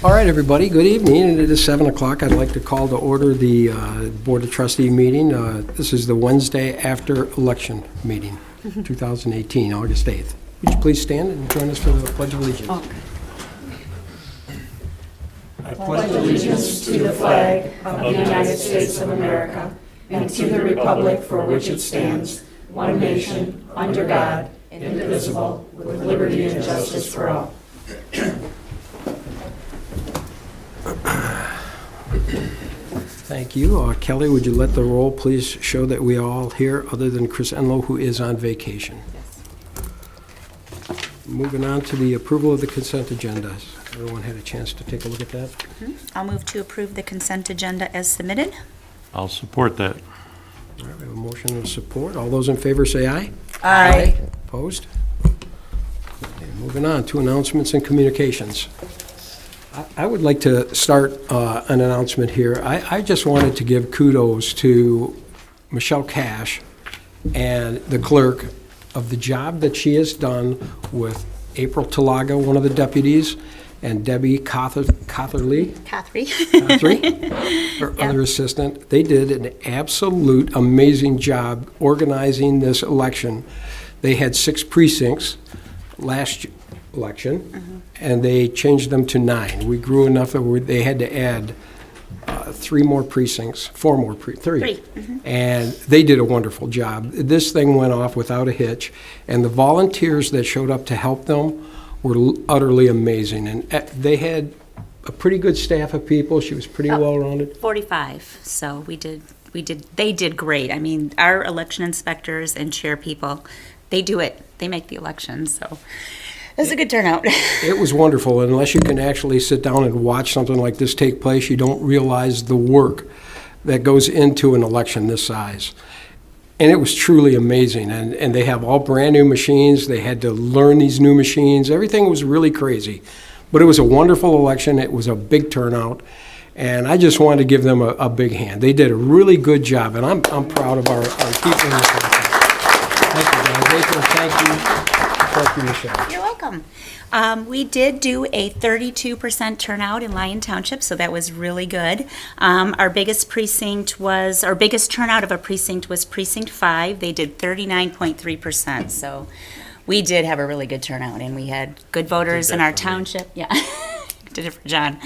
All right, everybody, good evening. And it is 7 o'clock. I'd like to call to order the Board of Trustee meeting. This is the Wednesday after election meeting, 2018, August 8th. Would you please stand and join us for the Pledge of Allegiance? I pledge allegiance to the flag of the United States of America and to the republic for which it stands, one nation, under God, indivisible, with liberty and justice for all. Thank you. Kelly, would you let the roll please show that we are all here other than Chris Enlow, who is on vacation? Moving on to the approval of the consent agenda. Everyone had a chance to take a look at that? I'll move to approve the consent agenda as submitted. I'll support that. All right, we have a motion and support. All those in favor say aye. Aye. Opposed? Okay, moving on to announcements and communications. I would like to start an announcement here. I just wanted to give kudos to Michelle Cash and the clerk of the job that she has done with April Talaga, one of the deputies, and Debbie Cotherly, her other assistant. They did an absolute amazing job organizing this election. They had 6 precincts last election, and they changed them to 9. We grew enough that they had to add 3 more precincts, 4 more, 3. And they did a wonderful job. This thing went off without a hitch, and the volunteers that showed up to help them were utterly amazing. And they had a pretty good staff of people. She was pretty well-rounded. 45, so they did great. I mean, our election inspectors and chair people, they do it. They make the election, so it was a good turnout. It was wonderful. Unless you can actually sit down and watch something like this take place, you don't realize the work that goes into an election this size. And it was truly amazing. And they have all brand-new machines. They had to learn these new machines. Everything was really crazy. But it was a wonderful election. It was a big turnout. And I just wanted to give them a big hand. They did a really good job, and I'm proud of our people in the country. Thank you, guys. Rachel, thank you. Thank you, Michelle. You're welcome. We did do a 32% turnout in Lyon Township, so that was really good. Our biggest turnout of a precinct was Precinct 5. They did 39.3%, so we did have a really good turnout, and we had good voters in our township. Yeah, did it for John.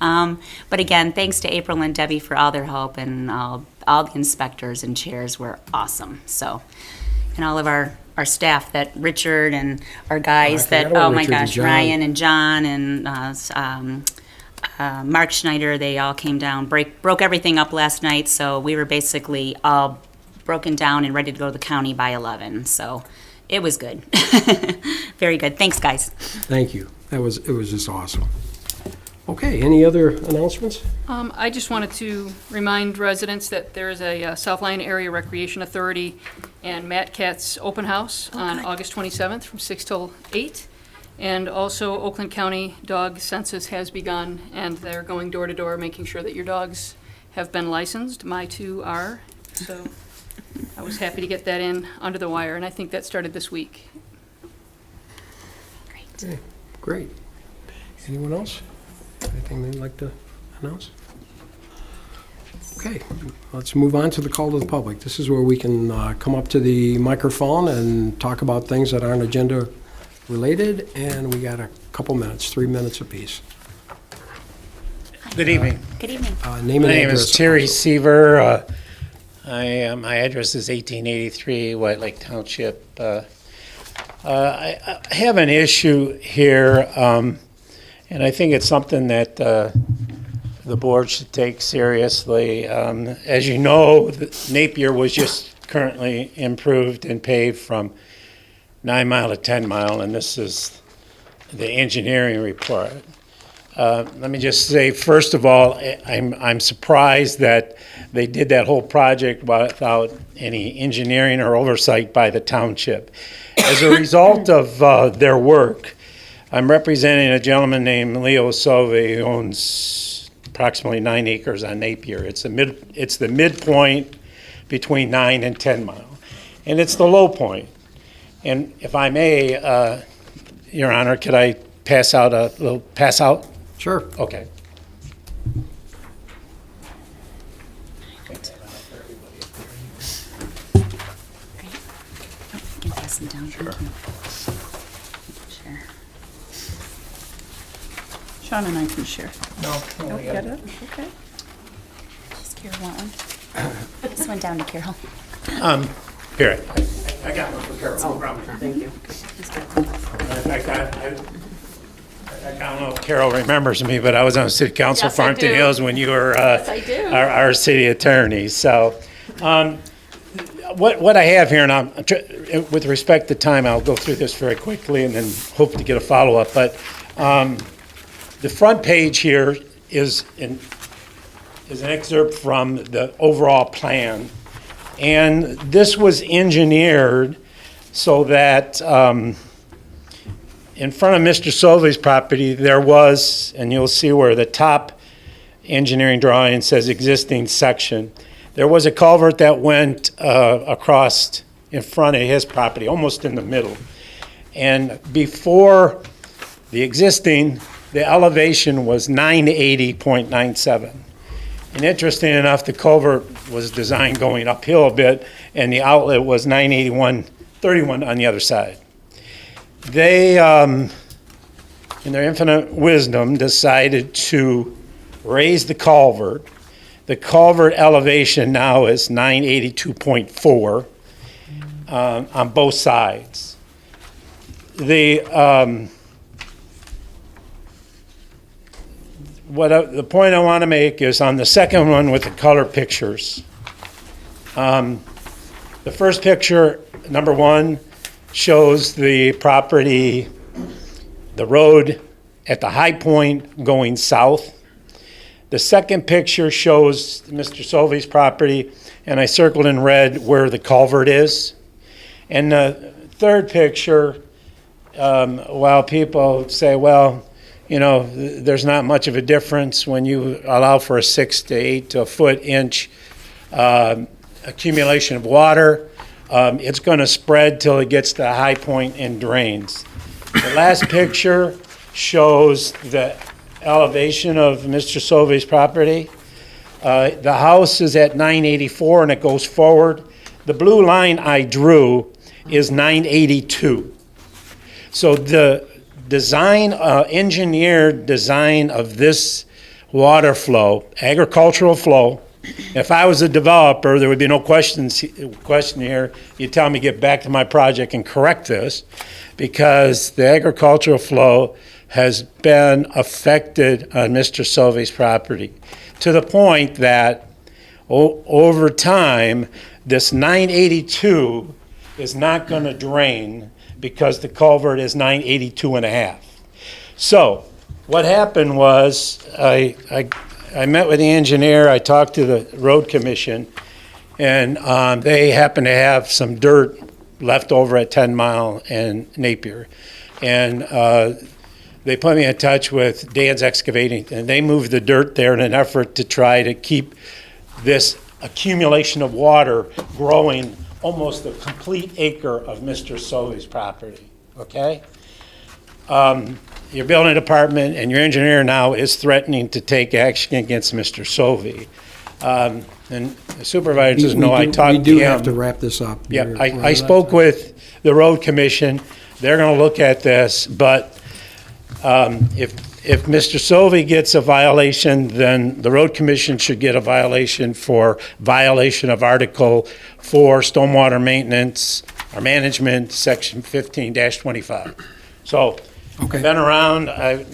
But again, thanks to April and Debbie for all their help, and all the inspectors and chairs were awesome. So, and all of our staff, that Richard and our guys Ryan and John and Mark Schneider, they all came down, broke everything up last night, so we were basically all broken down and ready to go to the county by 11, so it was good. Very good. Thanks, guys. Thank you. It was just awesome. Okay, any other announcements? I just wanted to remind residents that there is a South Lyon Area Recreation Authority and Matt Katz's open house on August 27th from 6 till 8. And also Oakland County Dog Census has begun, and they're going door to door making sure that your dogs have been licensed. My 2 are, so I was happy to get that in under the wire, and I think that started this week. Great. Okay, great. Anyone else? Anything they'd like to announce? Okay, let's move on to the call to the public. This is where we can come up to the microphone and talk about things that aren't agenda related, and we got a couple minutes, 3 minutes apiece. Good evening. Good evening. Name My and name address. is Terry Seaver. My address is 1883 White Lake Township. I have an issue here, and I think it's something that the board should take seriously. As you know, Napier was just currently improved and paved from 9 Mile to 10 Mile, and this is the engineering report. Let me just say, first of all, I'm surprised that they did that whole project without any engineering or oversight by the township. As a result of their work, I'm representing a gentleman named Leo Sauve who owns approximately 9 acres on Napier. It's the midpoint between 9 and 10 Mile, and it's the low point. And if I may, Your Honor, could I pass out a little pass out? Sure. Okay. Great. Oh, you can pass them down. Thank you. Sure. Sean and I can share. No. Get it? Okay. Does Carol want one? This one down to Carol. Here, I got one for Carol. No problem. Thank you. I don't know if Carol remembers me, but I was on City Council Yes, I Farmington do. Hills when you were I do. our city attorney. So what I have here, and with respect to time, I'll go through this very quickly and then hope to get a follow-up. But the front page here is an excerpt from the overall plan. And this was engineered so that in front of Mr. Solvey's property, there was, and you'll see where the top engineering drawing says existing section, there was a culvert that went across in front of his property, almost in the middle. And before the existing, the elevation was 980.97. And interesting enough, the culvert was designed going uphill a bit, and the outlet was 981.31 on the other side. They, in their infinite wisdom, decided to raise the culvert. The culvert elevation now is 982.4 on both sides. The point I want to make is on the second one with the color pictures. The first picture, number one, shows the property, the road at the high point going south. The second picture shows Mr. Solvey's property, and I circled in red where the culvert is. And the third picture, while people say, well, you know, there's not much of a difference when you allow for a 6 to 8 to a foot inch accumulation of water. It's going to spread till it gets to the high point and drains. The last picture shows the elevation of Mr. Solvey's property. The house is at 984 and it goes forward. The blue line I drew is 982. So the design, engineered design of this water flow, agricultural flow, if I was a developer, there would be no question here. You tell me to get back to my project and correct this, because the agricultural flow has been affected on Mr. Solvey's property to the point that over time, this 982 is not going to drain because the culvert is 982 and a half. So what happened was I met with the engineer, I talked to the road commission, and they happened to have some dirt left over at 10 Mile and Napier. And they put me in touch with Dan's Excavating, and they moved the dirt there in an effort to try to keep this accumulation of water growing almost a complete acre of Mr. Solvey's property, okay? Your building department and your engineer now is threatening to take action against Mr. Solvey. And the supervisors know I talked to him. We do have to wrap this up. Yeah, We're I running out of spoke time. with the road commission. They're gonna look at this, but if Mr. Solvey gets a violation, then the road commission should get a violation for violation of Article 4, stormwater maintenance or management, Section 15-25. So, Okay. I've been around, I'm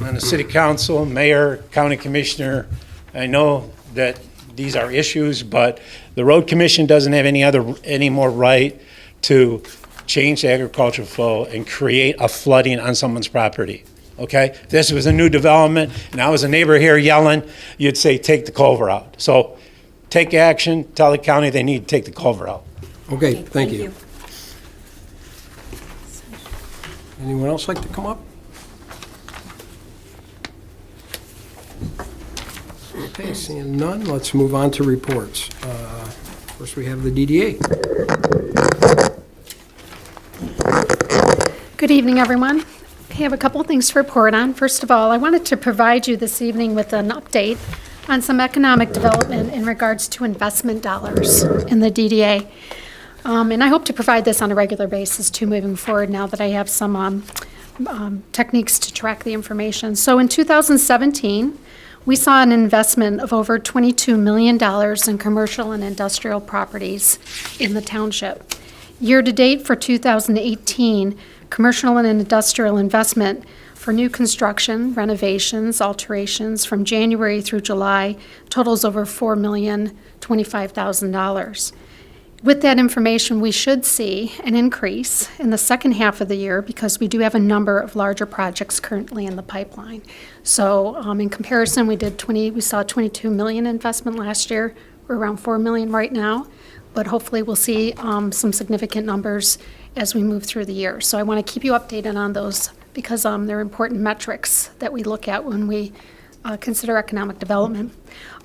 on the city council, mayor, county commissioner. I know that these are issues, but the road commission doesn't have any more right to change the agricultural flow and create a flooding on someone's property. Okay? If this was a new development and I was a neighbor here yelling, you'd say, take the culvert out. So take action, tell the county they need to take the culvert out. Okay, thank you. Anyone else like to come up? Okay, seeing none, let's move on to reports. First, we have the DDA. Good evening, everyone. Okay, I have a couple of things to report on. First of all, I wanted to provide you this evening with an update on some economic development in regards to investment dollars in the DDA. And I hope to provide this on a regular basis too moving forward now that I have some techniques to track the information. So in 2017, we saw an investment of over $22 million in commercial and industrial properties in the township. Year-to-date for 2018, commercial and industrial investment for new construction, renovations, alterations from January through July totals over $4,025,000. With that information, we should see an increase in the second half of the year because we do have a number of larger projects currently in the pipeline. So in comparison, we saw 22 million investment last year. We're around 4 million right now, but hopefully we'll see some significant numbers as we move through the year. So I want to keep you updated on those because they're important metrics that we look at when we consider economic development.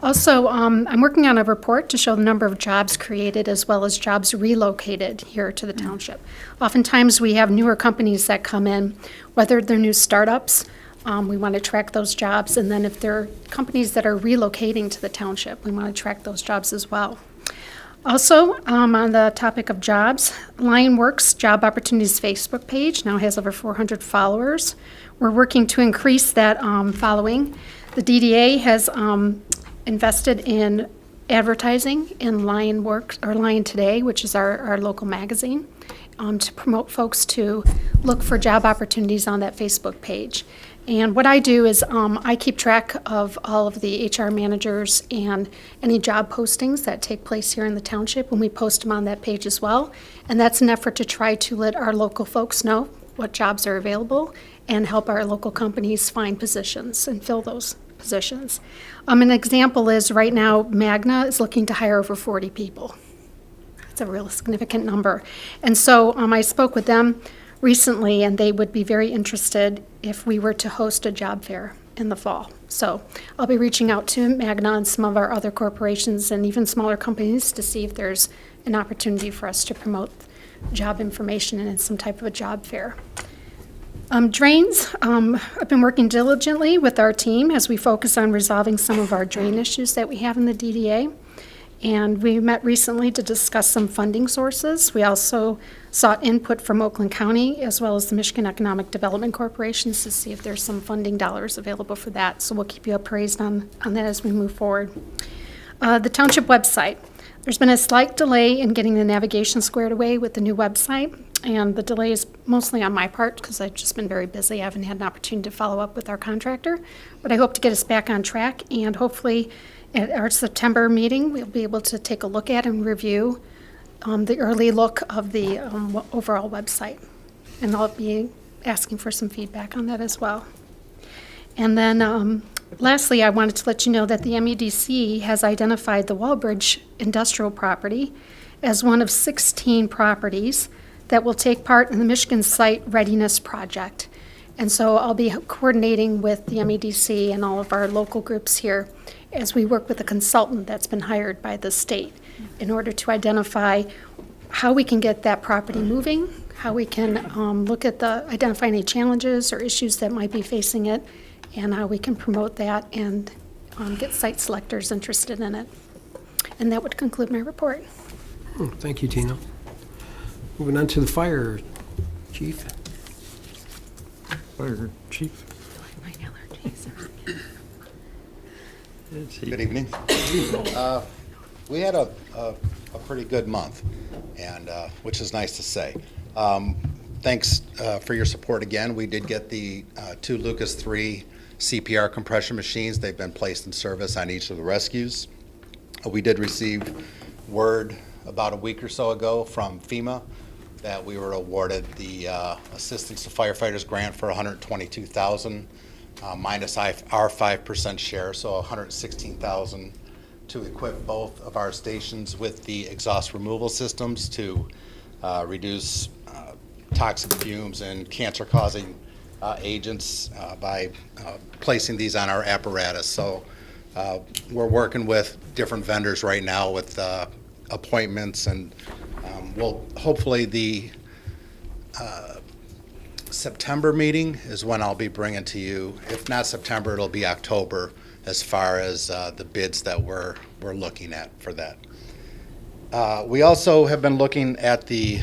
Also, I'm working on a report to show the number of jobs created as well as jobs relocated here to the township. Oftentimes, we have newer companies that come in, whether they're new startups, we want to track those jobs, and then if they're companies that are relocating to the township, we want to track those jobs as well. Also, on the topic of jobs, Lionworks Job Opportunities Facebook page now has over 400 followers. We're working to increase that following. The DDA has invested in advertising in Lionworks, or Lion Today, which is our local magazine, to promote folks to look for job opportunities on that Facebook page. And what I do is I keep track of all of the HR managers and any job postings that take place here in the township, and we post them on that page as well. And that's an effort to try to let our local folks know what jobs are available and help our local companies find positions and fill those positions. An example is right now Magna is looking to hire over 40 people. That's a real significant number. And so I spoke with them recently, and they would be very interested if we were to host a job fair in the fall. So I'll be reaching out to Magna and some of our other corporations and even smaller companies to see if there's an opportunity for us to promote job information in some type of a job fair. Drains, I've been working diligently with our team as we focus on resolving some of our drain issues that we have in the DDA. And we met recently to discuss some funding sources. We also sought input from Oakland County as well as the Michigan Economic Development Corporations to see if there's some funding dollars available for that. So we'll keep you appraised on that as we move forward. The township website. There's been a slight delay in getting the navigation squared away with the new website. And the delay is mostly on my part because I've just been very busy. I haven't had an opportunity to follow up with our contractor. But I hope to get us back on track, and hopefully at our September meeting, we'll be able to take a look at and review the early look of the overall website. And I'll be asking for some feedback on that as well. And then lastly, I wanted to let you know that the MEDC has identified the Walbridge industrial property as one of 16 properties that will take part in the Michigan Site Readiness Project. And so I'll be coordinating with the MEDC and all of our local groups here as we work with a consultant that's been hired by the state in order to identify how we can get that property moving, how we can look at identify any challenges or issues that might be facing it, and how we can promote that and get site selectors interested in it. And that would conclude my report. Thank you, Tina. Moving on to the fire chief. Fire chief. Good evening. We had a pretty good month, and which is nice to say. Thanks for your support again. We did get the two Lucas 3 CPR compression machines. They've been placed in service on each of the rescues. We did receive word about a week or so ago from FEMA that we were awarded the Assistance to Firefighters grant for $122,000 minus our 5% share, so $116,000 to equip both of our stations with the exhaust removal systems to reduce toxic fumes and cancer-causing agents by placing these on our apparatus. So we're working with different vendors right now with appointments, and we'll hopefully the September meeting is when I'll be bringing to you, if not September, it'll be October, as far as the bids that we're looking at for that. We also have been looking at the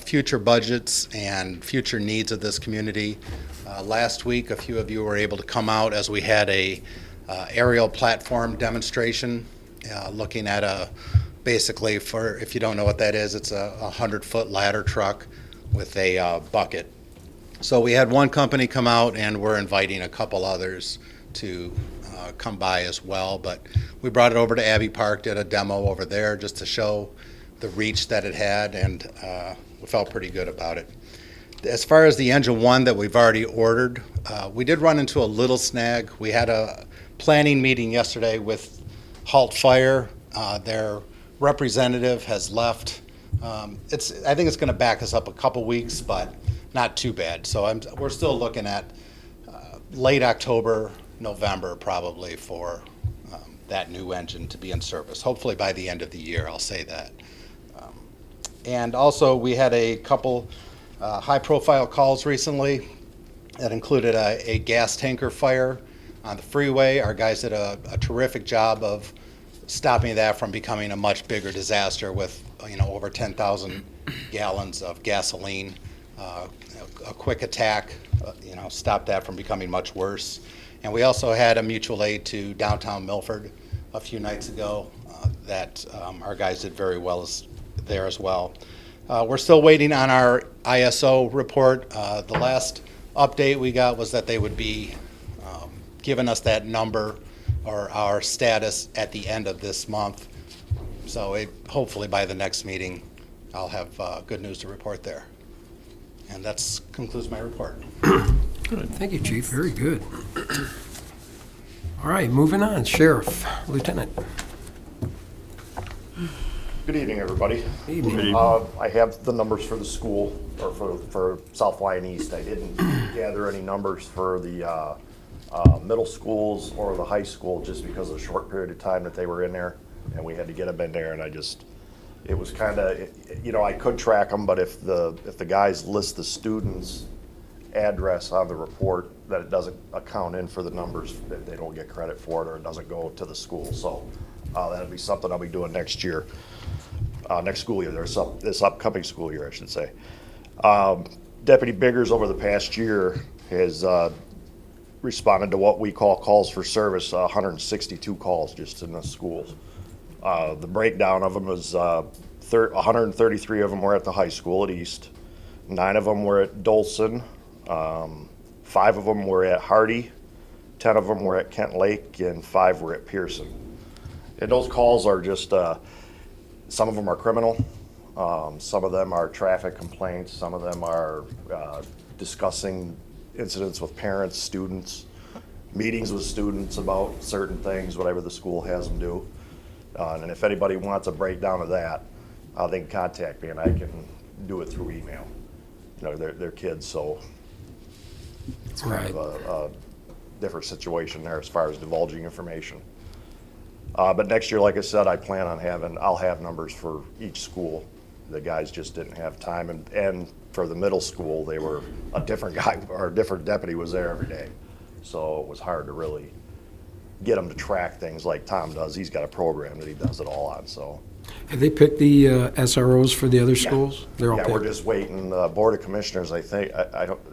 future budgets and future needs of this community. Last week, a few of you were able to come out as we had a aerial platform demonstration, looking at basically, for, if you don't know what that is, it's a 100-foot ladder truck with a bucket. So we had one company come out, and we're inviting a couple others to come by as well. But we brought it over to Abbey Park, did a demo over there just to show the reach that it had, and we felt pretty good about it. As far as the engine one that we've already ordered, we did run into a little snag. We had a planning meeting yesterday with Halt Fire. Their representative has left. I think it's going to back us up a couple weeks, but not too bad. So we're still looking at late October, November probably for that new engine to be in service. Hopefully by the end of the year, I'll say that. And also, we had a couple high-profile calls recently that included a gas tanker fire on the freeway. Our guys did a terrific job of stopping that from becoming a much bigger disaster with over 10,000 gallons of gasoline. A quick attack, stopped that from becoming much worse. And we also had a mutual aid to downtown Milford a few nights ago that our guys did very well there as well. We're still waiting on our ISO report. The last update we got was that they would be giving us that number or our status at the end of this month. So hopefully by the next meeting, I'll have good news to report there. And that concludes my report. Thank you, Chief. Very good. All right, moving on. Sheriff, Lieutenant. Good evening, everybody. Evening. I have the numbers for the school, or for South Lyon East. I didn't gather any numbers for the middle schools or the high school just because of the short period of time that they were in there, and we had to get them in there, and it was kind of, I could track them, but if the guys list the student's address on the report, that it doesn't account in for the numbers, that they don't get credit for it, or it doesn't go to the school. So that'll be something I'll be doing next year, next school year, this upcoming school year, I should say. Deputy Biggers over the past year has responded to what we call calls for service, 162 calls just in the schools. The breakdown of them is 133 of them were at the high school at East, 9 of them were at Dolson, 5 of them were at Hardy, 10 of them were at Kent Lake, and 5 were at Pearson. And those calls are just, some of them are criminal, some of them are traffic complaints, some of them are discussing incidents with parents, students, meetings with students about certain things, whatever the school has them do. And if anybody wants a breakdown of that, they can contact me and I can do it through email. They're kids, so it's kind of a different situation there as far as divulging information. But next year, like I said, I plan on I'll have numbers for each school. The guys just didn't have time, and for the middle school, they were a different guy or a different deputy was there every day. So it was hard to really get them to track things like Tom does. He's got a program that he does it all on, so. Have they picked the SROs for the other schools? They're all Yeah, picked. we're just waiting. The Board of Commissioners, I think,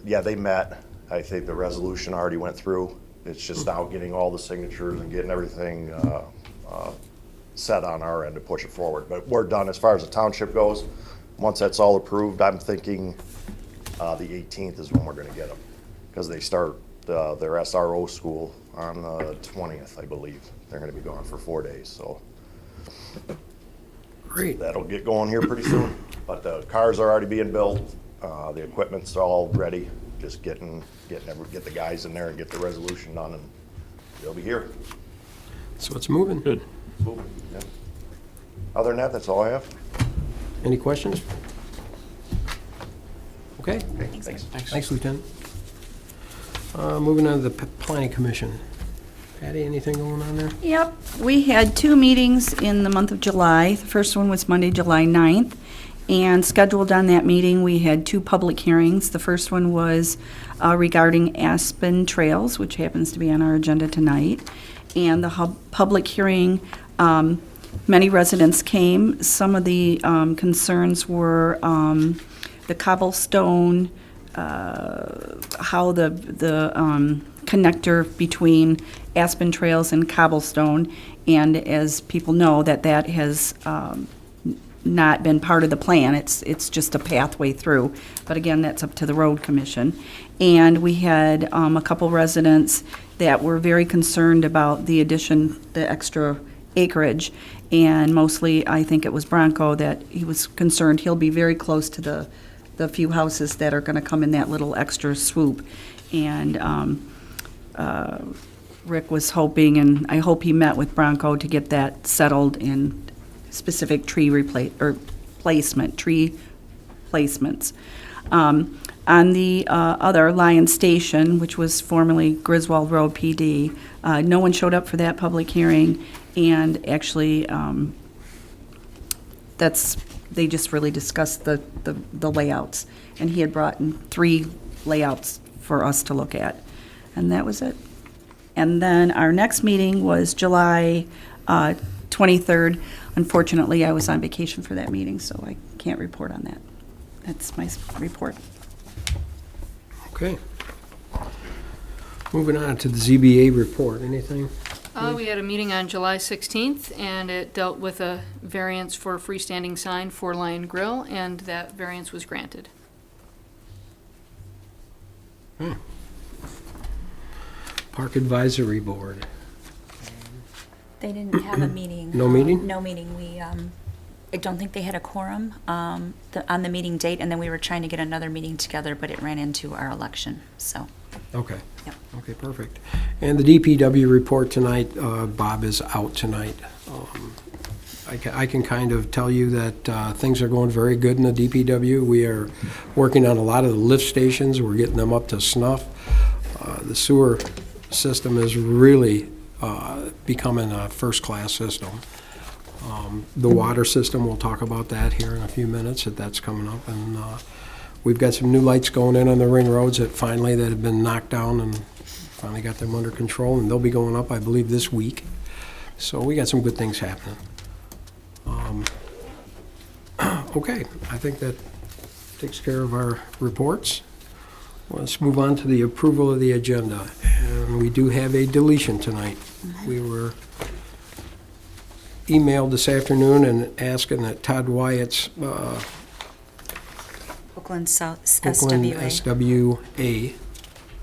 they met. I think the resolution already went through. It's just now getting all the signatures and getting everything set on our end to push it forward. But we're done as far as the township goes. Once that's all approved, I'm thinking the 18th is when we're gonna get them. Because they start their SRO school on the 20th, I believe. They're gonna be gone for 4 days, so. Great. That'll get going here pretty soon. But the cars are already being built, the equipment's all ready. Just get the guys in there and get the resolution done, and they'll be here. So it's moving. Good. Moving, yeah. Other than that, that's all I have. Any questions? Okay. Thanks. Thanks, Lieutenant. Moving on to the Planning Commission. Patty, anything going on there? Yep, we had 2 meetings in the month of July. The first one was Monday, July 9th, And scheduled on that meeting, we had 2 public hearings. The first one was regarding Aspen Trails, which happens to be on our agenda tonight. And the public hearing, many residents came. Some of the concerns were the cobblestone, how the connector between Aspen Trails and Cobblestone, and as people know, that has not been part of the plan. It's just a pathway through. But again, that's up to the road commission. And we had a couple residents that were very concerned about the addition, the extra acreage. And mostly, I think it was Bronco that he was concerned he'll be very close to the few houses that are gonna come in that little extra swoop. And Rick was hoping, and I hope he met with Bronco to get that settled in specific tree placements. On the other Lion Station, which was formerly Griswold Road PD, no one showed up for that public hearing, and actually, they just really discussed the layouts, and he had brought in 3 layouts for us to look at, and that was it. And then our next meeting was July 23rd. Unfortunately, I was on vacation for that meeting, so I can't report on that. That's my report. Okay. Moving on to the ZBA report. Anything? We had a meeting on July 16th, and it dealt with a variance for a freestanding sign for Lion Grill, and that variance was granted. Park Advisory Board. They didn't have a meeting. No meeting? No meeting. We, I don't think they had a quorum on the meeting date, and then we were trying to get another meeting together, but it ran into our election, so. Okay. Yep. Okay, perfect. And the DPW report tonight, Bob is out tonight. I can kind of tell you that things are going very good in the DPW. We are working on a lot of the lift stations. We're getting them up to snuff. The sewer system is really becoming a first-class system. The water system, we'll talk about that here in a few minutes, that's coming up. And we've got some new lights going in on the ring roads that have been knocked down, and finally got them under control, and they'll be going up, I believe, this week. So we got some good things happening. Okay, I think that takes care of our reports. Let's move on to the approval of the agenda. And we do have a deletion tonight. We were emailed this afternoon and asking that Todd Wyatt's Oakland South Oakland SWA. SWA,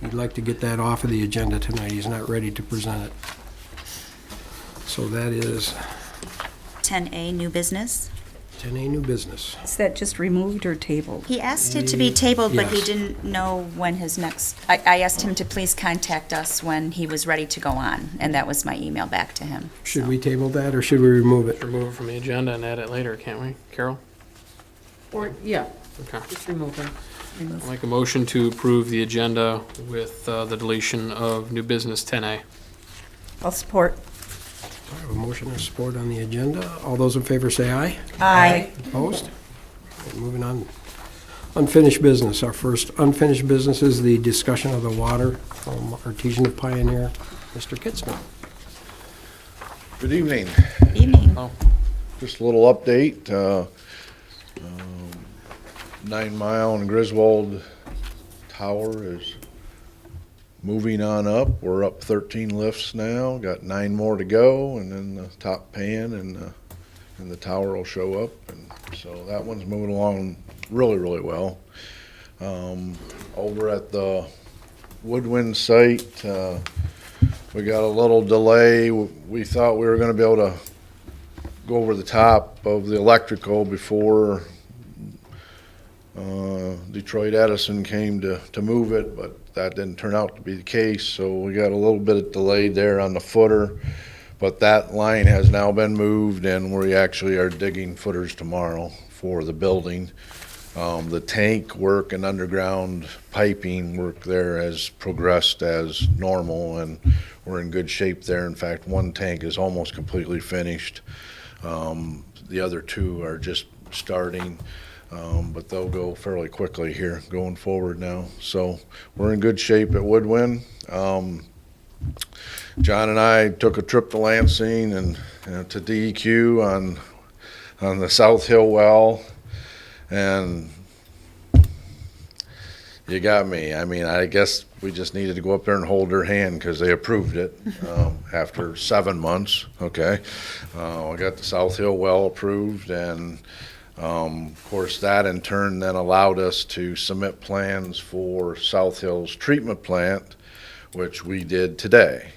he'd like to get that off of the agenda tonight. He's not ready to present it. So that is 10A, new business. 10A, new business. Is that just removed or tabled? He asked it to be tabled, but he Yes. didn't know when his next, I asked him to please contact us when he was ready to go on, and that was my email back to him. Should we table that, or should we remove it? Remove it from the agenda and add it later, can't we? Carol? Or, yeah, Okay. just remove it. I'll make a motion to approve the agenda with the deletion of new business 10A. I'll support. I have a motion and support on the agenda. All those in favor say aye. Aye. Opposed? Okay, moving on. Unfinished business. Our first unfinished business is the discussion of the water from Artesian Pioneer, Mr. Kitzman. Good evening. Evening. Just a little update. 9 Mile and Griswold Tower is moving on up. We're up 13 lifts now. Got 9 more to go, and then the top pan and the tower will show up. And so that one's moving along really, really well. Over at the Woodwind site, we got a little delay. We thought we were going to be able to go over the top of the electrical before Detroit Edison came to move it, but that didn't turn out to be the case, so we got a little bit of delay there on the footer. But that line has now been moved, and we actually are digging footers tomorrow for the building. The tank work and underground piping work there has progressed as normal, and we're in good shape there. In fact, one tank is almost completely finished. The other 2 are just starting. but they'll go fairly quickly here going forward now. So we're in good shape at Woodwind. John and I took a trip to Lansing and to DEQ on the South Hill well, and you got me. I mean, I guess we just needed to go up there and hold their hand because they approved it after 7 months. Okay, I got the South Hill well approved, and of course that in turn then allowed us to submit plans for South Hill's treatment plant, which we did today.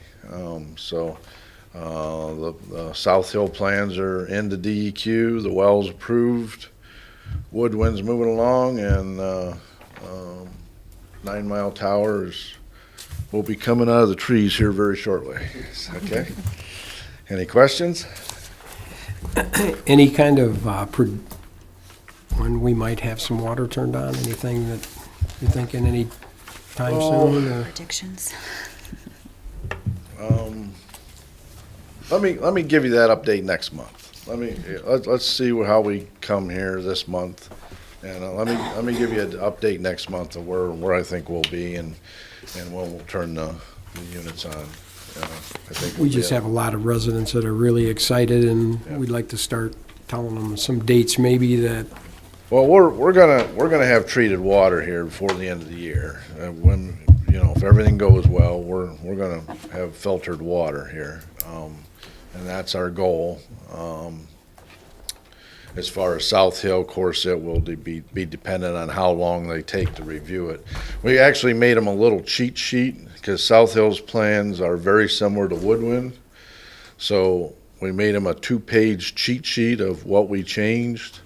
The South Hill plans are into DEQ. The well's approved. Woodwind's moving along, and 9 Mile Towers will be coming out of the trees here very shortly. Okay. Any questions? Any kind of, when we might have some water turned on, anything that you're thinking any time soon? Or? Predictions. Let me give you that update next month. Let's see how we come here this month, and let me give you an update next month of where I think we'll be and when we'll turn the units on. I think We just have a lot of residents that are really excited, and we'd like to start telling them some dates maybe that. Well, we're gonna have treated water here before the end of the year. When if everything goes well, we're gonna have filtered water here, and that's our goal. As far as South Hill, of course, it will be dependent on how long they take to review it. We actually made them a little cheat sheet because South Hill's plans are very similar to Woodwind, so we made them a 2-page cheat sheet of what we changed.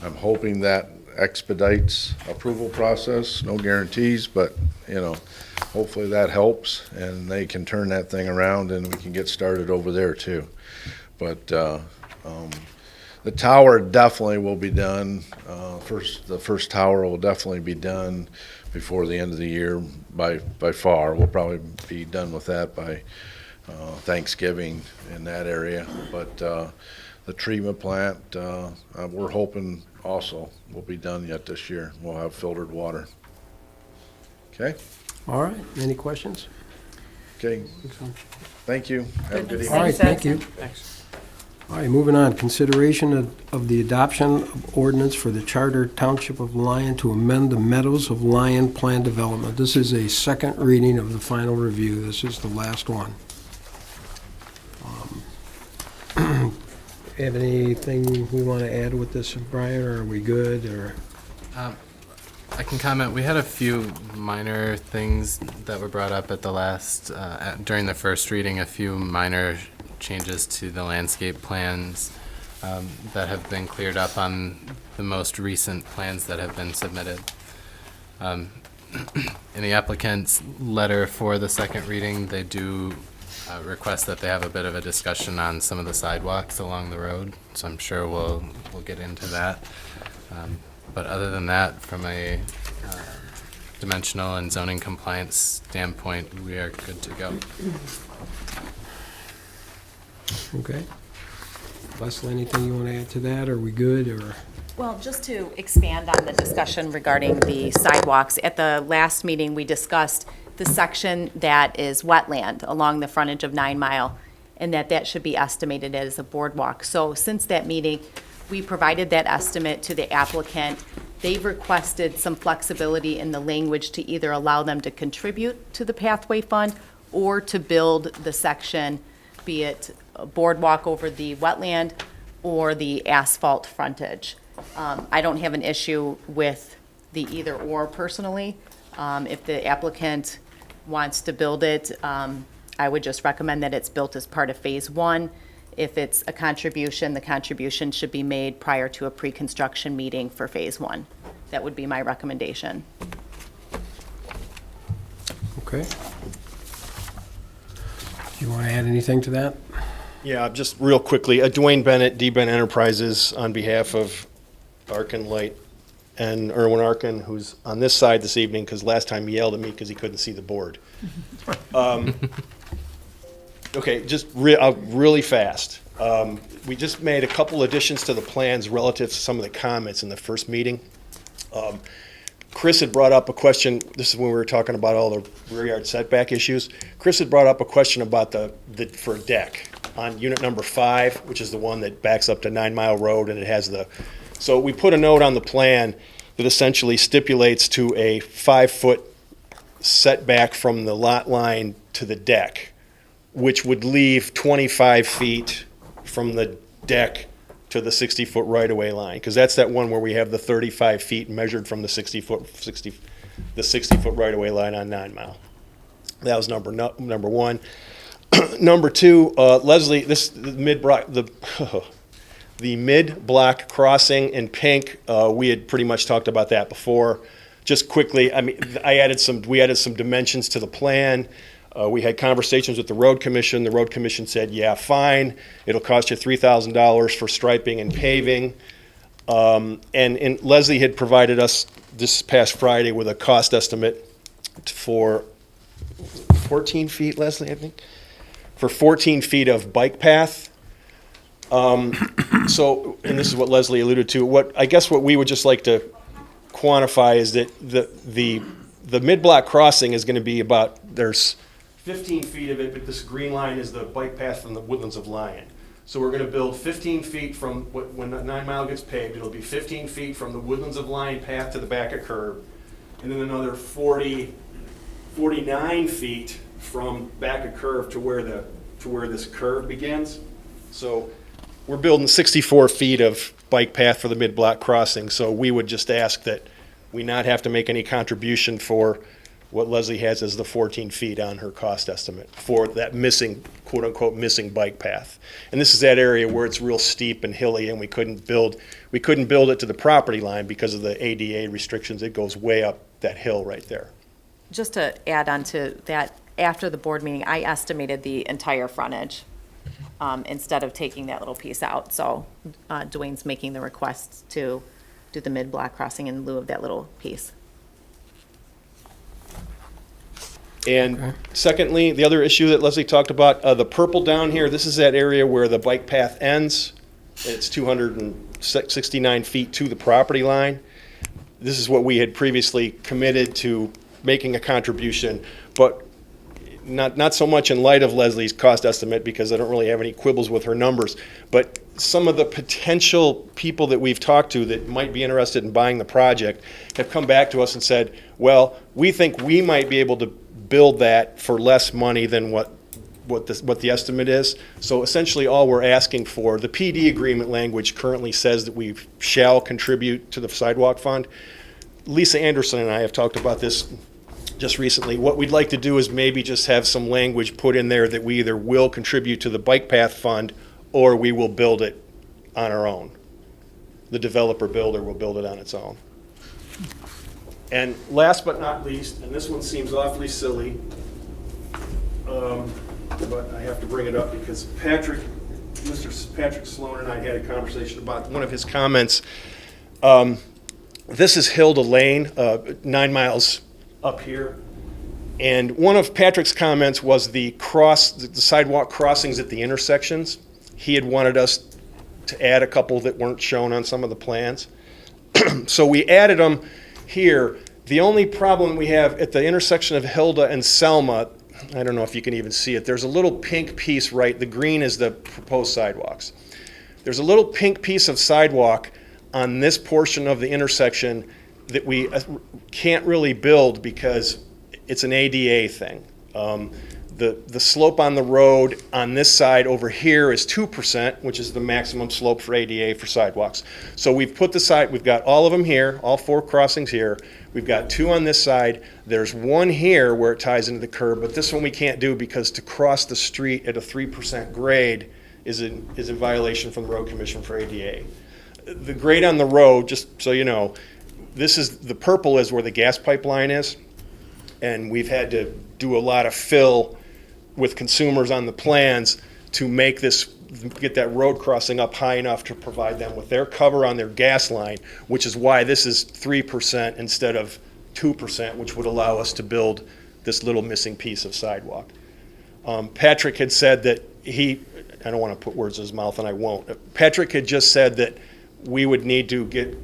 I'm hoping that expedites approval process. No guarantees, but hopefully that helps, and they can turn that thing around, and we can get started over there too. But the tower definitely will be done. The first tower will definitely be done before the end of the year. By far, we'll probably be done with that by Thanksgiving in that area. But the treatment plant, we're hoping also will be done yet this year. We'll have filtered water. Okay. All right, any questions? Okay. Thank you. Have a good evening. All right, thank you. All right, moving on. Consideration of the adoption of ordinance for the Charter Township of Lyon to amend the Meadows of Lyon Plan Development. This is a second reading of the final review. This is the last one. Have anything we want to add with this, Brian, or are we good, or? I can comment. We had a few minor things that were brought up at the last, during the first reading, a few minor changes to the landscape plans that have been cleared up on the most recent plans that have been submitted. In the applicant's letter for the second reading, they do request that they have a bit of a discussion on some of the sidewalks along the road, so I'm sure we'll get into that. But other than that, from a dimensional and zoning compliance standpoint, we are good to go. Okay. Leslie, anything you want to add to that? Are we good, or? Well, just to expand on the discussion regarding the sidewalks, at the last meeting, we discussed the section that is wetland along the frontage of 9 Mile, and that should be estimated as a boardwalk. So since that meeting, we provided that estimate to the applicant. They've requested some flexibility in the language to either allow them to contribute to the pathway fund or to build the section, be it a boardwalk over the wetland or the asphalt frontage. I don't have an issue with the either or personally. If the applicant wants to build it, I would just recommend that it's built as part of phase 1. If it's a contribution, the contribution should be made prior to a pre-construction meeting for phase 1. That would be my recommendation. Okay. Do you want to add anything to that? Yeah, just real quickly, Dwayne Bennett, D-Ben Enterprises, on behalf of Arkin Light and Erwin Arkin, who's on this side this evening, because last time he yelled at me because he couldn't see the board. Okay, just really fast. We just made a couple additions to the plans relative to some of the comments in the first meeting. Chris had brought up a question, this is when we were talking about all the rear yard setback issues. Chris had brought up a question about for a deck on unit number 5, which is the one that backs up to 9 Mile Road, and it has so we put a note on the plan that essentially stipulates to a 5-foot setback from the lot line to the deck, which would leave 25 feet from the deck to the 60-foot right-of-way line, because that's that one where we have the 35 feet measured from the 60-foot right-of-way line on 9 Mile. That was number one. Number 2, Leslie, the mid-block crossing in pink, we had pretty much talked about that before. Just quickly, I mean, we added some dimensions to the plan. We had conversations with the road commission. The road commission said, yeah, fine. It'll cost you $3,000 for striping and paving. And Leslie had provided us this past Friday with a cost estimate for 14 feet, Leslie, I think? For 14 feet of bike path. So, and this is what Leslie alluded to, I guess what we would just like to quantify is that the mid-block crossing is going to be there's 15 feet of it, but this green line is the bike path from the Woodlands of Lyon. So we're going to build 15 feet from, when 9 Mile gets paved, it'll be 15 feet from the Woodlands of Lyon path to the back of curb, and then another 49 feet from back of curve to where this curve begins. So we're building 64 feet of bike path for the mid-block crossing, so we would just ask that we not have to make any contribution for what Leslie has as the 14 feet on her cost estimate for that missing, quote-unquote, missing bike path. And this is that area where it's real steep and hilly, and we couldn't build it to the property line because of the ADA restrictions. It goes way up that hill right there. Just to add on to that, after the board meeting, I estimated the entire frontage instead of taking that little piece out. So Dwayne's making the request to do the mid-block crossing in lieu of that little piece. And secondly, the other issue that Leslie talked about, the purple down here, this is that area where the bike path ends. It's 269 feet to the property line. This is what we had previously committed to making a contribution, but not so much in light of Leslie's cost estimate, because I don't really have any quibbles with her numbers, but some of the potential people that we've talked to that might be interested in buying the project have come back to us and said, well, we think we might be able to build that for less money than what the estimate is. So essentially all we're asking for, the PD agreement language currently says that we shall contribute to the sidewalk fund. Lisa Anderson and I have talked about this just recently. What we'd like to do is maybe just have some language put in there that we either will contribute to the bike path fund or we will build it on our own. The developer builder will build it on its own. And last but not least, and this one seems awfully silly, but I have to bring it up because Mr. Patrick Sloan and I had a conversation about one of his comments. This is Hilda Lane, 9 miles up here. And one of Patrick's comments was the sidewalk crossings at the intersections. He had wanted us to add a couple that weren't shown on some of the plans. So we added them here. The only problem we have at the intersection of Hilda and Selma, I don't know if you can even see it, there's a little pink piece, right? The green is the proposed sidewalks. There's a little pink piece of sidewalk on this portion of the intersection that we can't really build because it's an ADA thing. The slope on the road on this side over here is 2%, which is the maximum slope for ADA for sidewalks. So we've got all of them here, all 4 crossings here. We've got 2 on this side. There's 1 here where it ties into the curb, but this one we can't do because to cross the street at a 3% grade is in violation from the Road Commission for ADA. The grade on the road, just so you know, the purple is where the gas pipeline is, and we've had to do a lot of fill with consumers on the plans to get that road crossing up high enough to provide them with their cover on their gas line, which is why this is 3% instead of 2%, which would allow us to build this little missing piece of sidewalk. Patrick had said that I don't want to put words in his mouth, and I won't. Patrick had just said that we would need to get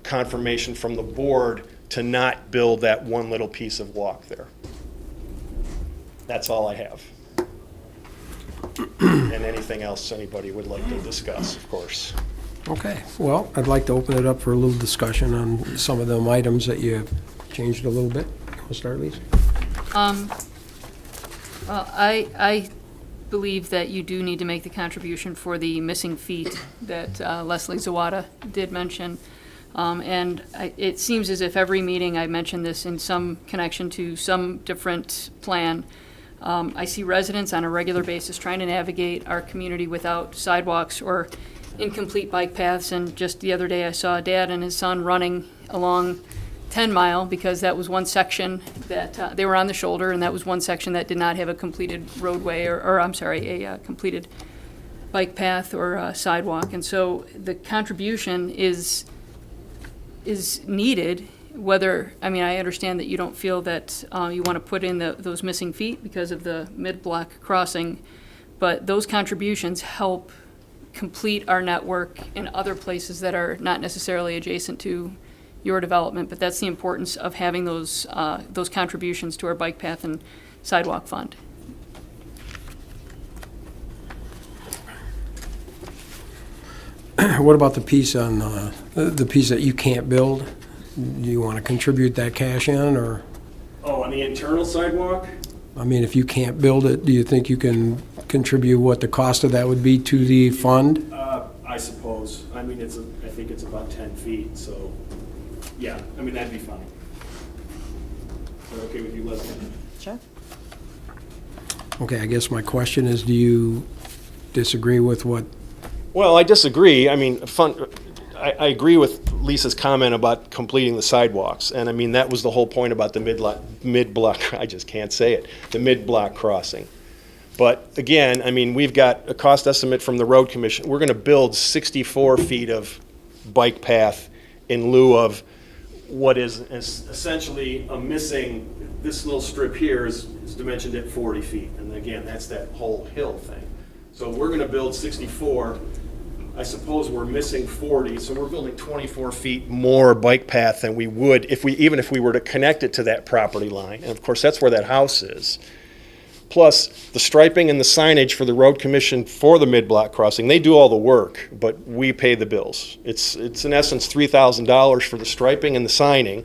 confirmation from the board to not build that one little piece of walk there. That's all I have. And anything else anybody would like to discuss, of course. Okay, well, I'd like to open it up for a little discussion on some of them items that you changed a little bit. We'll start, Lisa. Well, I believe that you do need to make the contribution for the missing feet that Leslie Zawada did mention. It seems as if every meeting I mention this in some connection to some different plan. I see residents on a regular basis trying to navigate our community without sidewalks or incomplete bike paths. And just the other day, I saw a dad and his son running along 10 Mile because that was one section that they were on the shoulder, and that was one section that did not have a completed roadway or I'm sorry, a completed bike path or sidewalk. And so the contribution is needed. Whether, I mean, I understand that you don't feel that you want to put in those missing feet because of the mid-block crossing, but those contributions help complete our network in other places that are not necessarily adjacent to your development. But that's the importance of having those contributions to our bike path and sidewalk fund. What about the piece on, the piece that you can't build? Do you want to contribute that cash in, or? Oh, on the internal sidewalk? I mean, if you can't build it, do you think you can contribute what the cost of that would be to the fund? I suppose. I mean, I think it's about 10 feet, so, yeah, I mean, that'd be fine. Is that okay with you, Leslie? Sure. Okay, I guess my question is, do you disagree with what? Well, I disagree. I mean, I agree with Lisa's comment about completing the sidewalks. And I mean, that was the whole point about the mid-block, I just can't say it, the mid-block crossing. But again, I mean, we've got a cost estimate from the road commission. We're going to build 64 feet of bike path in lieu of what is essentially a missing, this little strip here is dimensioned at 40 feet. And again, that's that whole hill thing. So we're going to build 64. I suppose we're missing 40, so we're building 24 feet more bike path than we would even if we were to connect it to that property line. And of course, that's where that house is. Plus, the striping and the signage for the road commission for the mid-block crossing, they do all the work, but we pay the bills. It's in essence $3,000 for the striping and the signing,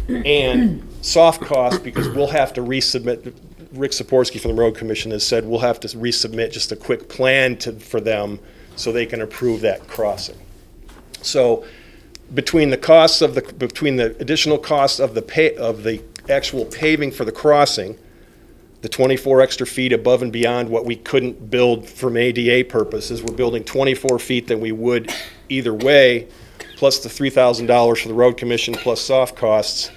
and soft cost because we'll have to resubmit. Rick Saporsky from the road commission has said we'll have to resubmit just a quick plan for them so they can approve that crossing. So between the additional costs of the actual paving for the crossing, the 24 extra feet above and beyond what we couldn't build from ADA purposes, we're building 24 feet than we would either way, plus the $3,000 for the road commission plus soft costs.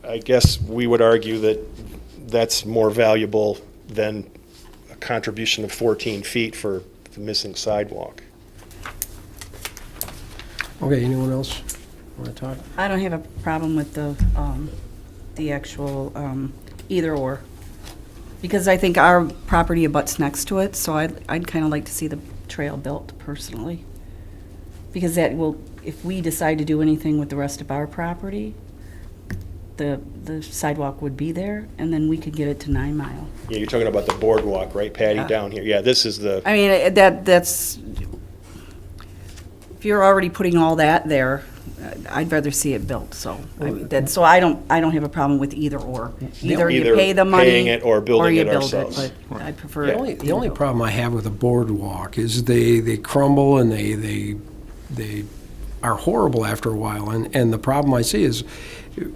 I guess we would argue that that's more valuable than a contribution of 14 feet for the missing sidewalk. Okay, anyone else want to talk? I don't have a problem with the actual either or, because I think our property abuts next to it, so I'd kind of like to see the trail built personally. Because that will, if we decide to do anything with the rest of our property, the sidewalk would be there, and then we could get it to 9 Mile. Yeah, you're talking about the boardwalk, right, Patty, Yeah. down here? Yeah, this is the, I mean, that's, if you're already putting all that there, I'd rather see it built, so. So I don't have a problem with either or. Either you Either pay the money. paying it or building you it build ourselves. But I prefer. The only problem I have with a boardwalk is they crumble and they are horrible after a while. And the problem I see is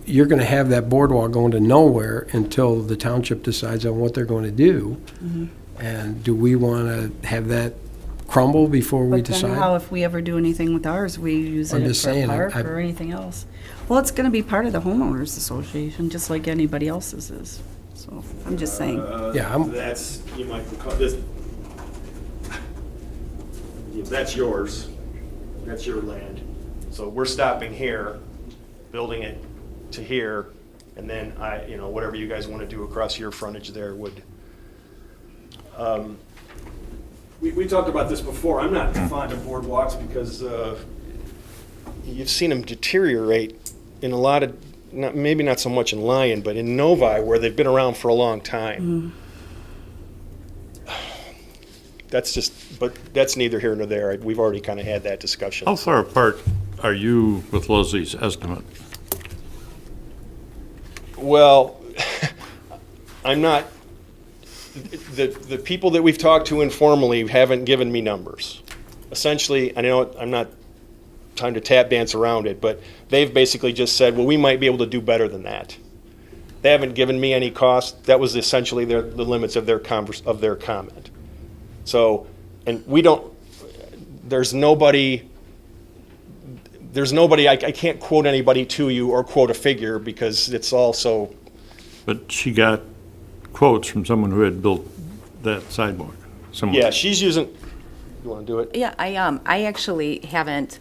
you're going to have that boardwalk going to nowhere until the township decides on what they're going to do. Mhm. And do we want to have that crumble before we But decide? then how, if we ever do anything with ours, we use I'm it just for a saying, park I- or anything else? Well, it's gonna be part of the homeowners association, just like anybody else's is. So, I'm just saying. That's, you might call this, that's yours. That's your land. So we're stopping here, building it to here, and then whatever you guys want to do across your frontage there would We talked about this before. I'm not fond of boardwalks because you've seen them deteriorate in a lot of, maybe not so much in Lyon, but in Novi, where they've been around for a long time. But that's neither here nor there. We've already kind of had that discussion. How far apart are you with Leslie's estimate? Well, I'm not, the people that we've talked to informally haven't given me numbers. Essentially, I know I'm not trying to tap dance around it, but they've basically just said, well, we might be able to do better than that. They haven't given me any cost. That was essentially the limits of their comment. So, and we don't, there's nobody, I can't quote anybody to you or quote a figure because it's all so. But she got quotes from someone who had built that sidewalk. Someone. Yeah, she's using, you want to do it? Yeah, I actually haven't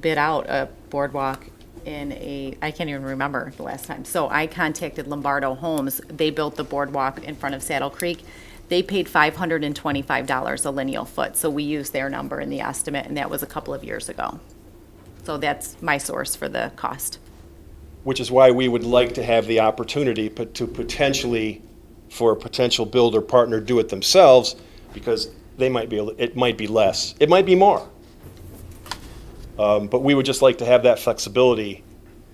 bid out a boardwalk I can't even remember the last time. So I contacted Lombardo Homes. They built the boardwalk in front of Saddle Creek. They paid $525 a lineal foot. So we used their number in the estimate, and that was a couple of years ago. So that's my source for the cost. Which is why we would like to have the opportunity to potentially, for a potential builder partner, do it themselves, because they might be, it might be less, it might be more. But we would just like to have that flexibility.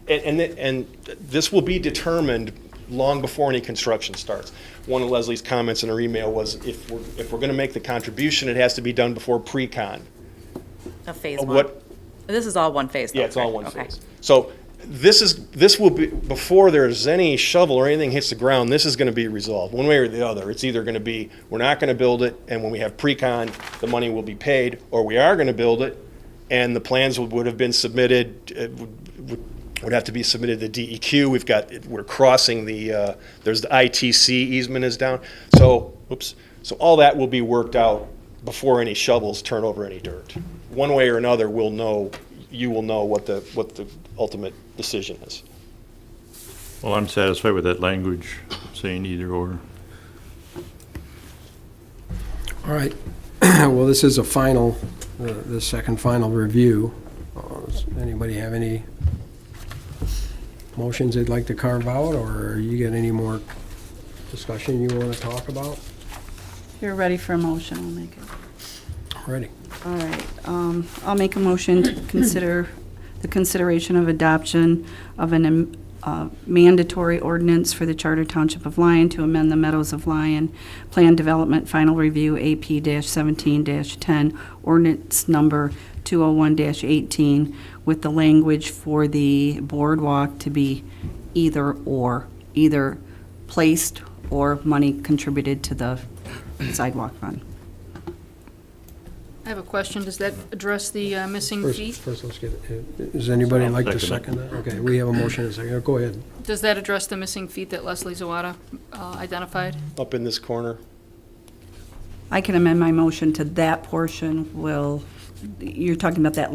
And this will be determined long before any construction starts. One of Leslie's comments in her email was, if we're going to make the contribution, it has to be done before pre-con. A phase one. This is all one phase, though, Yeah, it's all correct? one Okay. phase. So this will be, before there's any shovel or anything hits the ground, this is going to be resolved, one way or the other. It's either going to be, we're not going to build it, and when we have pre-con, the money will be paid, or we are going to build it, and the plans would have been submitted, would have to be submitted to DEQ. We're crossing there's the ITC easement is down. So all that will be worked out before any shovels turn over any dirt. One way or another, you will know what the ultimate decision is. Well, I'm satisfied with that language saying either or. All right. Well, this is a final, the second final review. Does anybody have any motions they'd like to carve out, or you got any more discussion you want to talk about? If you're ready for a motion, I'll make it. Ready. All right, I'll make a motion to consider the consideration of adoption of an mandatory ordinance for the Charter Township of Lyon to amend the Meadows of Lyon Plan Development Final Review AP-17-10, ordinance number 201-18, with the language for the boardwalk to be either placed or money contributed to the sidewalk fund. I have a question. Does that address the missing feet? First, let's get it. Does anybody like to second that? Okay, we have a motion and a second. Go ahead. Does that address the missing feet that Leslie Zawada identified? Up in this corner. I can amend my motion to that portion. You're talking about that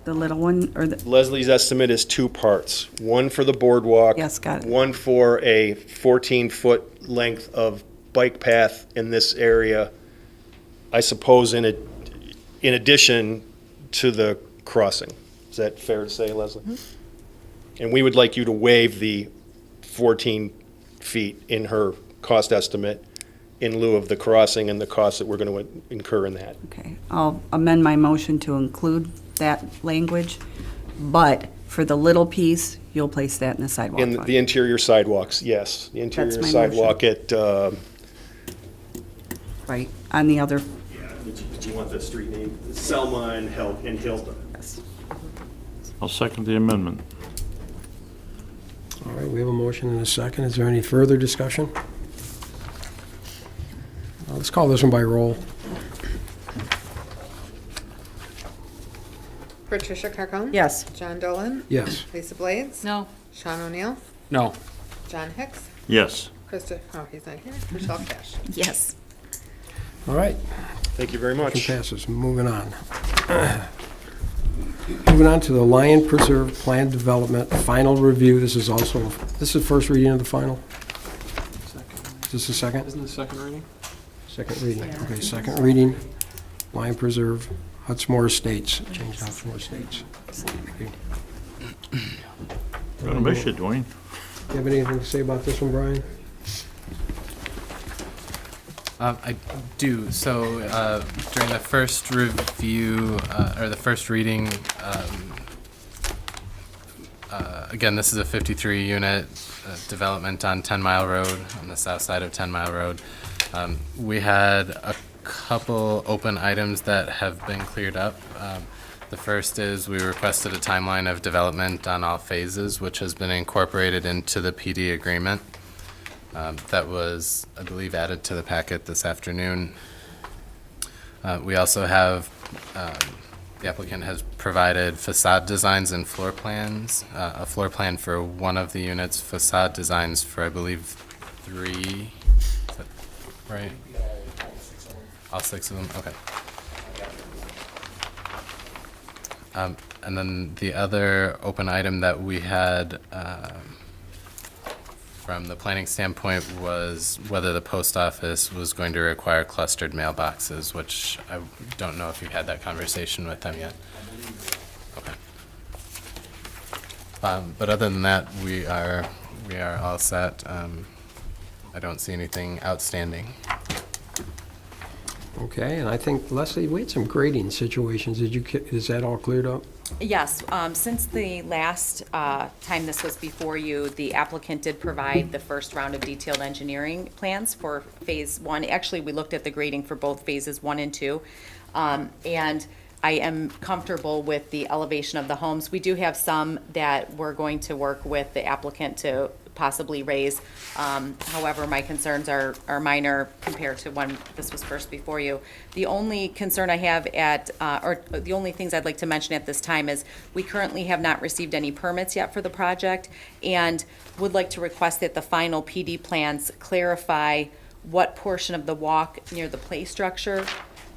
the little one, or the, Leslie's estimate is two parts. One for the boardwalk. Yes, got it. One for a 14-foot length of bike path in this area, I suppose in addition to the crossing. Is that fair to say, Leslie? Mm-hmm. And we would like you to waive the 14 feet in her cost estimate in lieu of the crossing and the costs that we're going to incur in that. okay, I'll amend my motion to include that language, but for the little piece, you'll place that in the sidewalk In fund. the interior sidewalks, yes. The interior That's my sidewalk at, Right, on the other, do you want the street name? Selma and Hilton. yes. I'll second the amendment. All right, we have a motion and a second. Is there any further discussion? Let's call this one by roll. Patricia Carcone? Yes. John Dolan? Yes. Lisa Blades? No. Sean O'Neill? No. John Hicks? Yes. He's not here. Michelle Cash? Yes. All right. Thank you very much. Motion passes. Moving on. Moving on to the Lyon Preserve Plan Development Final Review. This is first reading of the final. Is this the second? Isn't the second reading? Second reading. Okay, second reading. Lion Preserve, Hutsmore Estates. Change to Hutsmore Estates. Thank you. Gonna miss you, Dwayne. Do you have anything to say about this one, Brian? I do. So during the first review, or the first reading, again, this is a 53-unit development on 10 Mile Road, on the south side of 10 Mile Road. We had a couple open items that have been cleared up. The first is we requested a timeline of development on all phases, which has been incorporated into the PD agreement. That was, I believe, added to the packet this afternoon. We also have, the applicant has provided facade designs and floor plans, a floor plan for one of the units, facade designs for, I believe, 3, is that right? All 6 of them, okay. And then the other open item that we had from the planning standpoint was whether the post office was going to require clustered mailboxes, which I don't know if you've had that conversation with them yet. Okay. But other than that, we are all set. I don't see anything outstanding. Okay, and I think, Leslie, we had some grading situations. Is that all cleared up? Yes, since the last time this was before you, the applicant did provide the first round of detailed engineering plans for Phase 1. Actually, we looked at the grading for both Phases 1 and 2. And I am comfortable with the elevation of the homes. We do have some that we're going to work with the applicant to possibly raise. However, my concerns are minor compared to when this was first before you. The only concern I have or the only things I'd like to mention at this time is we currently have not received any permits yet for the project and would like to request that the final PD plans clarify what portion of the walk near the play structure,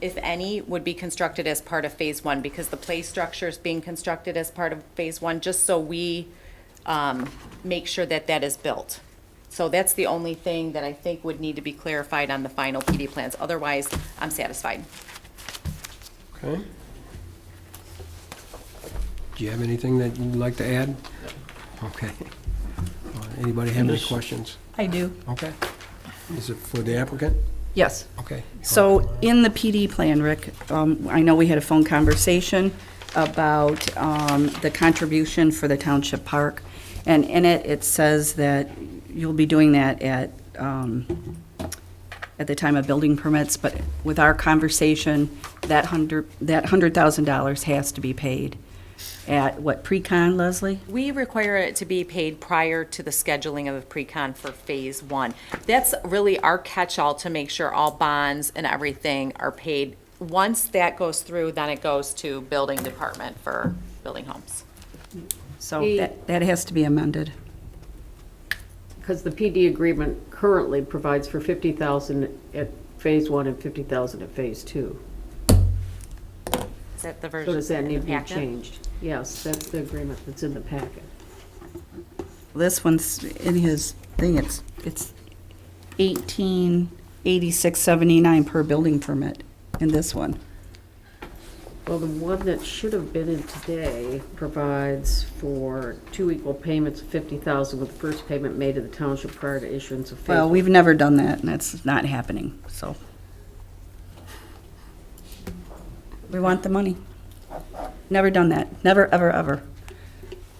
if any, would be constructed as part of Phase 1, because the play structure is being constructed as part of Phase 1, just so we make sure that that is built. So that's the only thing that I think would need to be clarified on the final PD plans. Otherwise, I'm satisfied. Okay. Do you have anything that you'd like to add? Okay. Anybody have any questions? I do. Okay. Is it for the applicant? Yes. Okay. So in the PD plan, Rick, I know we had a phone conversation about the contribution for the township park. And in it, it says that you'll be doing that at the time of building permits. But with our conversation, that $100,000 has to be paid at what, pre-con, Leslie? We require it to be paid prior to the scheduling of the pre-con for Phase 1. That's really our catch-all to make sure all bonds and everything are paid. Once that goes through, then it goes to building department for building homes. So that has to be amended. Because the PD agreement currently provides for $50,000 at Phase 1 and $50,000 at Phase 2. Is that the version? So does that need to be packet? changed? Yes, that's the agreement that's in the packet. This one's in his thing, it's $1886.79 per building permit in this one. Well, the one that should have been in today provides for 2 equal payments of $50,000 with the first payment made to the township prior to issuance of Phase 1. Well, we've never done that, and that's not happening, so. We want the money. Never done that. Never, ever, ever.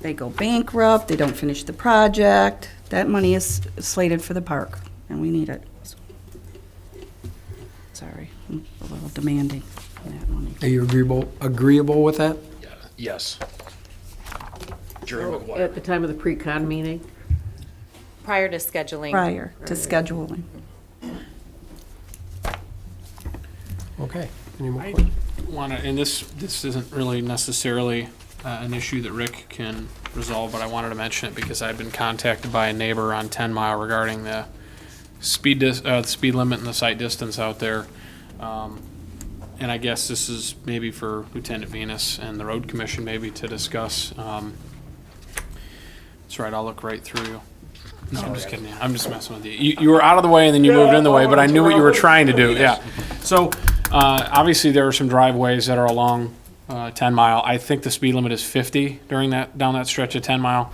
They go bankrupt, they don't finish the project. That money is slated for the park, and we need it. Sorry, I'm a little demanding on that money. Are you agreeable with that? Yes. Jerry So, McGuire. at the time of the pre-con meeting? Prior to scheduling. Prior to scheduling. Okay. Any more questions? Want to, and this isn't really necessarily an issue that Rick can resolve, but I wanted to mention it because I've been contacted by a neighbor on 10 Mile regarding the speed limit and the sight distance out there. And I guess this is maybe for Lieutenant Venus and the Road Commission maybe to discuss. That's right, I'll look right through you. No, I'm just kidding you. I'm just messing with you. You were out of the way and then you moved in the way, but I knew what you were trying to do, yeah. So, obviously, there are some driveways that are along 10 Mile. I think the speed limit is 50 down that stretch of 10 Mile.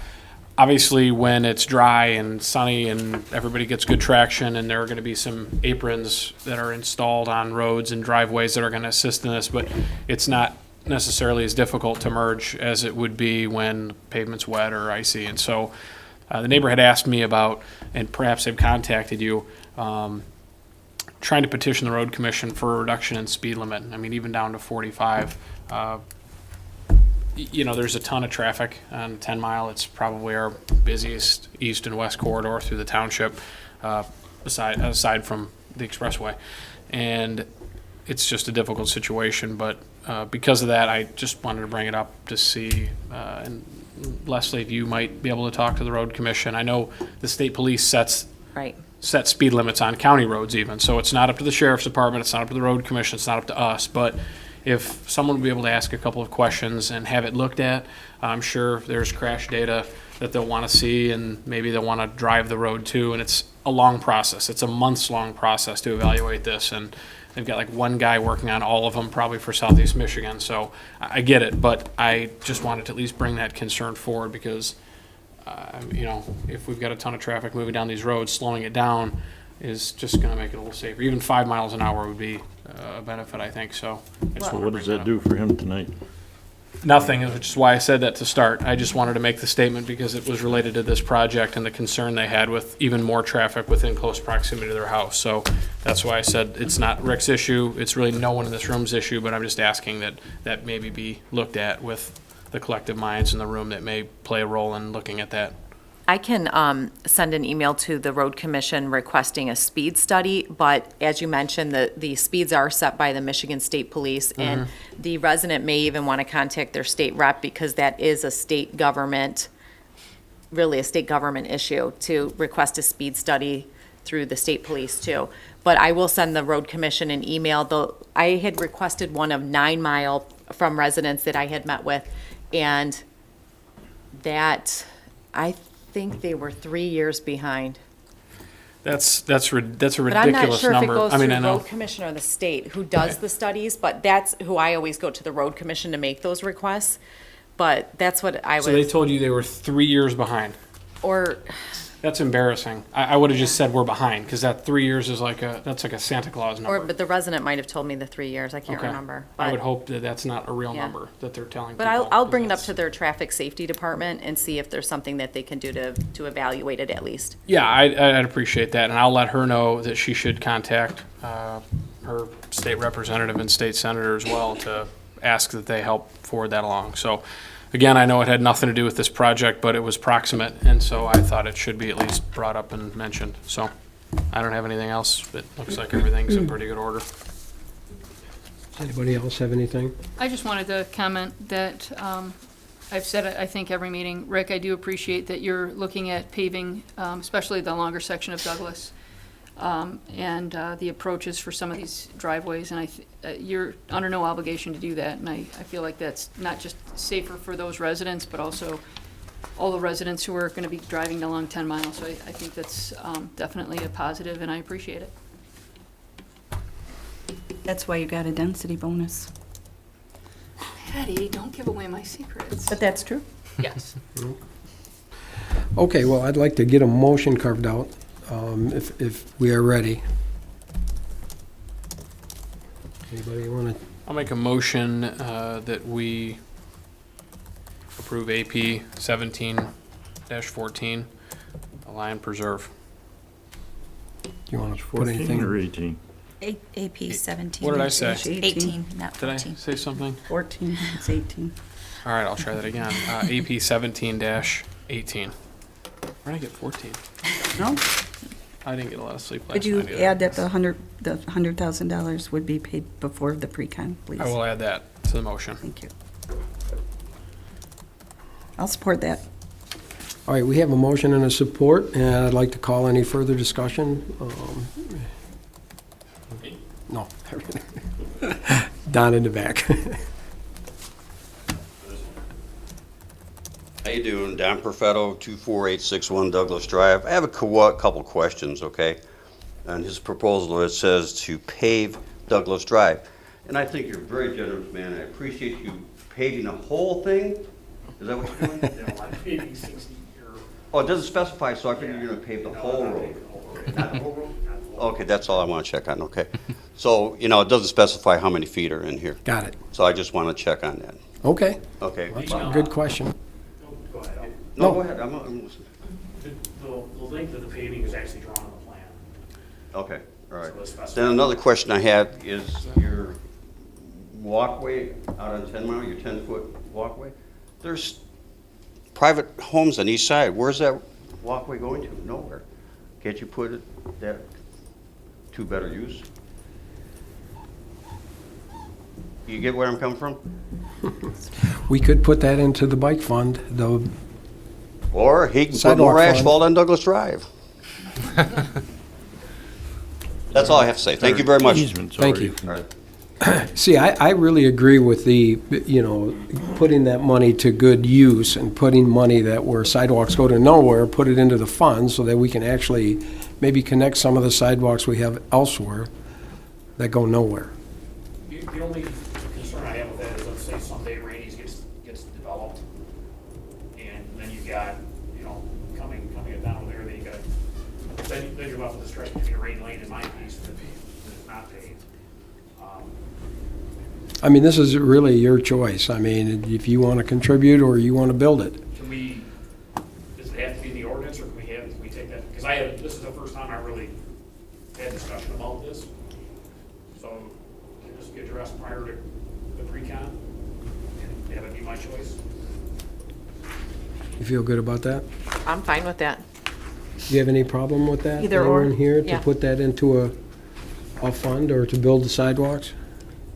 Obviously, when it's dry and sunny and everybody gets good traction, and there are going to be some aprons that are installed on roads and driveways that are going to assist in this, but it's not necessarily as difficult to merge as it would be when pavement's wet or icy. And so the neighbor had asked me about, and perhaps they've contacted you, trying to petition the road commission for a reduction in speed limit. I mean, even down to 45. There's a ton of traffic on 10 Mile. It's probably our busiest east and west corridor through the township, aside from the expressway. And it's just a difficult situation, but because of that, I just wanted to bring it up to see, and Leslie, if you might be able to talk to the road commission. I know the state police set speed limits on county roads even, so it's not up to the sheriff's department, it's not up to the road commission, it's not up to us, but if someone would be able to ask a couple of questions and have it looked at, I'm sure there's crash data that they'll want to see, and maybe they'll want to drive the road too, and it's a long process. It's a months-long process to evaluate this, and they've got like one guy working on all of them, probably for Southeast Michigan, so I get it, but I just wanted to at least bring that concern forward because, if we've got a ton of traffic moving down these roads, slowing it down is just going to make it a little safer. Even 5 miles an hour would be a benefit, I think, so. So what does that do for him tonight? Nothing, which is why I said that to start. I just wanted to make the statement because it was related to this project and the concern they had with even more traffic within close proximity to their house. So that's why I said it's not Rick's issue, it's really no one in this room's issue, but I'm just asking that maybe be looked at with the collective minds in the room that may play a role in looking at that. I can send an email to the road commission requesting a speed study, but as you mentioned, the speeds are set by the Michigan State Police, and the resident may even want to contact their state rep because that is a state government, really a state government issue to request a speed study through the state police too. But I will send the road commission an email. I had requested one of 9 Mile from residents that I had met with, and that, I think they were 3 years behind. That's a ridiculous number. But I'm not sure if it goes I through mean, I the know. road commission or the state who does the studies, but that's who I always go to, the road commission, to make those requests. But that's what I was. So they told you they were 3 years behind. Or, That's embarrassing. I would have just said we're behind, because that 3 years is that's like a Santa Claus number. but the resident might have told me the 3 years, I can't Okay. remember. I would But- hope that that's not a real Yeah. number that they're telling But people. I'll bring it up to their traffic safety department and see if there's something that they can do to evaluate it at least. Yeah, I'd appreciate that, and I'll let her know that she should contact her state representative and state senator as well to ask that they help forward that along. So, again, I know it had nothing to do with this project, but it was proximate, and so I thought it should be at least brought up and mentioned. So, I don't have anything else. It looks like everything's in pretty good order. Does anybody else have anything? I just wanted to comment that I've said it, I think, every meeting. Rick, I do appreciate that you're looking at paving, especially the longer section of Douglas, and the approaches for some of these driveways. And you're under no obligation to do that. And I feel like that's not just safer for those residents, but also all the residents who are going to be driving along 10 Miles. So I think that's definitely a positive, and I appreciate it. That's why you got a density bonus. Patty, don't give away my secrets. But that's true. Yes. Okay, well, I'd like to get a motion carved out, if we are ready. Anybody want to? I'll make a motion that we approve AP 17-14, the Lion Preserve. Do you want to put 14 anything? or 18? AP 17. What did I say? 18, not Did I 14. say something? 14, it's 18. All right, I'll try that again. AP 17-18. Where did I get 14? No? I didn't get a lot of sleep last Would you night either. add that the $100,000 would be paid before the pre-con, please? I will add that to the motion. Thank you. I'll support that. All right, we have a motion and a support, and I'd like to call any further discussion. No. Don in the back. I you doing? Don Perfetto, 24861 Douglas Drive. I have a couple questions, okay? On his proposal, it says to pave Douglas Drive. And I think you're a very generous man. I appreciate you paving the whole thing. Is that what you're doing? Oh, it doesn't specify, so I figured you're gonna pave the whole road. Not the whole road? Okay, that's all I want to check on, okay. So, it doesn't specify how many feet are in here. Got it. So I just want to check on that. Okay, Okay. that's a good question. No, go ahead, I'm listening. The length of the paving is actually drawn on the plan. Okay, all right. So it's specified. Then another question I had is your walkway out on 10 Mile, your 10-foot walkway. There's private homes on each side. Where's that walkway going to? Nowhere. Can't you put it that to better use? You get where I'm coming from? We could put that into the bike fund, the Or he can put Sidewalk more fund. asphalt on Douglas Drive. That's all I have to say. Thank you very much. Easements Thank already. you. All right. See, I really agree with the, putting that money to good use and putting money that where sidewalks go to nowhere, put it into the fund so that we can actually maybe connect some of the sidewalks we have elsewhere that go nowhere. The only concern I have with that is, let's say someday Rainey's gets developed, and then you've got, coming down there, then you got, then you're left with the stretch between Rain Lane and my piece that is not paved. I mean, this is really your choice. I mean, if you want to contribute or you want to build it. Does it have to be in the ordinance, or can we take that? Because this is the first time I really had discussion about this. So can this be addressed prior to the pre-con? And have it be my choice? You feel good about that? I'm fine with that. Do you have any problem with that? Either or, Anyone here to yeah. put that into a fund or to build the sidewalks?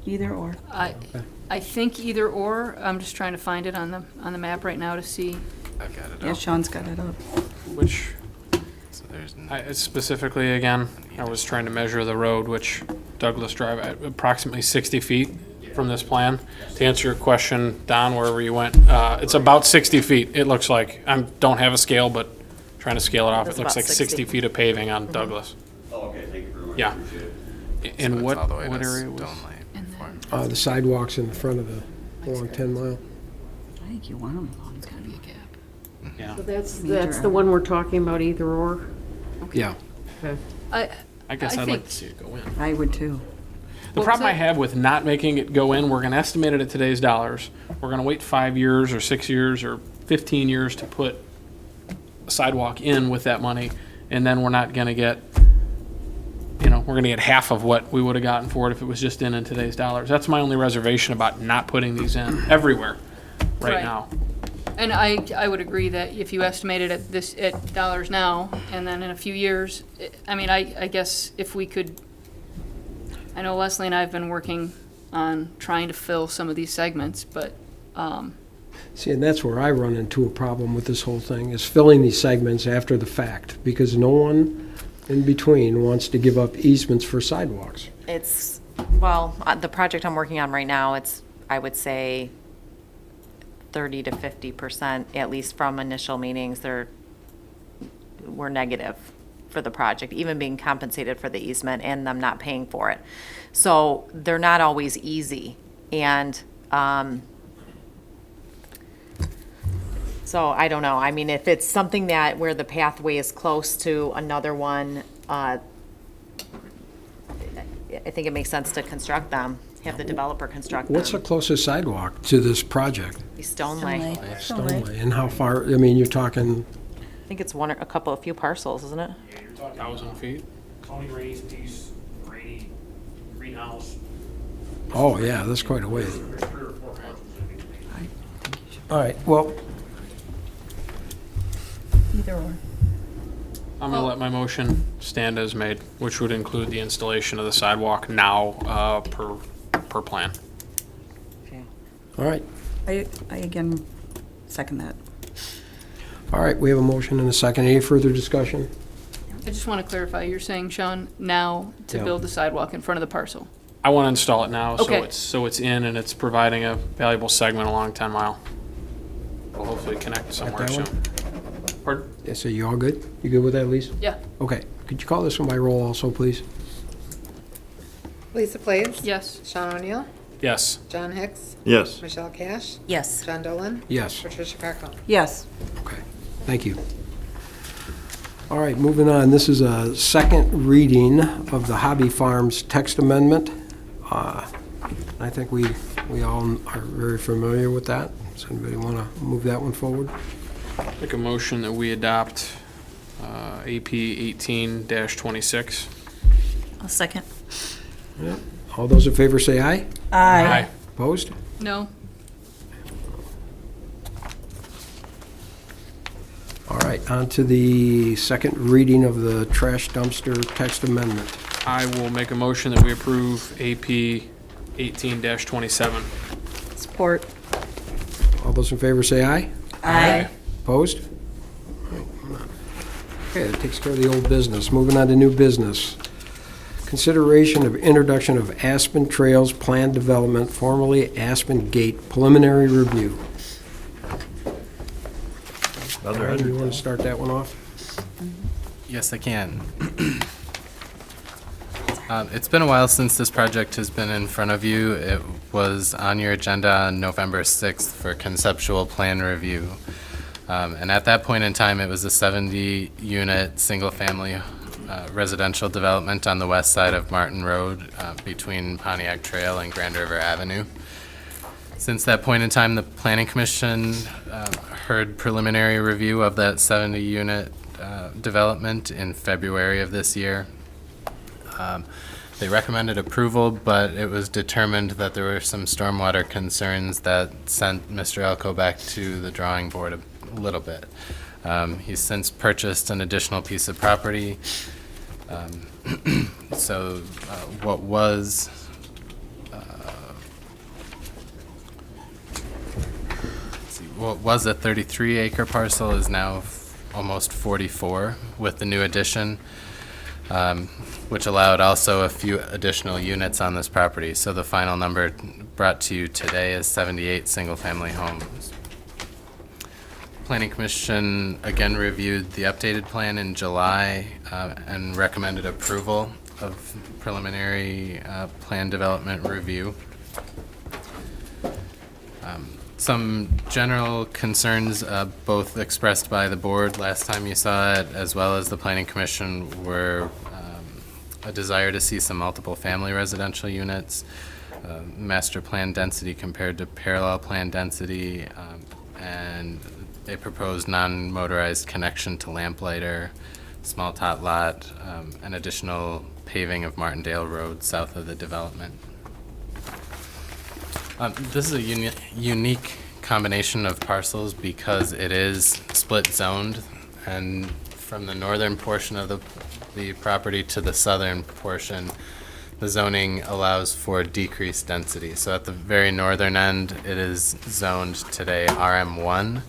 Either or. I think either or. I'm just trying to find it on the map right now to see. I've got it Yeah, up. Sean's got it up. Which, So there's specifically, again, I was trying to measure the road, which Douglas Drive, at approximately 60 feet from this plan. To answer your question, Don, wherever you went, it's about 60 feet, it looks like. I don't have a scale, but trying to scale it off, That's it looks about like 60 feet of paving on Douglas. Oh, okay, thank you very much. Yeah. Appreciate it. And it's what all the way to area was? Stone Lane before. The sidewalks in the front of the along 10 Mile. I think you want them long. It's gotta be a gap. Yeah. So that's the one we're talking about, either or? Yeah. Okay. I guess I I'd like think- to see it go in. I would too. The What problem was I that? have with not making it go in, we're gonna estimate it at today's dollars. We're gonna wait 5 years or 6 years or 15 years to put a sidewalk in with that money, and then we're not gonna get, we're gonna get half of what we would have gotten for it if it was just in today's dollars. That's my only reservation about not putting these in everywhere right Right. now. And I would agree that if you estimate it at dollars now, and then in a few years, I guess if we could, I know Leslie and I have been working on trying to fill some of these segments, but, See, and that's where I run into a problem with this whole thing, is filling these segments after the fact, because no one in between wants to give up easements for sidewalks. It's, the project I'm working on right now, it's, I would say, 30 to 50%, at least from initial meetings, we're negative for the project, even being compensated for the easement and them not paying for it. So they're not always easy. And so I don't know. I mean, if it's something that where the pathway is close to another one, I think it makes sense to construct them, have the developer construct them. What's the closest sidewalk to this project? Be Stoneley. Stoneley. And how far, you're talking, I think it's a few parcels, isn't it? Yeah, you're talking 1,000 feet. Tony Rainey's piece, Rainey, Greenhouse. oh, yeah, that's quite a ways. There's 3 or 4 parcels in between. All right, well, Either or. I'm gonna let my motion stand as made, which would include the installation of the sidewalk now, per plan. all right. I again second that. All right, we have a motion and a second. Any further discussion? I just want to clarify, you're saying, Sean, now to Yeah. build the sidewalk in front of the parcel? I want to install it now, Okay. so it's in and it's providing a valuable segment along 10 Mile. It'll hopefully connect somewhere that soon. one? Pardon? Yeah, so you all good? You good with that, Lisa? Yeah. Okay. Could you call this one by roll also, please? Lisa Blades? Yes. Sean O'Neill? Yes. John Hicks? Yes. Michelle Cash? Yes. John Dolan? Yes. Patricia Carcone? Yes. Okay, thank you. All right, moving on. This is a second reading of the Hobby Farms text amendment. I think we all are very familiar with that. Does anybody want to move that one forward? Make a motion that we adopt AP 18-26. I'll second. Yeah. All those in favor say aye. Aye. Opposed? No. All right, on to the second reading of the trash dumpster text amendment. I will make a motion that we approve AP 18-27. Support. All those in favor say aye. Aye. Opposed? Okay, that takes care of the old business. Moving on to new business. Consideration of introduction of Aspen Trails Plan Development, formerly Aspen Gate preliminary review. Aaron, you want to start that one off? Yes, I can. It's been a while since this project has been in front of you. It was on your agenda on November 6th for conceptual plan review. And at that point in time, it was a 70-unit, single-family residential development on the west side of Martin Road between Pontiac Trail and Grand River Avenue. Since that point in time, the Planning Commission heard preliminary review of that 70-unit development in February of this year. They recommended approval, but it was determined that there were some stormwater concerns that sent Mr. Elko back to the drawing board a little bit. He's since purchased an additional piece of property. So what was what was a 33-acre parcel is now almost 44 with the new addition, which allowed also a few additional units on this property. So the final number brought to you today is 78 single-family homes. Planning Commission again reviewed the updated plan in July and recommended approval of preliminary plan development review. Some general concerns, both expressed by the board last time you saw it, as well as the Planning Commission, were a desire to see some multiple family residential units, master plan density compared to parallel plan density, and they proposed non-motorized connection to lamplighter, small tot lot, and additional paving of Martindale Road south of the development. This is a unique combination of parcels because it is split zoned, and from the northern portion of the property to the southern portion, the zoning allows for decreased density. So at the very northern end, it is zoned today RM1.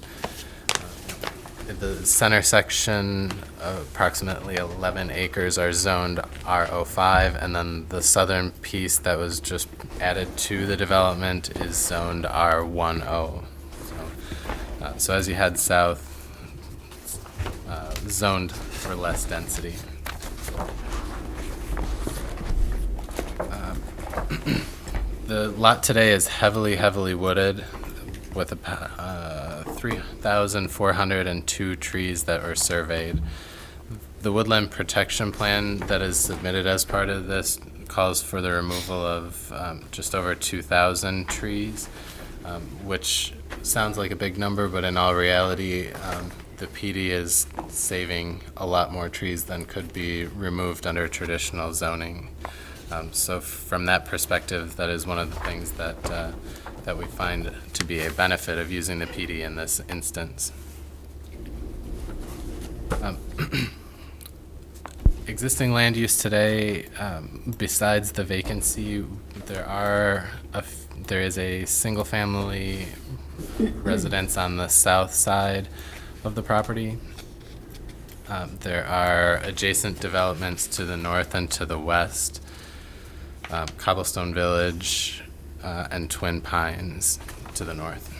The center section, approximately 11 acres, are zoned R05, and then the southern piece that was just added to the development is zoned R10. So as you head south, zoned for less density. The lot today is heavily wooded with 3,402 trees that were surveyed. The woodland protection plan that is submitted as part of this calls for the removal of just over 2,000 trees, which sounds like a big number, but in all reality, the PD is saving a lot more trees than could be removed under traditional zoning. So from that perspective, that is one of the things that that we find to be a benefit of using the PD in this instance. Existing land use today, besides the vacancy, there is a single-family residence on the south side of the property. There are adjacent developments to the north and to the west, Cobblestone Village and Twin Pines to the north.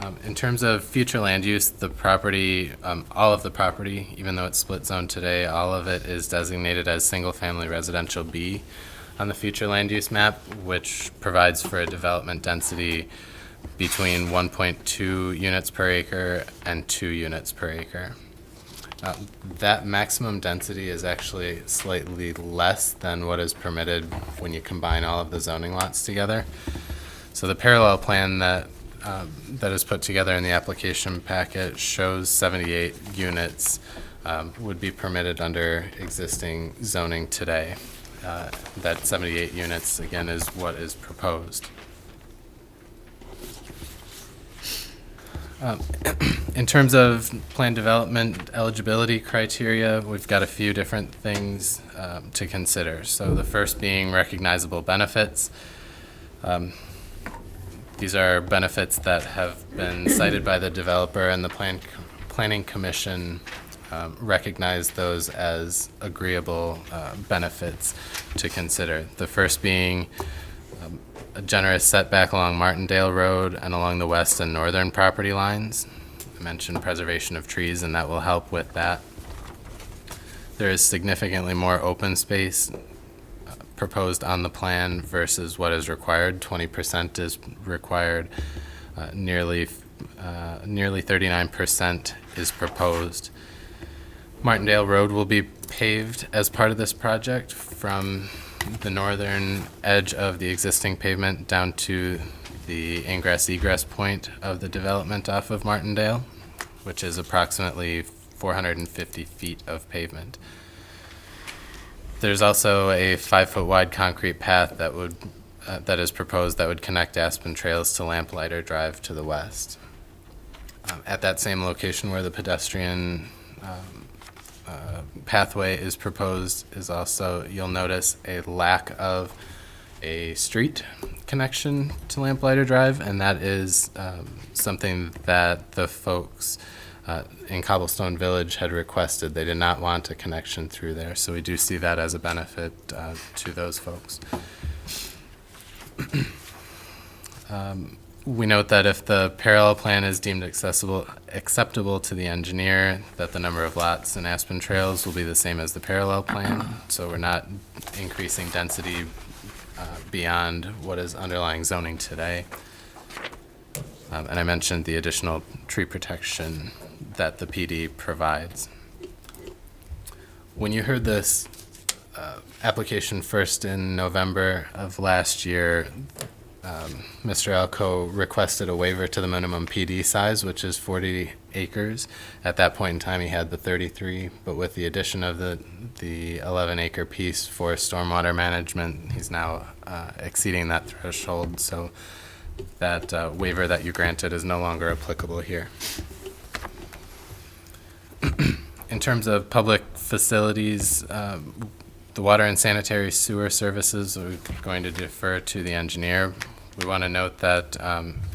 In terms of future land use, the property, all of the property, even though it's split zone today, all of it is designated as single-family residential B on the future land use map, which provides for a development density between 1.2 units per acre and 2 units per acre. That maximum density is actually slightly less than what is permitted when you combine all of the zoning lots together. So the parallel plan that is put together in the application packet shows 78 units would be permitted under existing zoning today. That 78 units, again, is what is proposed. In terms of plan development eligibility criteria, we've got a few different things to consider. So the first being recognizable benefits. These are benefits that have been cited by the developer, and the Planning Commission recognize those as agreeable benefits to consider. The first being a generous setback along Martindale Road and along the west and northern property lines. I mentioned preservation of trees, and that will help with that. There is significantly more open space proposed on the plan versus what is required. 20% is required. Nearly 39% is proposed. Martindale Road will be paved as part of this project from the northern edge of the existing pavement down to the ingress egress point of the development off of Martindale, which is approximately 450 feet of pavement. There's also a 5-foot wide concrete path that is proposed that would connect Aspen Trails to Lamplighter Drive to the west. At that same location where the pedestrian pathway is proposed is also, you'll notice, a lack of a street connection to Lamplighter Drive, and that is something that the folks in Cobblestone Village had requested. They did not want a connection through there, so we do see that as a benefit to those folks. We note that if the parallel plan is deemed acceptable to the engineer, that the number of lots in Aspen Trails will be the same as the parallel plan. So we're not increasing density beyond what is underlying zoning today. And I mentioned the additional tree protection that the PD provides. When you heard this application first in November of last year, Mr. Alco requested a waiver to the minimum PD size, which is 40 acres. At that point in time, he had the 33, but with the addition of the 11-acre piece for stormwater management, he's now exceeding that threshold. So that waiver that you granted is no longer applicable here. In terms of public facilities, the water and sanitary sewer services, we're going to defer to the engineer. We want to note that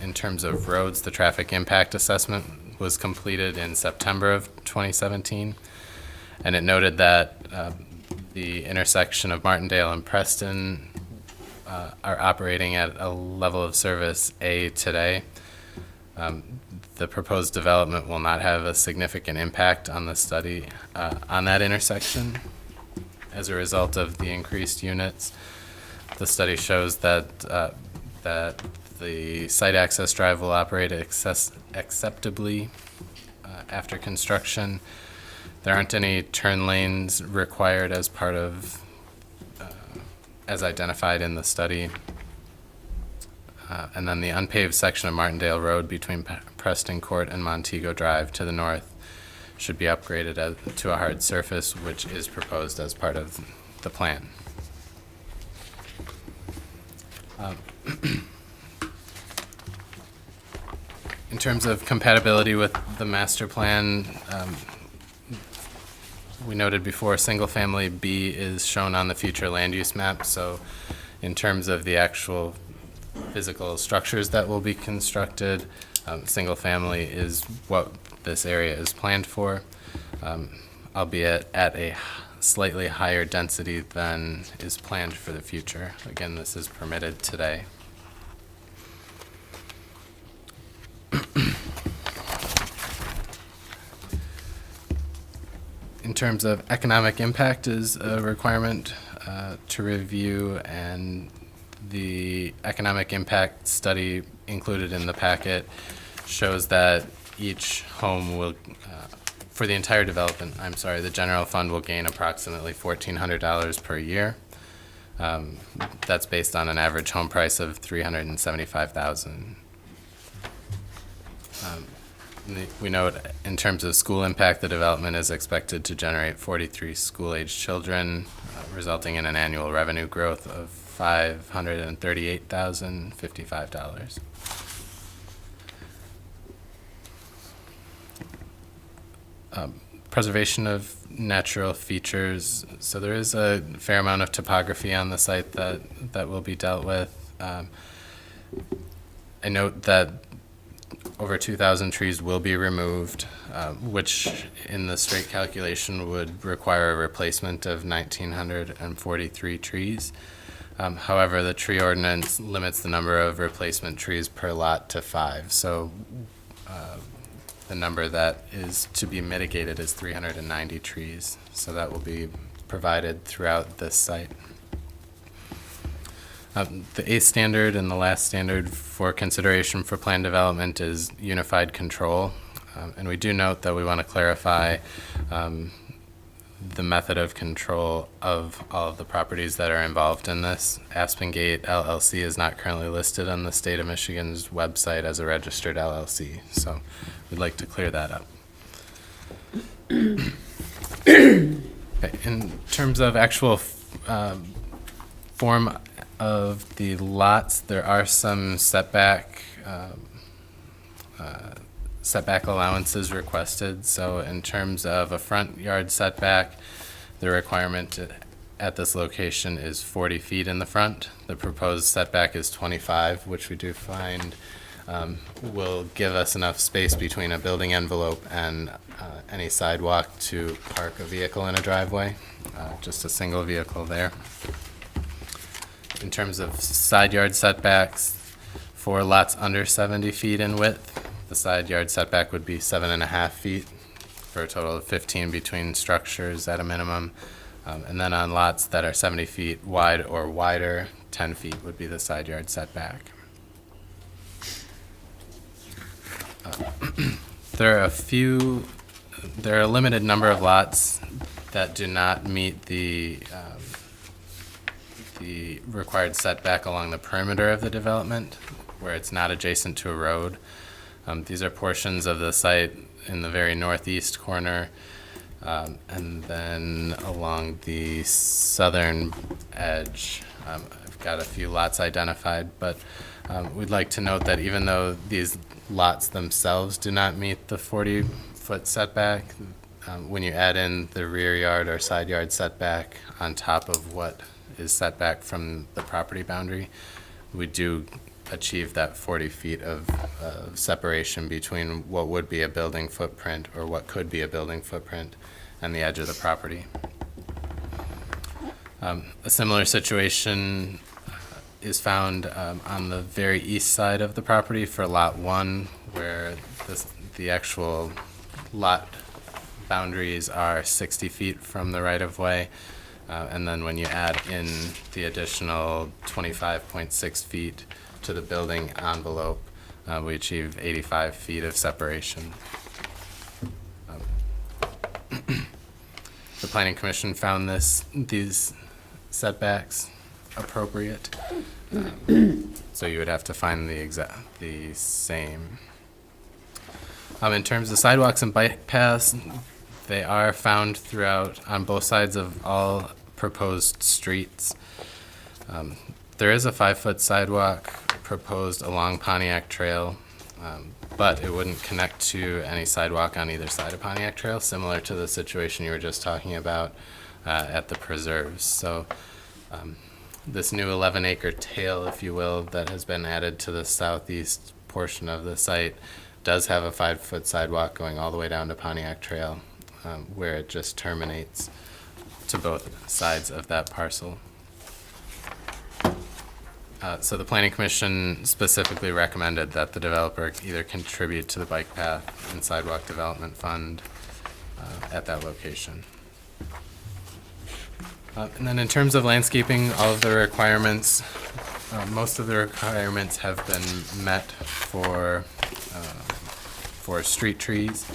in terms of roads, the traffic impact assessment was completed in September of 2017, and it noted that the intersection of Martindale and Preston are operating at a level of service A today. The proposed development will not have a significant impact on the study on that intersection as a result of the increased units. The study shows that that the site access drive will operate acceptably after construction. There aren't any turn lanes required as part of, as identified in the study. And then the unpaved section of Martindale Road between Preston Court and Montego Drive to the north should be upgraded to a hard surface, which is proposed as part of the plan. In terms of compatibility with the master plan, we noted before single-family B is shown on the future land use map. So in terms of the actual physical structures that will be constructed, single-family is what this area is planned for, albeit at a slightly higher density than is planned for the future. Again, this is permitted today. In terms of economic impact is a requirement to review, and the economic impact study included in the packet shows that each home will, for the entire development, the general fund will gain approximately $1,400 per year. That's based on an average home price of $375,000. We note in terms of school impact, the development is expected to generate 43 school-aged children, resulting in an annual revenue growth of $538,055. Preservation of natural features. So there is a fair amount of topography on the site that will be dealt with. I note that over 2,000 trees will be removed, which in the straight calculation would require a replacement of 1,943 trees. However, the tree ordinance limits the number of replacement trees per lot to 5. So the number that is to be mitigated is 390 trees. So that will be provided throughout this site. The eighth standard and the last standard for consideration for plan development is unified control. And we do note that we want to clarify the method of control of all of the properties that are involved in this. Aspen Gate LLC is not currently listed on the state of Michigan's website as a registered LLC. So we'd like to clear that up. Okay, in terms of actual form of the lots, there are some setback allowances requested. So in terms of a front yard setback, the requirement at this location is 40 feet in the front. The proposed setback is 25, which we do find will give us enough space between a building envelope and any sidewalk to park a vehicle in a driveway, just a single vehicle there. In terms of side yard setbacks, for lots under 70 feet in width, the side yard setback would be 7.5 feet for a total of 15 between structures at a minimum. And then on lots that are 70 feet wide or wider, 10 feet would be the side yard setback. There are a limited number of lots that do not meet the required setback along the perimeter of the development, where it's not adjacent to a road. These are portions of the site in the very northeast corner, and then along the southern edge. I've got a few lots identified, but we'd like to note that even though these lots themselves do not meet the 40-foot setback, when you add in the rear yard or side yard setback on top of what is setback from the property boundary, we do achieve that 40 feet of separation between what would be a building footprint or what could be a building footprint and the edge of the property. A similar situation is found on the very east side of the property for Lot 1, where the actual lot boundaries are 60 feet from the right-of-way. And then when you add in the additional 25.6 feet to the building envelope, we achieve 85 feet of separation. The Planning Commission found these setbacks appropriate, so you would have to find the same. In terms of sidewalks and bike paths, they are found throughout on both sides of all proposed streets. There is a 5-foot sidewalk proposed along Pontiac Trail, but it wouldn't connect to any sidewalk on either side of Pontiac Trail, similar to the situation you were just talking about at the preserves. So this new 11-acre tail, if you will, that has been added to the southeast portion of the site does have a 5-foot sidewalk going all the way down to Pontiac Trail, where it just terminates to both sides of that parcel. So the Planning Commission specifically recommended that the developer either contribute to the bike path and sidewalk development fund at that location. And then in terms of landscaping, all of the requirements, most of the requirements have been met for street trees.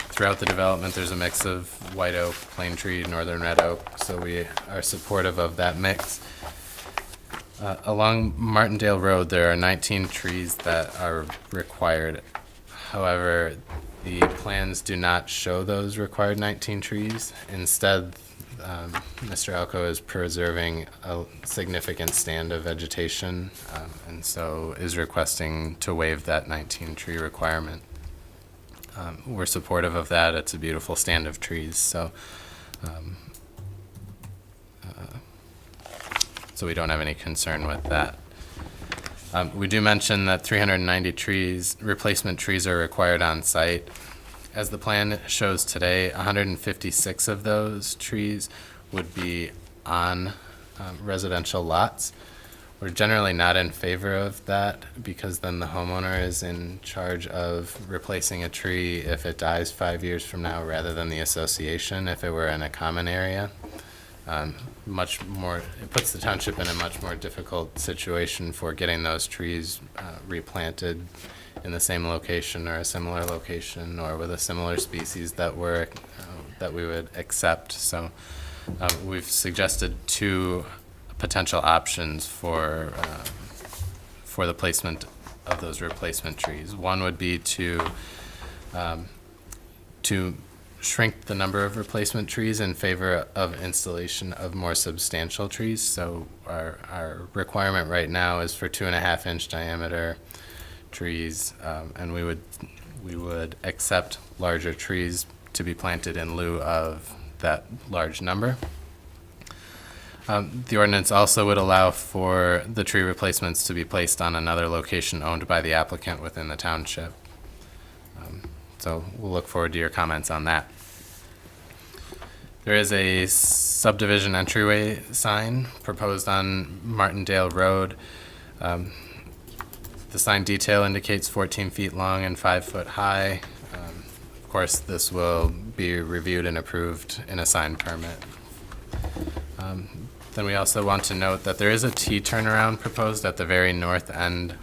Throughout the development, there's a mix of white oak, plane tree, northern red oak, so we are supportive of that mix. Along Martindale Road, there are 19 trees that are required. However, the plans do not show those required 19 trees. Instead, Mr. Alco is preserving a significant stand of vegetation, and so is requesting to waive that 19 tree requirement. We're supportive of that. It's a beautiful stand of trees, so we don't have any concern with that. We do mention that 390 trees, replacement trees, are required on site. As the plan shows today, 156 of those trees would be on residential lots. We're generally not in favor of that because then the homeowner is in charge of replacing a tree if it dies 5 years from now rather than the association if it were in a common area. It puts the township in a much more difficult situation for getting those trees replanted in the same location or a similar location or with a similar species that we would accept. So we've suggested 2 potential options for the placement of those replacement trees. One would be to shrink the number of replacement trees in favor of installation of more substantial trees. So our requirement right now is for 2.5-inch diameter trees, and we would accept larger trees to be planted in lieu of that large number. The ordinance also would allow for the tree replacements to be placed on another location owned by the applicant within the township. So we'll look forward to your comments on that. There is a subdivision entryway sign proposed on Martindale Road. The sign detail indicates 14 feet long and 5 foot high. Of course, this will be reviewed and approved in a sign permit. Then we also want to note that there is a T turnaround proposed at the very north end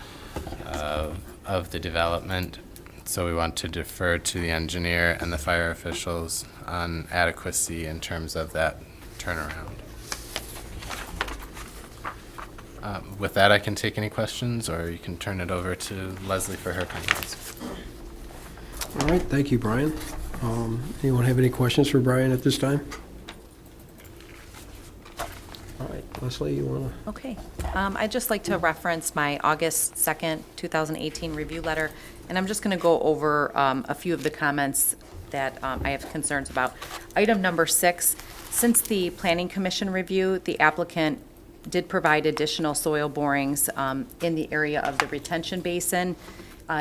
of the development. So we want to defer to the engineer and the fire officials on adequacy in terms of that turnaround. With that, I can take any questions, or you can turn it over to Leslie for her comments. All right, thank you, Brian. Anyone have any questions for Brian at this time? All right, Leslie, you want to? Okay. I'd just like to reference my August 2nd, 2018 review letter, and I'm just going to go over a few of the comments that I have concerns about. Item number 6, since the Planning Commission review, the applicant did provide additional soil borings in the area of the retention basin.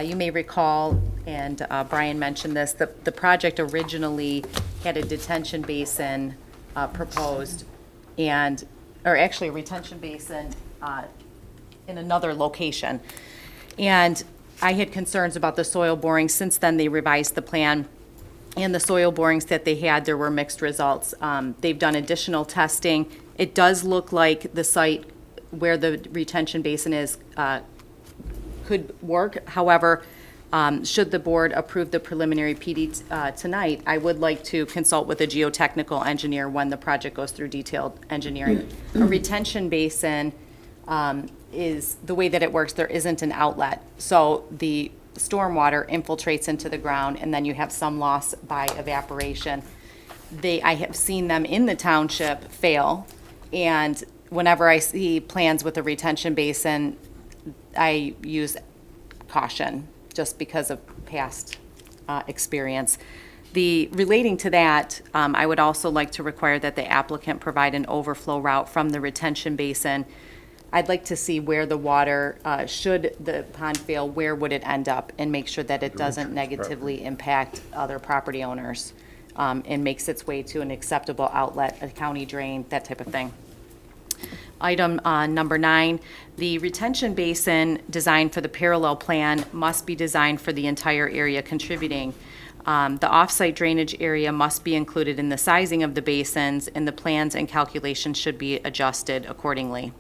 You may recall, and Brian mentioned this, the project originally had a detention basin proposed, or actually a retention basin in another location. And I had concerns about the soil borings. Since then, they revised the plan, and the soil borings that they had, there were mixed results. They've done additional testing. It does look like the site where the retention basin is could work. However, should the board approve the preliminary PD tonight, I would like to consult with a geotechnical engineer when the project goes through detailed engineering. A retention basin is, the way that it works, there isn't an outlet. So the stormwater infiltrates into the ground, and then you have some loss by evaporation. I have seen them in the township fail, and whenever I see plans with a retention basin, I use caution just because of past experience. Relating to that, I would also like to require that the applicant provide an overflow route from the retention basin. I'd like to see where the water, should the pond fail, where would it end up, and make sure that it doesn't negatively impact other property owners and makes its way to an acceptable outlet, a county drain, that type of thing. Item number 9, the retention basin designed for the parallel plan must be designed for the entire area contributing. The off-site drainage area must be included in the sizing of the basins, and the plans and calculations should be adjusted accordingly.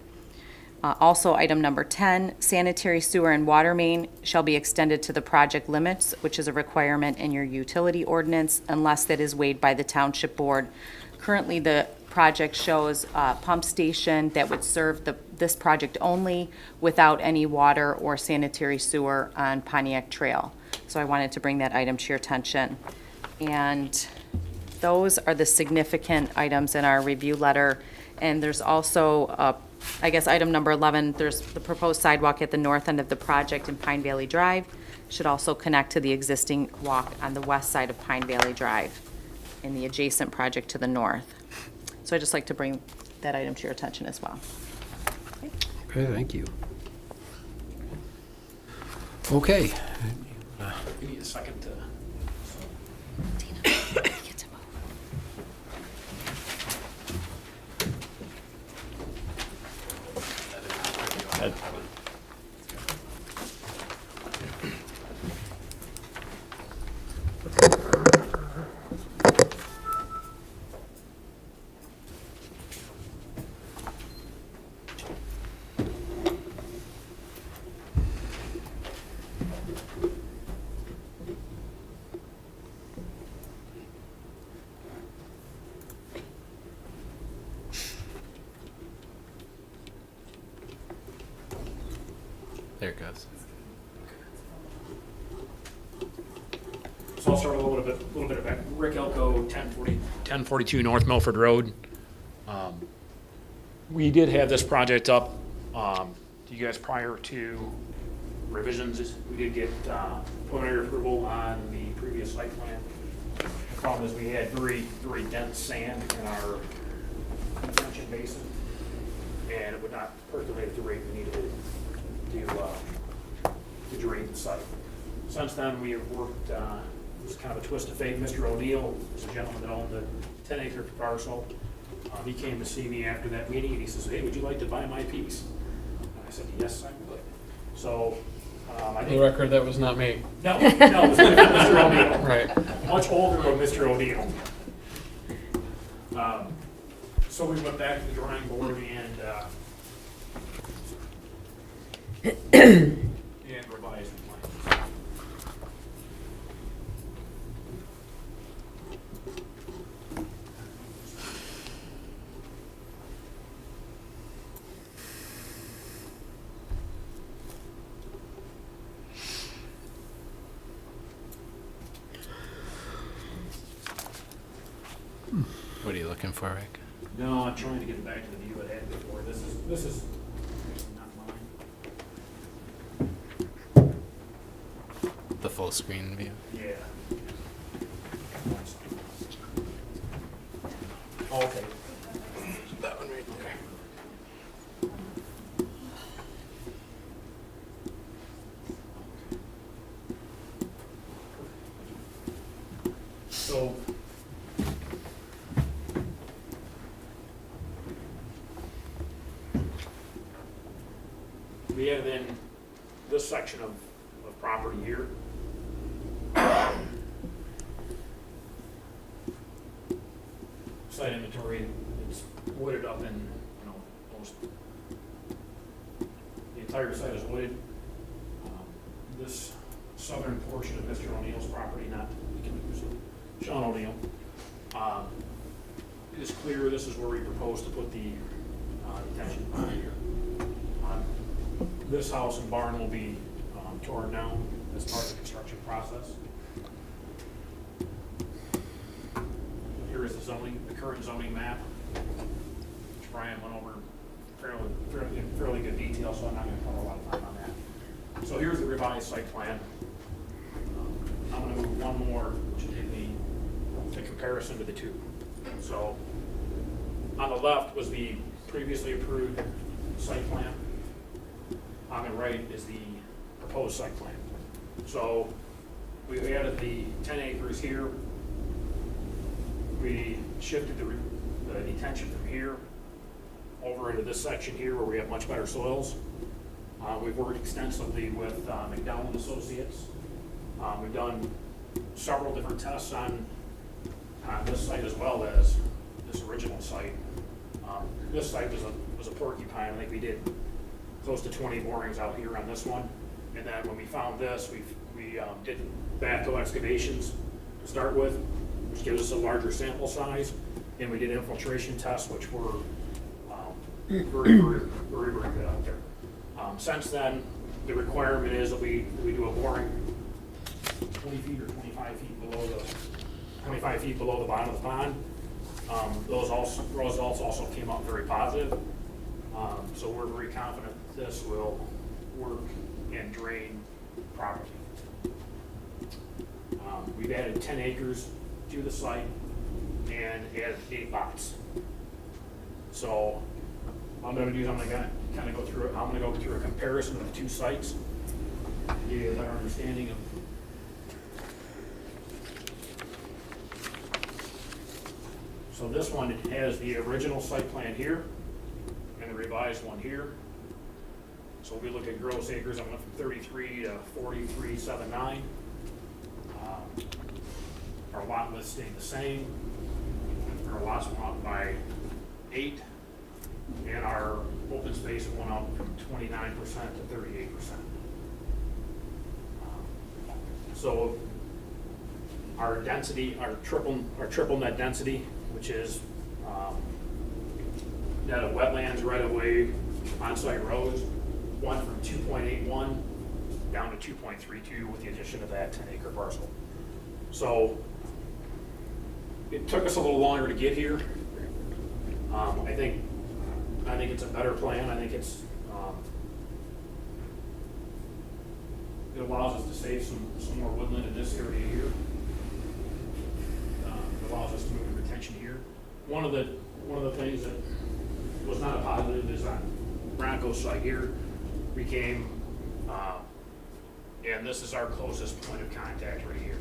Also, item number 10, sanitary sewer and water main shall be extended to the project limits, which is a requirement in your utility ordinance, unless that is waived by the township board. Currently, the project shows a pump station that would serve this project only without any water or sanitary sewer on Pontiac Trail. So I wanted to bring that item to your attention. And those are the significant items in our review letter. And there's also, I guess, item number 11, there's the proposed sidewalk at the north end of the project in Pine Valley Drive. Should also connect to the existing walk on the west side of Pine Valley Drive in the adjacent project to the north. So I'd just like to bring that item to your attention as well. Okay, thank you. Okay. We need a second to. There it goes. So I'll start a little bit of Rick Elko, 1042 North Milford Road. We did have this project up to you guys prior to revisions. We did get preliminary approval on the previous site plan. The problem is we had very, very dense sand in our detention basin, and it would not percolate at the rate we needed to drain the site. Since then, we have worked, it was kind of a twist of fate. Mr. O'Neill was a gentleman that owned a 10-acre parcel. He came to see me after that meeting, and he says, "Hey, would you like to buy my piece?" And I said, "Yes, I would." So, I For think... the record, that was not me. No, it was Mr. O'Neill. Right. Much older of Mr. O'Neill. So we went back to the drawing board and revised the plans. What are you looking for, Rick? No, I'm trying to get back to the view I had before. This is not mine. The full screen view? Yeah. Oh, okay. That one right there. So, we have then this section of property here. Site inventory, it's wooded up in, almost, the entire site is wooded. This southern portion of Mr. O'Neill's property, not Sean O'Neill. It is clear this is where we propose to put the detention pond here. This house and barn will be torn down as part of the construction process. Here is the zoning, the current zoning map, which Brian went over in fairly good detail, so I'm not going to cover a lot of time on that. So here's the revised site plan. I'm going to move one more, which will be the comparison to the two. So on the left was the previously approved site plan. On the right is the proposed site plan. So we added the 10 acres here. We shifted the detention from here over into this section here where we have much better soils. We've worked extensively with McDowell & Associates. We've done several different tests on this site as well as this original site. This site was a porcupine. I think we did close to 20 borings out here on this one. And then when we found this, we did backhoe excavations to start with, which gives us a larger sample size. And we did infiltration tests, which were very good out there. Since then, the requirement is that we do a boring 20 feet or 25 feet below the bottom of the pond. Those results also came up very positive. So we're very confident that this will work and drain properly. We've added 10 acres to the site and added 8 lots. So what I'm going to do is I'm going to kind of go through a comparison of the two sites, give you a better understanding of. So this one has the original site plan here and the revised one here. So we look at gross acres, I went from 33 to 4379. Our lot width stayed the same. Our lots went up by 8, and our open space went up from 29% to 38%. So our density, our triple net density, which is net of wetlands, right-of-way, on-site roads, went from 2.81 down to 2.32 with the addition of that 10-acre parcel. So it took us a little longer to get here. I think it's a better plan. I think it allows us to save some more woodland in this area here. It allows us to move the retention here. One of the things that was not a positive is on Bronco's site here. We came, and this is our closest point of contact right here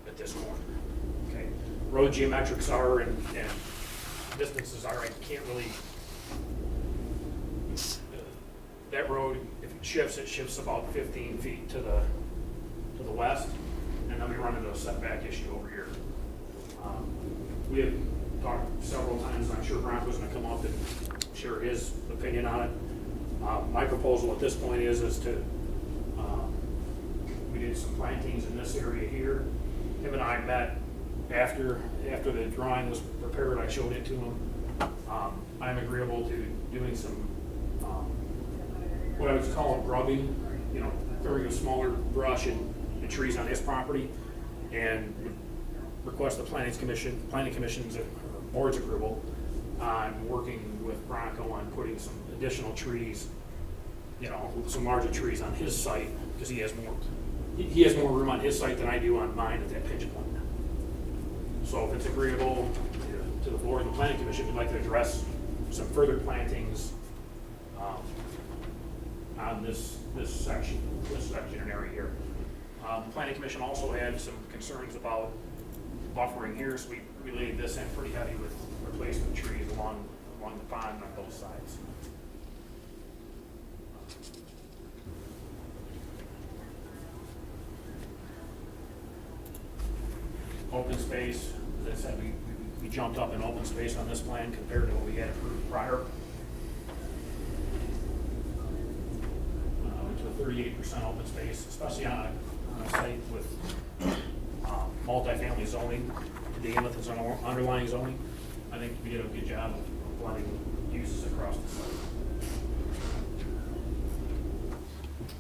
at this corner. Okay, road geometrics are and distances are. I can't really. That road, if it shifts about 15 feet to the west, and then we run into a setback issue over here. We have talked several times, and I'm sure Bronco's going to come up and share his opinion on it. My proposal at this point is to, we did some plantings in this area here. Him and I met after the drawing was prepared. I showed it to him. I'm agreeable to doing some, what I was calling grubbing, throwing a smaller brush and trees on his property, and request the planning commission's board's approval on working with Bronco on putting some additional trees, some larger trees on his site, because he has more room on his site than I do on mine at that pinch point. So if it's agreeable to the board and the planning commission, we'd like to address some further plantings on this section and area here. The planning commission also had some concerns about buffering here, so we laid this in pretty heavy with replacement trees along the pond on both sides. Open space, as I said, we jumped up in open space on this plan compared to what we had approved prior. To a 38% open space, especially on a site with multifamily zoning to begin with as an underlying zoning. I think we did a good job of blending uses across the site.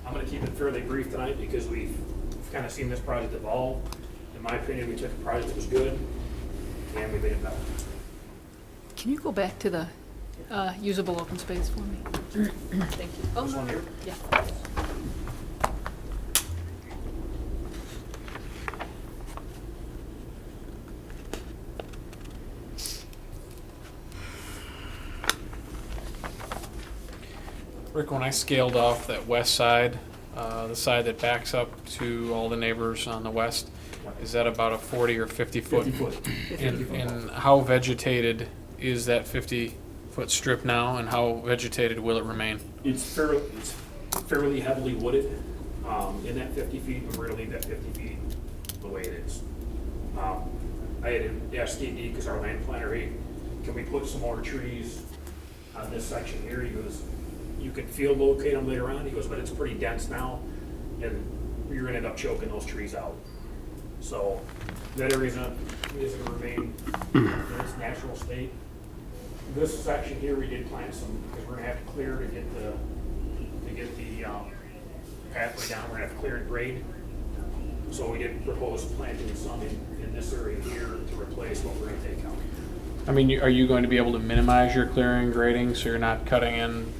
I'm going to keep it fairly brief tonight because we've kind of seen this project evolve. In my opinion, we took a project that was good and we made it better. Can you go back to the usable open space for me? Thank you. This one here? Yeah. Rick, when I scaled off that west side, the side that backs up to all the neighbors on the west, is that about a 40 or 50 foot? 50 foot. And how vegetated is that 50-foot strip now, and how vegetated will it remain? It's fairly heavily wooded in that 50 feet, and we're going to leave that 50 feet the way it is. I had asked DD, because our land planner, hey, can we put some more trees on this section here? He goes, you can field locate them later on. He goes, but it's pretty dense now, and you're gonna end up choking those trees out. So that area is gonna remain in its natural state. This section here, we did plant some, because we're gonna have to clear to get the pathway down. We're gonna have to clear and grade. So we did propose planting some in this area here to replace what we're gonna take out. I mean, are you going to be able to minimize your clearing grading so you're not cutting in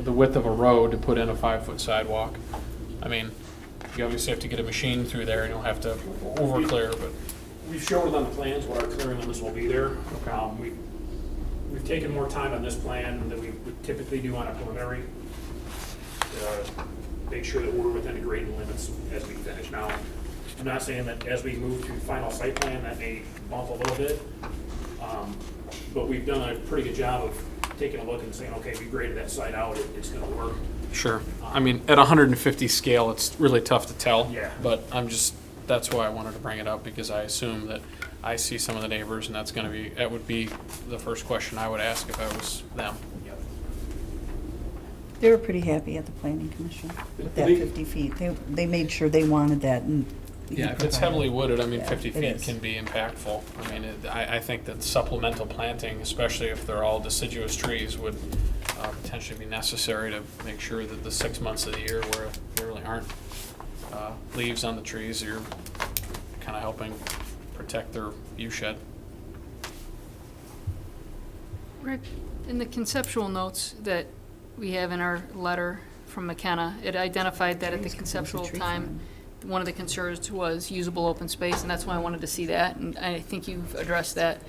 the width of a road to put in a 5-foot sidewalk? I mean, you obviously have to get a machine through there and you'll have to over clear, but. We've shown on the plans what our clearing limits will be there. We've taken more time on this plan than we would typically do on a preliminary to make sure that we're within the grading limits as we finish. Now, I'm not saying that as we move to final site plan, that may bump a little bit, but we've done a pretty good job of taking a look and saying, okay, we graded that site out, it's gonna work. Sure. I mean, at 150 scale, it's really tough to tell. Yeah. But that's why I wanted to bring it up, because I assume that I see some of the neighbors, and that would be the first question I would ask if I was them. Yep. They were pretty happy at the planning commission with that 50 feet. They made sure they wanted that, and Yeah, if it's heavily wooded, I mean, Yeah, 50 it feet is. can be impactful. I mean, I think that supplemental planting, especially if they're all deciduous trees, would potentially be necessary to make sure that the 6 months of the year where there really aren't leaves on the trees, you're kind of helping protect their view shed. Rick, in the conceptual notes that we have in our letter from McKenna, it identified that at the conceptual time, one of the concerns was usable open space, and that's why I wanted to see that, and I think you've addressed that.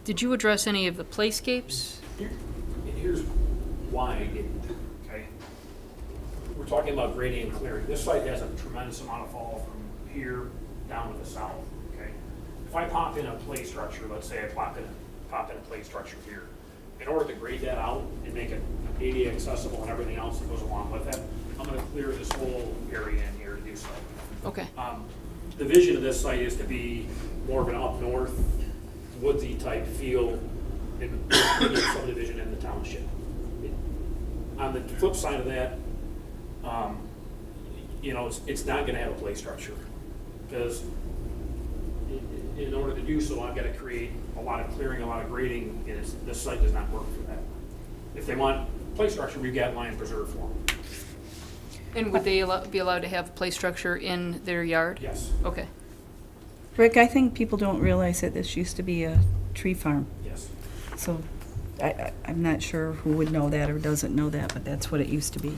Did you address any of the playscapes? Here's why I didn't, okay? We're talking about grading and clearing. This site has a tremendous amount of fall from here down to the south, okay? If I pop in a play structure, let's say I pop in a play structure here, in order to grade that out and make it ADA accessible and everything else that goes along with it, I'm gonna clear this whole area in here to do so. Okay. The vision of this site is to be more of an up north, woodsy type feel in subdivision in the township. On the flip side of that, it's not gonna have a play structure, because in order to do so, I've gotta create a lot of clearing, a lot of grading, and this site does not work for that. If they want play structure, we've got land preserved for them. And would they be allowed to have play structure in their yard? Yes. Okay. Rick, I think people don't realize that this used to be a tree farm. Yes. So I'm not sure who would know that or doesn't know that, but that's what it used to be.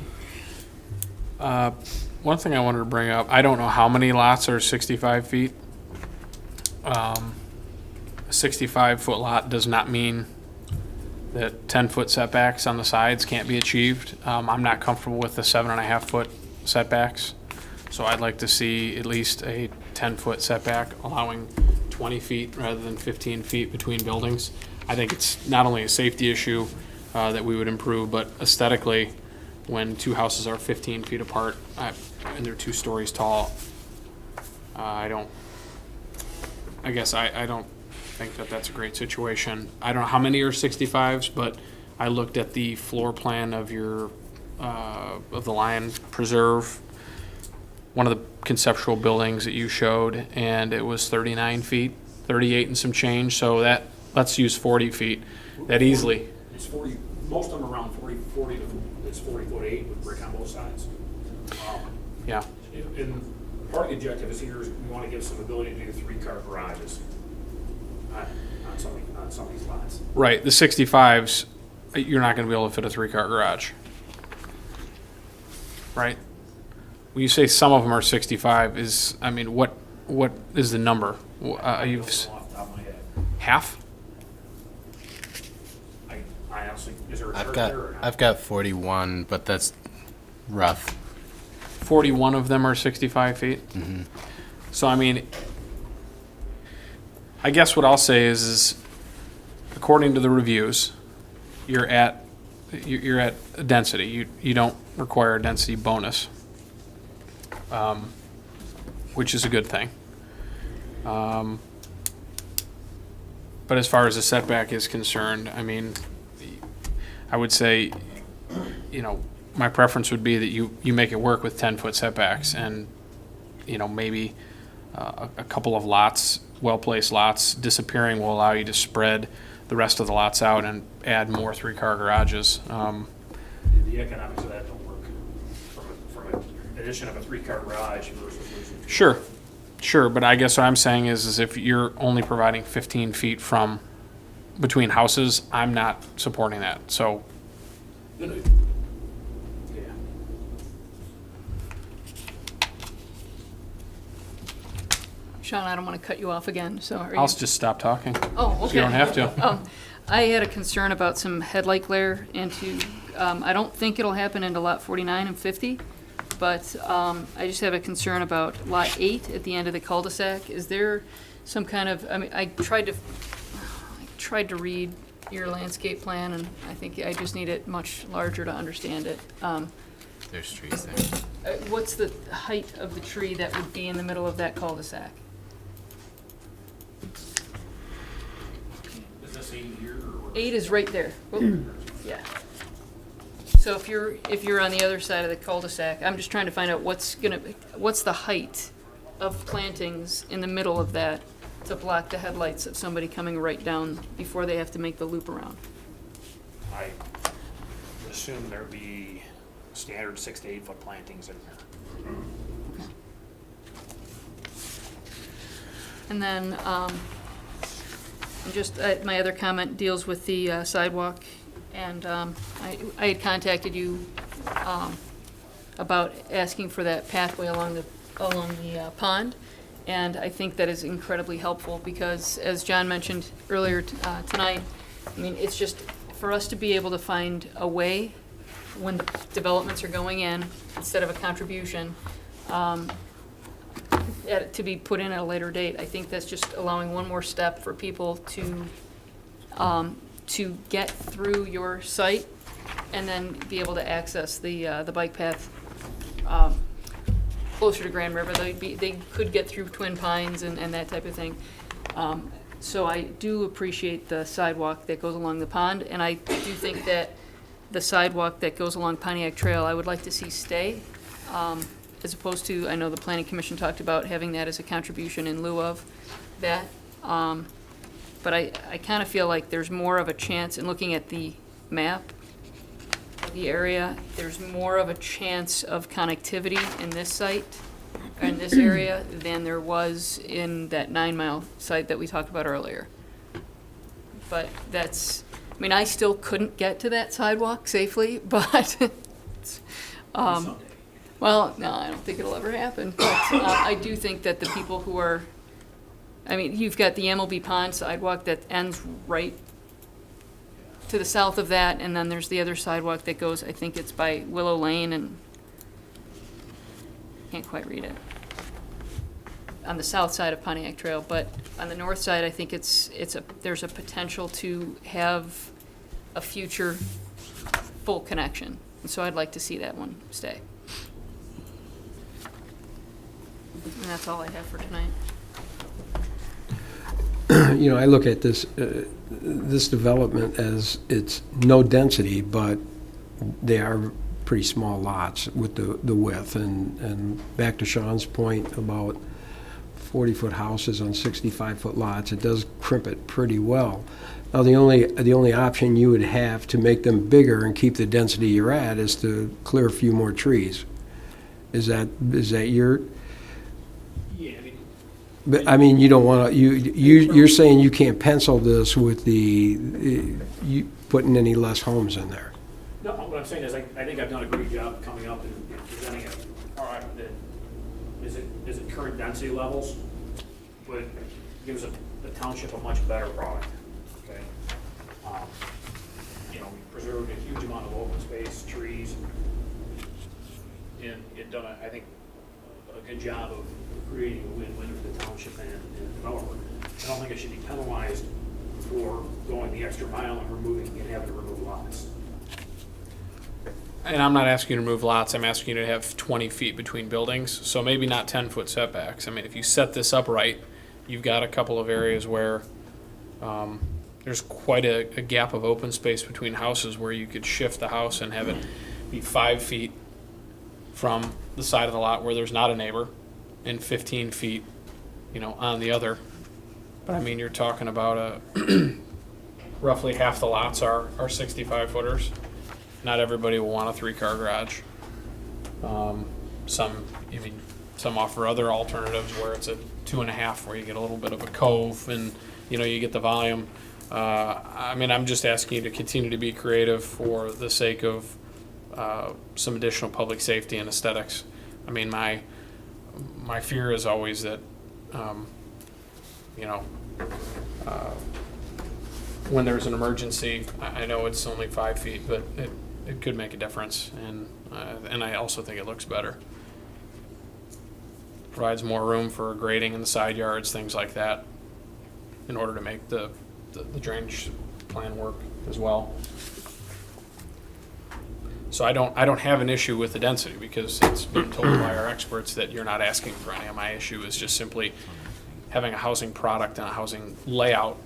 One thing I wanted to bring up, I don't know how many lots are 65 feet. A 65-foot lot does not mean that 10-foot setbacks on the sides can't be achieved. I'm not comfortable with the 7.5-foot setbacks, so I'd like to see at least a 10-foot setback, allowing 20 feet rather than 15 feet between buildings. I think it's not only a safety issue that we would improve, but aesthetically, when two houses are 15 feet apart and they're 2 stories tall, I don't think that that's a great situation. I don't know how many are 65s, but I looked at the floor plan of of the Lion Preserve, one of the conceptual buildings that you showed, and it was 39 feet, 38 and some change, so let's use 40 feet. That easily. It's 40, most of them around 40 to, it's 40'8" with brick on both sides. Yeah. And part of the objective is here is we want to give some ability to do 3-car garages on some of these lots. Right, the 65s, you're not gonna be able to fit a 3-car garage. Right? When you say some of them are 65, what is the number? Off the top of my head. Half? I honestly, is there a chart there or not? I've got 41, but that's rough. 41 of them are 65 feet? Mm-hmm. So, I guess what I'll say is according to the reviews, you're at a density. You don't require a density bonus. which is a good thing. But as far as the setback is concerned, I mean, I would say, my preference would be that you make it work with 10-foot setbacks, and, maybe a couple of lots, well-placed lots disappearing will allow you to spread the rest of the lots out and add more 3-car garages. The economics of that don't work from an addition of a 3-car garage versus losing. Sure, but I guess what I'm saying is if you're only providing 15 feet from between houses, I'm not supporting that, so. Yeah. Sean, I don't want to cut you off again, so are you? I'll just stop talking. Oh, okay. So you don't have to. I had a concern about some headlight glare into, I don't think it'll happen into lot 49 and 50, but I just have a concern about lot 8 at the end of the cul-de-sac. Is there some kind of, I mean, I tried to read your landscape plan, and I think I just need it much larger to understand it. There's trees there. What's the height of the tree that would be in the middle of that cul-de-sac? Is this 8 here or? 8 is right there. Oh, yeah. So if you're on the other side of the cul-de-sac, I'm just trying to find out what's the height of plantings in the middle of that to block the headlights of somebody coming right down before they have to make the loop around. I assume there'd be standard 6 to 8 foot plantings in there. And then, just, my other comment deals with the sidewalk, and I had contacted you about asking for that pathway along the pond, and I think that is incredibly helpful, because as John mentioned earlier tonight, I mean, it's just for us to be able to find a way when developments are going in, instead of a contribution, to be put in at a later date. I think that's just allowing one more step for people to get through your site and then be able to access the bike path closer to Grand River. They could get through Twin Pines and that type of thing. So I do appreciate the sidewalk that goes along the pond, and I do think that the sidewalk that goes along Pontiac Trail, I would like to see stay, as opposed to, I know the Planning Commission talked about having that as a contribution in lieu of that. But I kind of feel like there's more of a chance, in looking at the map of the area, there's more of a chance of connectivity in this site, or in this area, than there was in that 9-mile site that we talked about earlier. But that's, I mean, I still couldn't get to that sidewalk safely, but, well, no, I don't think it'll ever happen. But I do think that the people who are, I mean, you've got the MLB Pond sidewalk that ends right to the south of that, and then there's the other sidewalk that goes, I think it's by Willow Lane, and can't quite read it, on the south side of Pontiac Trail. But on the north side, I think there's a potential to have a future full connection, and so I'd like to see that one stay. And that's all I have for tonight. I look at this development as it's no density, but they are pretty small lots with the width. And back to Sean's point about 40-foot houses on 65-foot lots, it does crimp it pretty well. Now, the only option you would have to make them bigger and keep the density you're at is to clear a few more trees. Is that your? Yeah, But I mean, you don't want to. You're saying you can't pencil this with you putting any less homes in there. no, what I'm saying is I think I've done a great job coming up and presenting is it current density levels, but gives the township a much better product, okay? We preserved a huge amount of open space, trees, and it done, I think, a good job of creating a win-win for the township and the developer. I don't think it should be penalized for going the extra mile and having to remove lots. and I'm not asking you to move lots, I'm asking you to have 20 feet between buildings, so maybe not 10-foot setbacks. I mean, if you set this up right, you've got a couple of areas where there's quite a gap of open space between houses where you could shift the house and have it be 5 feet from the side of the lot where there's not a neighbor and 15 feet, on the other. But I mean, you're talking about roughly half the lots are 65 footers. Not everybody will want a 3-car garage. Some offer other alternatives where it's a 2.5, where you get a little bit of a cove and, you get the volume. I mean, I'm just asking you to continue to be creative for the sake of some additional public safety and aesthetics. I mean, my fear is always that, when there's an emergency, I know it's only 5 feet, but it could make a difference, and I also think it looks better. Provides more room for grading in the side yards, things like that, in order to make the drainage plan work as well. So I don't have an issue with the density, because it's been told by our experts that you're not asking for any. My issue is just simply having a housing product and a housing layout,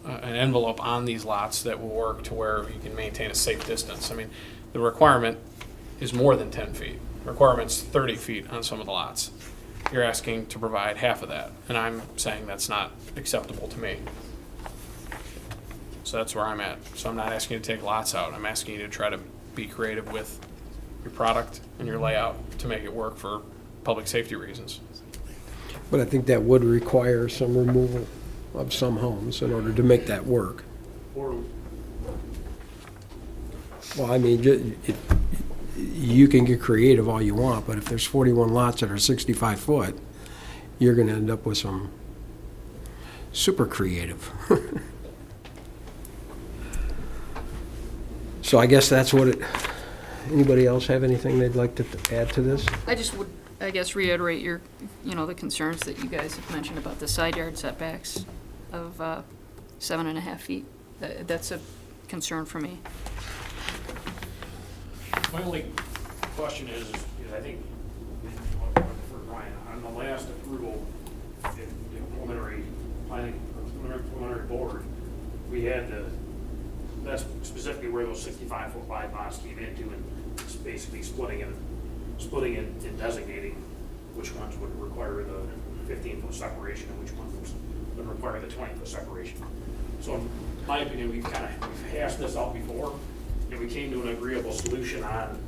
an envelope on these lots that will work to where you can maintain a safe distance. I mean, the requirement is more than 10 feet. The requirement's 30 feet on some of the lots. You're asking to provide half of that, and I'm saying that's not acceptable to me. So that's where I'm at. So I'm not asking you to take lots out. I'm asking you to try to be creative with your product and your layout to make it work for public safety reasons. But I think that would require some removal of some homes in order to make that work. Well, I mean, you can get creative all you want, but if there's 41 lots that are 65 foot, you're going to end up with some super creative. So I guess that's what it, anybody else have anything they'd like to add to this? I just would, I guess, reiterate your, the concerns that you guys have mentioned about the side yard setbacks of 7.5 feet. That's a concern for me. My only question is I think, for Brian, on the last approval, in preliminary planning, or preliminary board, we had that's specifically where those 65-foot wide lots came into, and it's basically splitting and designating which ones would require the 15-foot separation and which ones would require the 20-foot separation. So in my opinion, we've hashed this out before, and we came to an agreeable solution on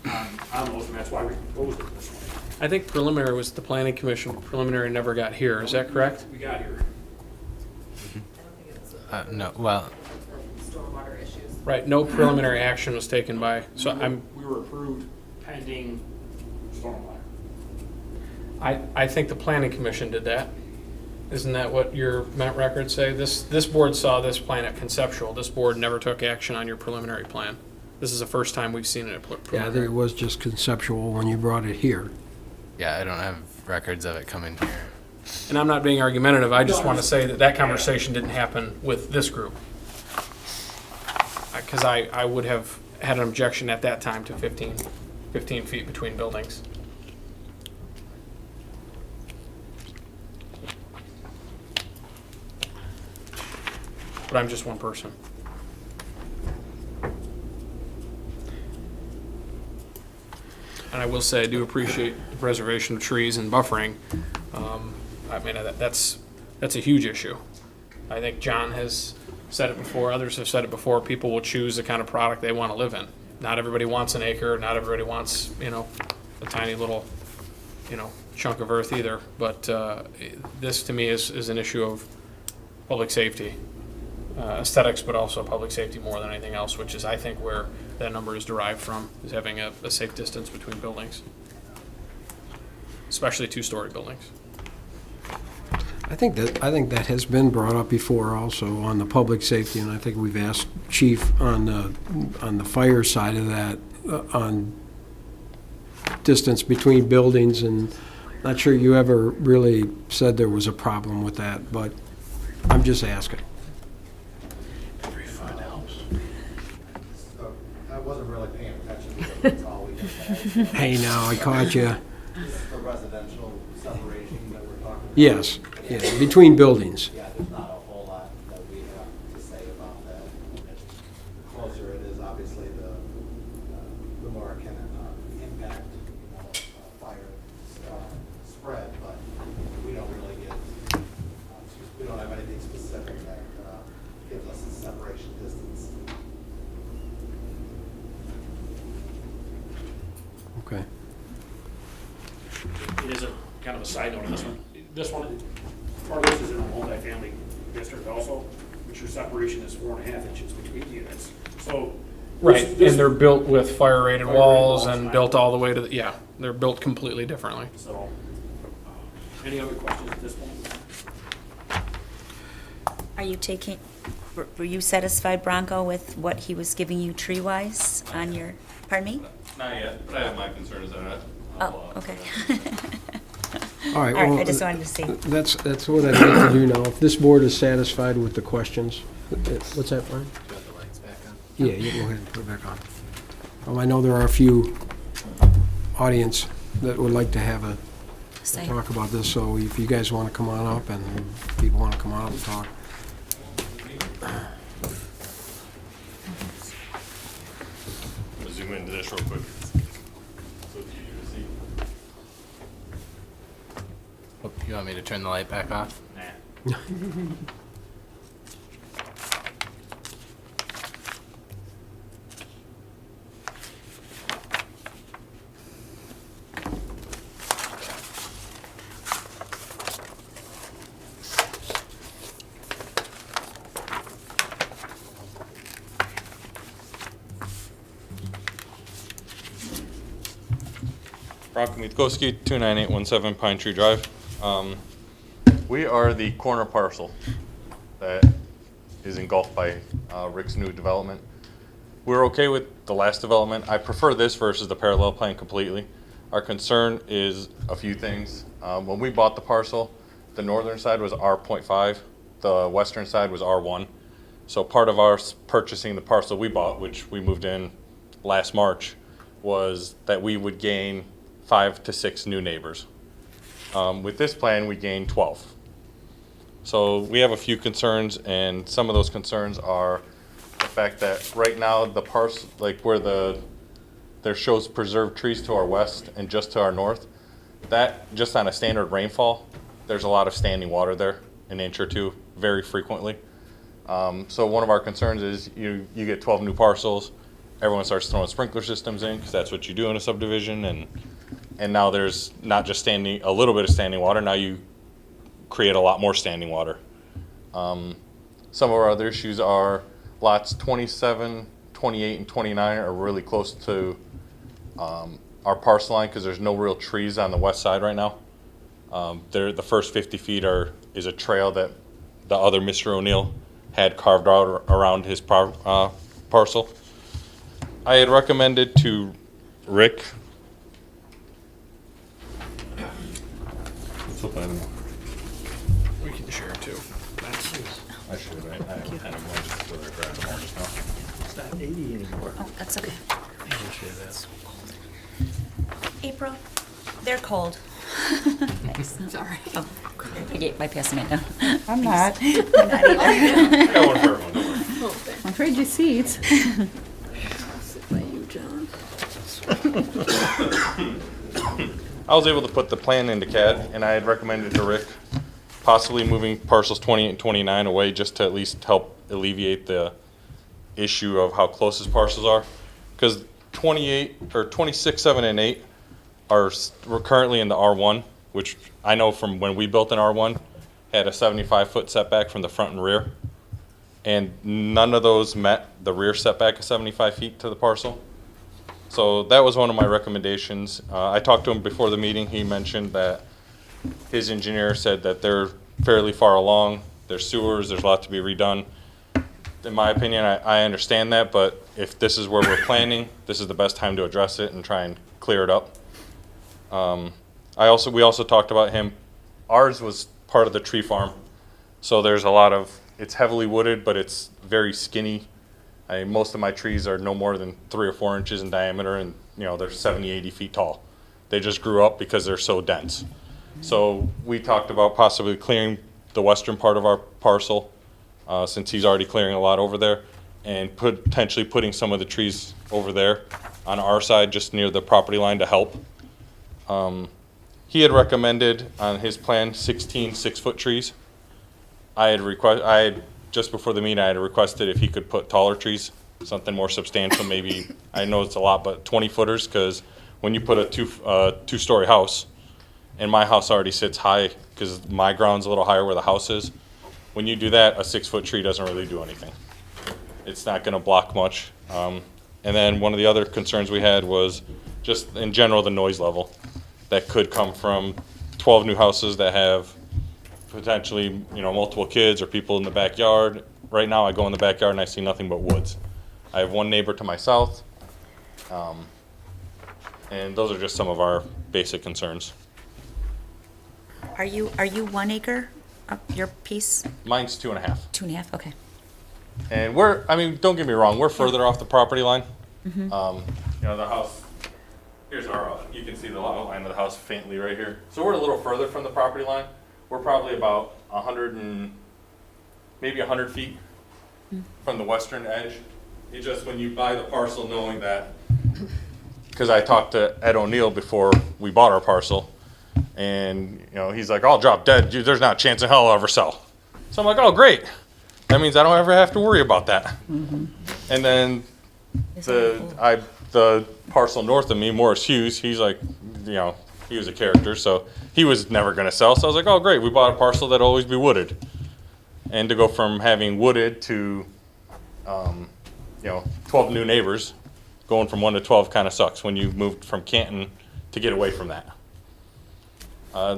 those, and that's why we proposed it this way. I think preliminary was the planning commission. Preliminary never got here. Is that correct? We got here. No, well, Stormwater issues. Right, no preliminary action was taken by, so We were approved pending stormwater. I think the planning commission did that. Isn't that what your records say? This board saw this plan at conceptual. This board never took action on your preliminary plan. This is the first time we've seen it at Yeah, I think preliminary. it was just conceptual when you brought it here. yeah, I don't have records of it coming here. And I'm not being argumentative, I just want to say that conversation didn't happen with this group. Because I would have had an objection at that time to 15 feet between buildings. But I'm just one person. And I will say, I do appreciate the preservation of trees and buffering. I mean, that's a huge issue. I think John has said it before, others have said it before, people will choose the kind of product they want to live in. Not everybody wants an acre, not everybody wants, a tiny little, chunk of earth either. But this, to me, is an issue of public safety, aesthetics, but also public safety more than anything else, which is, I think, where that number is derived from, is having a safe distance between buildings, especially two-story buildings. I think that has been brought up before also on the public safety, and I think we've asked Chief on the fire side of that, on distance between buildings, and not sure you ever really said there was a problem with that, but I'm just asking. I wasn't really paying attention Hey, now, I caught you. This is the residential separation that we're talking about. Yes, yeah, between buildings. Yeah, there's not a whole lot that we have to say about that. The closer it is, obviously, the more it can impact, fire spread, but we don't really get, we don't have anything specific that gives us a separation distance. Okay. It is a kind of a side note on this one. This one, part of this is in a multifamily district also, which your separation is 4.5 inches between units. So. Right, this- and they're built with fire-rated Fire-rated walls walls, and right. built all the way to the, yeah, they're built completely differently. So, any other questions at this point? Are you taking, were you satisfied, Bronco, with what he was giving you tree-wise on your, pardon me? Not yet, but I have my concerns on it. Oh, okay. All right, All right, well, I just wanted to see. That's what I'd like to do now. If this board is satisfied with the questions, what's that, Brian? Got the lights back on. Yeah, you go ahead and put it back on. I know there are a few audience that would like to have a Say. talk about this, so if you guys want to come on up and people want to come on up and talk. Zoom into this real quick. So it's easier to see. Oh, you want me to turn the light back off? Nah. Rock Mithkowski, 29817 Pine Tree Drive. We are the corner parcel that is engulfed by Rick's new development. We're okay with the last development. I prefer this versus the parallel plan completely. Our concern is a few things. When we bought the parcel, the northern side was R.5, the western side was R1. So part of our purchasing the parcel we bought, which we moved in last March, was that we would gain 5 to 6 new neighbors. With this plan, we gain 12. So we have a few concerns, and some of those concerns are the fact that right now the parcel, like where there shows preserved trees to our west and just to our north, that just on a standard rainfall, there's a lot of standing water there, an inch or two, very frequently. So one of our concerns is you get 12 new parcels, everyone starts throwing sprinkler systems in, because that's what you do in a subdivision, and now there's not just a little bit of standing water, now you create a lot more standing water. Some of our other issues are lots 27, 28, and 29 are really close to our parcel line because there's no real trees on the west side right now. The first 50 feet is a trail that the other Mr. O'Neill had carved out around his parcel. I had recommended to Rick. We can share too. I should, right? I kind of wanted to go there and grab them all just now. It's not 80 anymore. Oh, that's okay. I can share that. April, they're cold. Thanks. Sorry. Oh, I passed them down. I'm not. I'm not either. I got one for everyone, don't worry. I'll trade you seats. Sit by you, John. I was able to put the plan into CAD, and I had recommended to Rick possibly moving parcels 28 and 29 away just to at least help alleviate the issue of how close his parcels are. Because 28 or 26, 7, and 8 we're currently in the R1, which I know from when we built an R1 had a 75-foot setback from the front and rear, and none of those met the rear setback of 75 feet to the parcel. So that was one of my recommendations. I talked to him before the meeting. He mentioned that his engineer said that they're fairly far along. There's sewers, there's a lot to be redone. In my opinion, I understand that, but if this is where we're planning, this is the best time to address it and try and clear it up. We also talked about him. Ours was part of the tree farm, so there's a lot of, it's heavily wooded, but it's very skinny. Most of my trees are no more than 3 or 4 inches in diameter, and they're 70, 80 feet tall. They just grew up because they're so dense. So we talked about possibly clearing the western part of our parcel, since he's already clearing a lot over there, and potentially putting some of the trees over there on our side, just near the property line to help. He had recommended on his plan 16 6-foot trees. Just before the meeting, I had requested if he could put taller trees, something more substantial, maybe, I know it's a lot, but 20-footers, because when you put a two-story house, and my house already sits high, because my ground's a little higher where the house is, when you do that, a 6-foot tree doesn't really do anything. It's not gonna block much. And then one of the other concerns we had was just in general, the noise level that could come from 12 new houses that have potentially, multiple kids or people in the backyard. Right now, I go in the backyard and I see nothing but woods. I have one neighbor to my south, and those are just some of our basic concerns. Are you 1 acre, your piece? Mine's 2.5. 2.5, okay. And don't get me wrong, we're further off the property line. Mhm. The house, here's our, you can see the outline of the house faintly right here. So we're a little further from the property line. We're probably about 100 feet from the western edge. It's just when you buy the parcel knowing that, because I talked to Ed O'Neill before we bought our parcel, and he's like, I'll drop dead, dude, there's not a chance in hell I'll ever sell. So I'm like, oh great, that means I don't ever have to worry about that. Mm-hmm. And then the parcel north of me, Morris Hughes, he's like, he was a character, so he was never gonna sell. So I was like, oh great, we bought a parcel that'll always be wooded. And to go from having wooded to, 12 new neighbors, going from 1 to 12 kind of sucks when you moved from Canton to get away from that.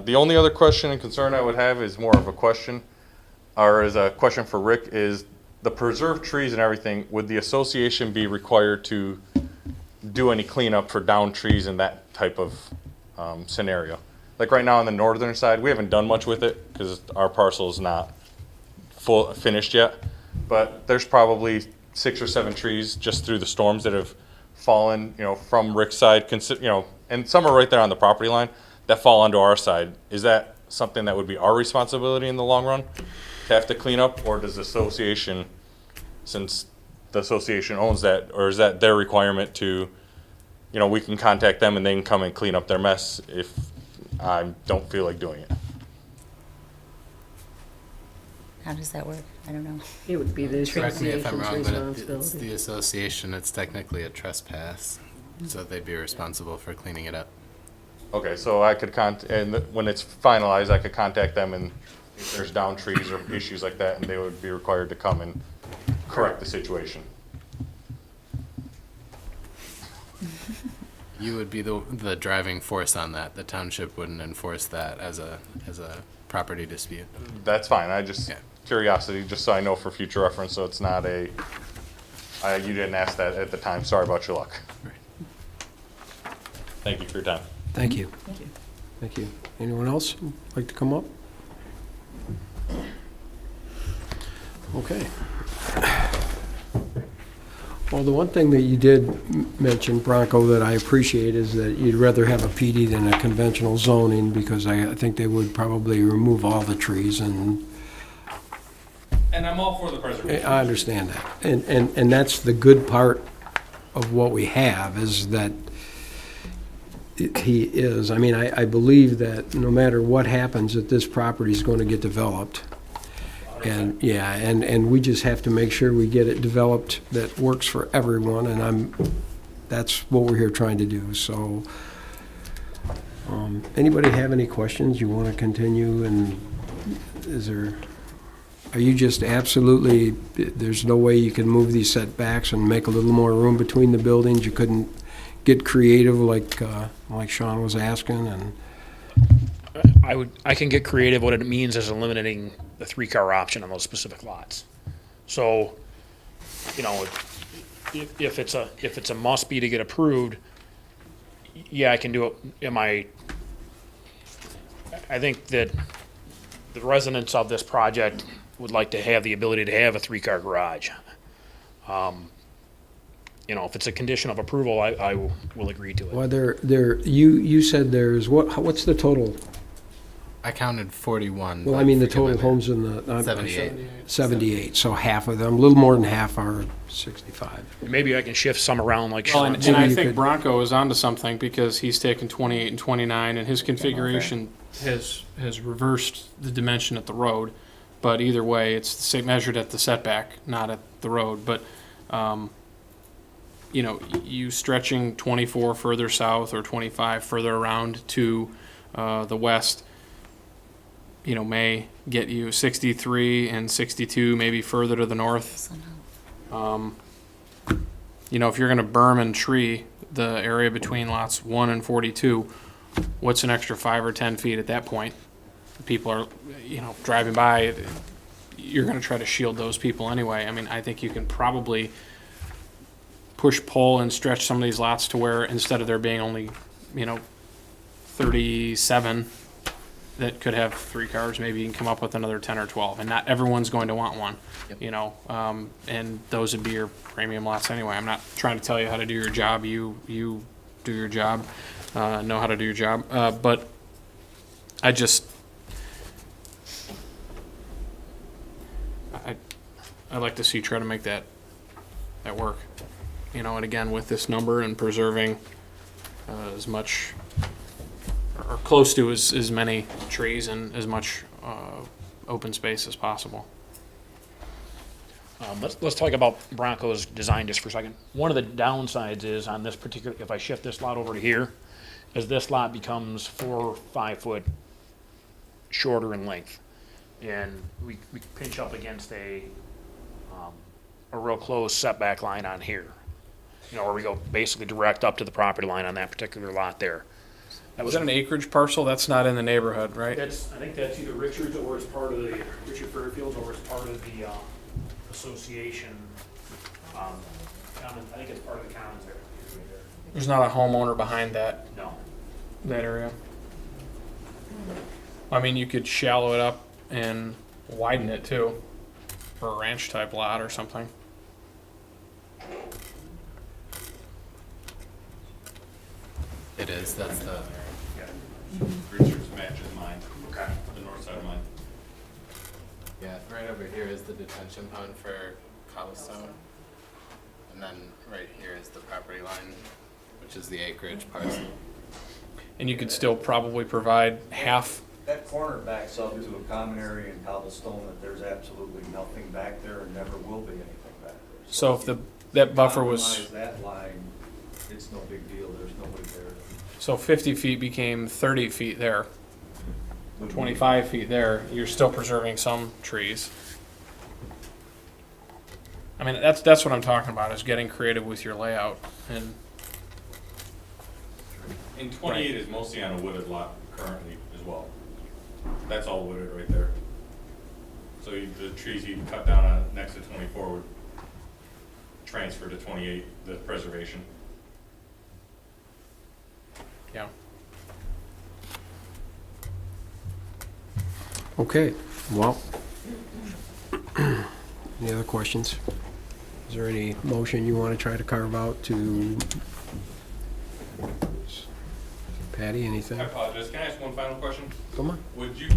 The only other question and concern I would have is more of a question, or is a question for Rick, is the preserved trees and everything, would the association be required to do any cleanup for downed trees in that type of scenario? Like right now on the northern side, we haven't done much with it because our parcel is not full finished yet, but there's probably 6 or 7 trees just through the storms that have fallen, from Rick's side, and some are right there on the property line that fall onto our side. Is that something that would be our responsibility in the long run to have to clean up, or does the association, since the association owns that, or is that their requirement to, we can contact them and they can come and clean up their mess if I don't feel like doing it? How does that work? I don't know. It would be the Correct me if I'm association's wrong, but it's responsibility. the association, it's technically a trespass, so they'd be responsible for cleaning it up. Okay, so I could and when it's finalized, I could contact them, and if there's down trees or issues like that, and they would be required to come and correct the situation. You would be the driving force on that. The township wouldn't enforce that as a property dispute. That's fine. Curiosity, just so I know for future reference, so it's not you didn't ask that at the time. Sorry about your luck. Thank you for your time. Thank you. Thank you. Thank you. Anyone else like to come up? Okay. Well, the one thing that you did mention, Bronco, that I appreciate is that you'd rather have a PD than a conventional zoning, because I think they would probably remove all the trees, and I'm all for the preservation. I understand that. And that's the good part of what we have, is that he is. I mean, I believe that no matter what happens, that this property is going to get developed. And, yeah, and we just have to make sure we get it developed that works for everyone, and that's what we're here trying to do. So, anybody have any questions you want to continue, and are you just absolutely, there's no way you can move these setbacks and make a little more room between the buildings? You couldn't get creative like Sean was asking? And I can get creative. What it means is eliminating the 3-car option on those specific lots. So, if it's a must be to get approved, yeah, I can do it. I think that the residents of this project would like to have the ability to have a 3-car garage. you know, if it's a condition of approval, I will agree to it. Well, you said there's, what's the total? I counted 41. Well, I but mean, the forgive my total homes in the. 78. 78, so half of them, a little more than half are 65. Maybe I can shift some around like Well, Sean and said. I you think could- Bronco is onto something because he's taken 28 and 29, and his configuration has reversed the dimension at the road. But either way, it's the same, measured at the setback, not at the road. But, you know, you stretching 24 further south or 25 further around to the west, you know, may get you 63 and 62, maybe further to the north. You know, if you're gonna berm and tree the area between lots 1 and 42, what's an extra 5 or 10 feet at that point? People are, you know, driving by, you're gonna try to shield those people anyway. I mean, I think you can probably push, pull, and stretch some of these lots to where instead of there being only, you know, 37 that could have 3 cars, maybe you can come up with another 10 or 12, and not everyone's going to want one, you know, and those would be your premium lots anyway. I'm not trying to tell you how to do your job. You do your job, know how to do your job, but I just, I'd like to see you try to make that work, you know, and again, with this number and preserving as much or close to as many trees and as much open space as possible. Let's talk about Bronco's design just for a second. One of the downsides is on this particular, if I shift this lot over to here, is this lot becomes 4 or 5 foot shorter in length. And we pinch up against a real close setback line on here. You know, or we go basically direct up to the property line on that particular lot there. Was that an acreage parcel? That's not in the neighborhood, right? I think that's either Richard's or it's part of the, Richard Fairfield's, or it's part of the association. I think it's part of the commons area. There's not a homeowner behind that No. area. I mean, you could shallow it up and widen it too, for a ranch type lot or something. It is, that's the, Richard's matches mine. Okay. The north side of mine. yeah, right over here is the detention pond for cobblestone. And then right here is the property line, which is the acreage parcel. And you could still probably provide half. That corner backs up to a common area in cobblestone that there's absolutely nothing back there and never will be anything back there. So if that buffer was, Compromise that line, it's no big deal, there's nobody there. so 50 feet became 30 feet there, 25 feet there, you're still preserving some trees. I mean, that's what I'm talking about, is getting creative with your layout. And And 28 is mostly on a wooded lot currently as well. That's all wooded right there. So the trees you cut down on next to 24 would transfer to 28, the preservation. yeah. Okay, well, any other questions? Is there any motion you want to try to carve out to? Patty, anything? I apologize. Can I ask one final question? Come on. Would you,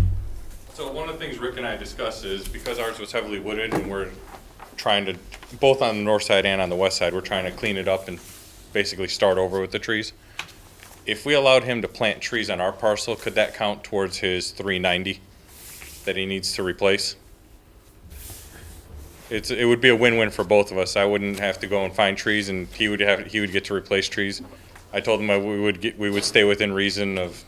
so one of the things Rick and I discussed is because ours was heavily wooded and we're trying to, both on the north side and on the west side, we're trying to clean it up and basically start over with the trees. If we allowed him to plant trees on our parcel, could that count towards his 390 that he needs to replace? It would be a win-win for both of us. I wouldn't have to go and find trees and he would get to replace trees. I told him we would stay within reason of,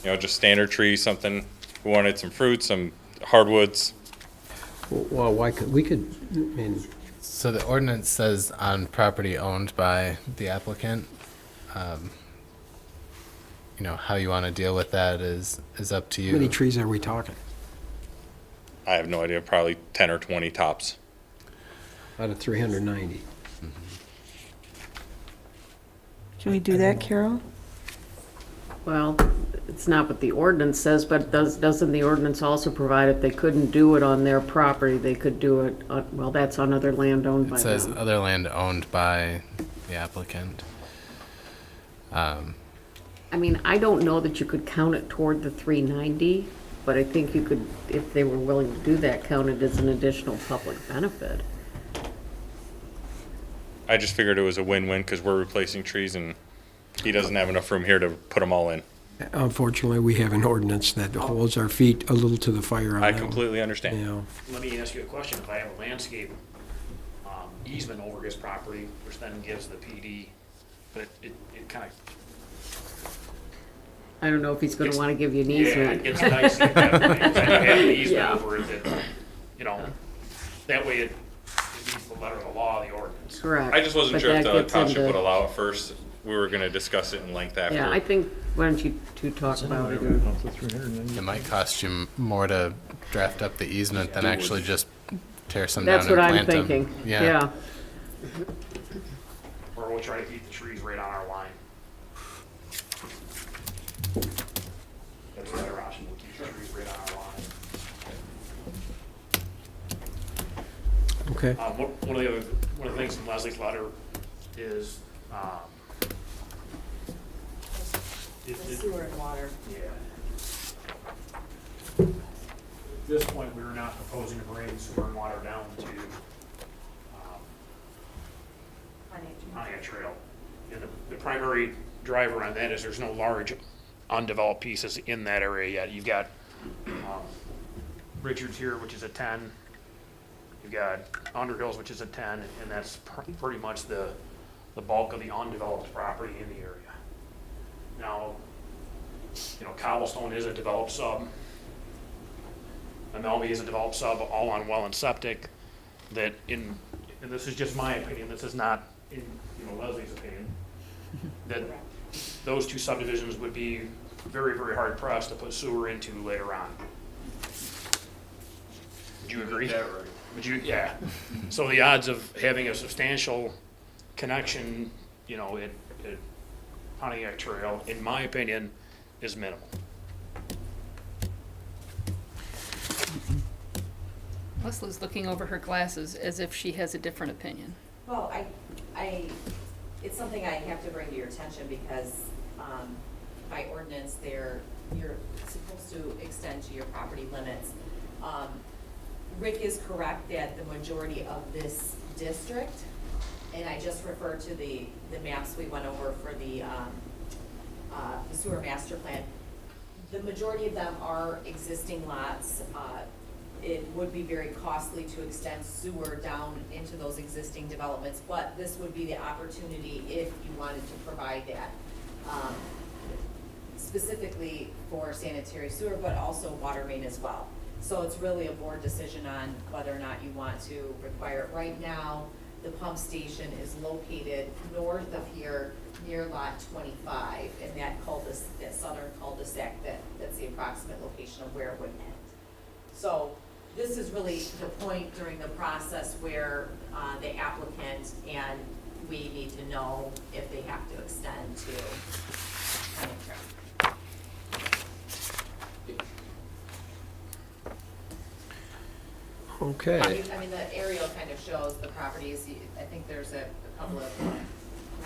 you know, just standard trees, something. We wanted some fruit, some hardwoods. Well, we could, I mean. So the ordinance says on property owned by the applicant. You know, how you want to deal with that is up to you. How many trees are we talking? I have no idea, probably 10 or 20 tops. Out of 390. Can we do that, Carol? Well, it's not what the ordinance says, but doesn't the ordinance also provide if they couldn't do it on their property, they could do it, well, that's on other land owned by It says them. other land owned by the the applicant. I mean, I don't know that you could count it toward the 390, but I think you could, if they were willing to do that, count it as an additional public benefit. I just figured it was a win-win because we're replacing trees and he doesn't have enough room here to put them all in. Unfortunately, we have an ordinance that holds our feet a little to the fire on I that one. completely understand. You know, Let me ask you a question. If I have a landscape easement over his property, which then gives the PD, but it kind of, I don't know if he's gonna It's- wanna give you an yeah, easement. it's nice to have an easement Yeah. over it that, you know, that way it meets the letter of the law, the ordinance. Correct. I just wasn't But sure if that the gets township into- would allow it first. We were gonna discuss it in length after. Yeah, I think, why don't you two talk about it? It might cost you more to draft up the easement than actually just tear some down That's and what I'm plant them. thinking, Yeah. yeah. Or we'll try to keep the trees right on our line. That's the other option. We'll keep the trees right on our line. Okay. One of the things in Leslie's letter is, Sewer and water. yeah. At this point, we were not proposing to bring sewer and water down to Pontiac Trail. And the primary driver on that is there's no large undeveloped pieces in that area yet. You've got Richards here, which is a 10. You've got Underhills, which is a 10, and that's pretty much the bulk of the undeveloped property in the area. Now, you know, Cobblestone is a developed sub. Amelby is a developed sub, all on well and septic, that and this is just my opinion, this is not in, you know, Leslie's opinion, that those two subdivisions would be very, very hard pressed to put sewer into later on. Would you agree? Would you, yeah. So the odds of having a substantial connection, you know, at Pontiac Trail, in my opinion, is minimal. Leslie's looking over her glasses as if she has a different opinion. Well, it's something I have to bring to your attention because, by ordinance, you're supposed to extend to your property limits. Rick is correct that the majority of this district, and I just refer to the maps we went over for the sewer master plan, the majority of them are existing lots. It would be very costly to extend sewer down into those existing developments, but this would be the opportunity if you wanted to provide that, specifically for sanitary sewer, but also water main as well. So it's really a board decision on whether or not you want to require it. Right now, the pump station is located north of here near lot 25, and that southern cul-de-sac, that's the approximate location of where it would end. So this is really the point during the process where the applicant and we need to know if they have to extend to Pontiac Trail. Okay. I mean, the aerial kind of shows the properties. I think there's a couple of,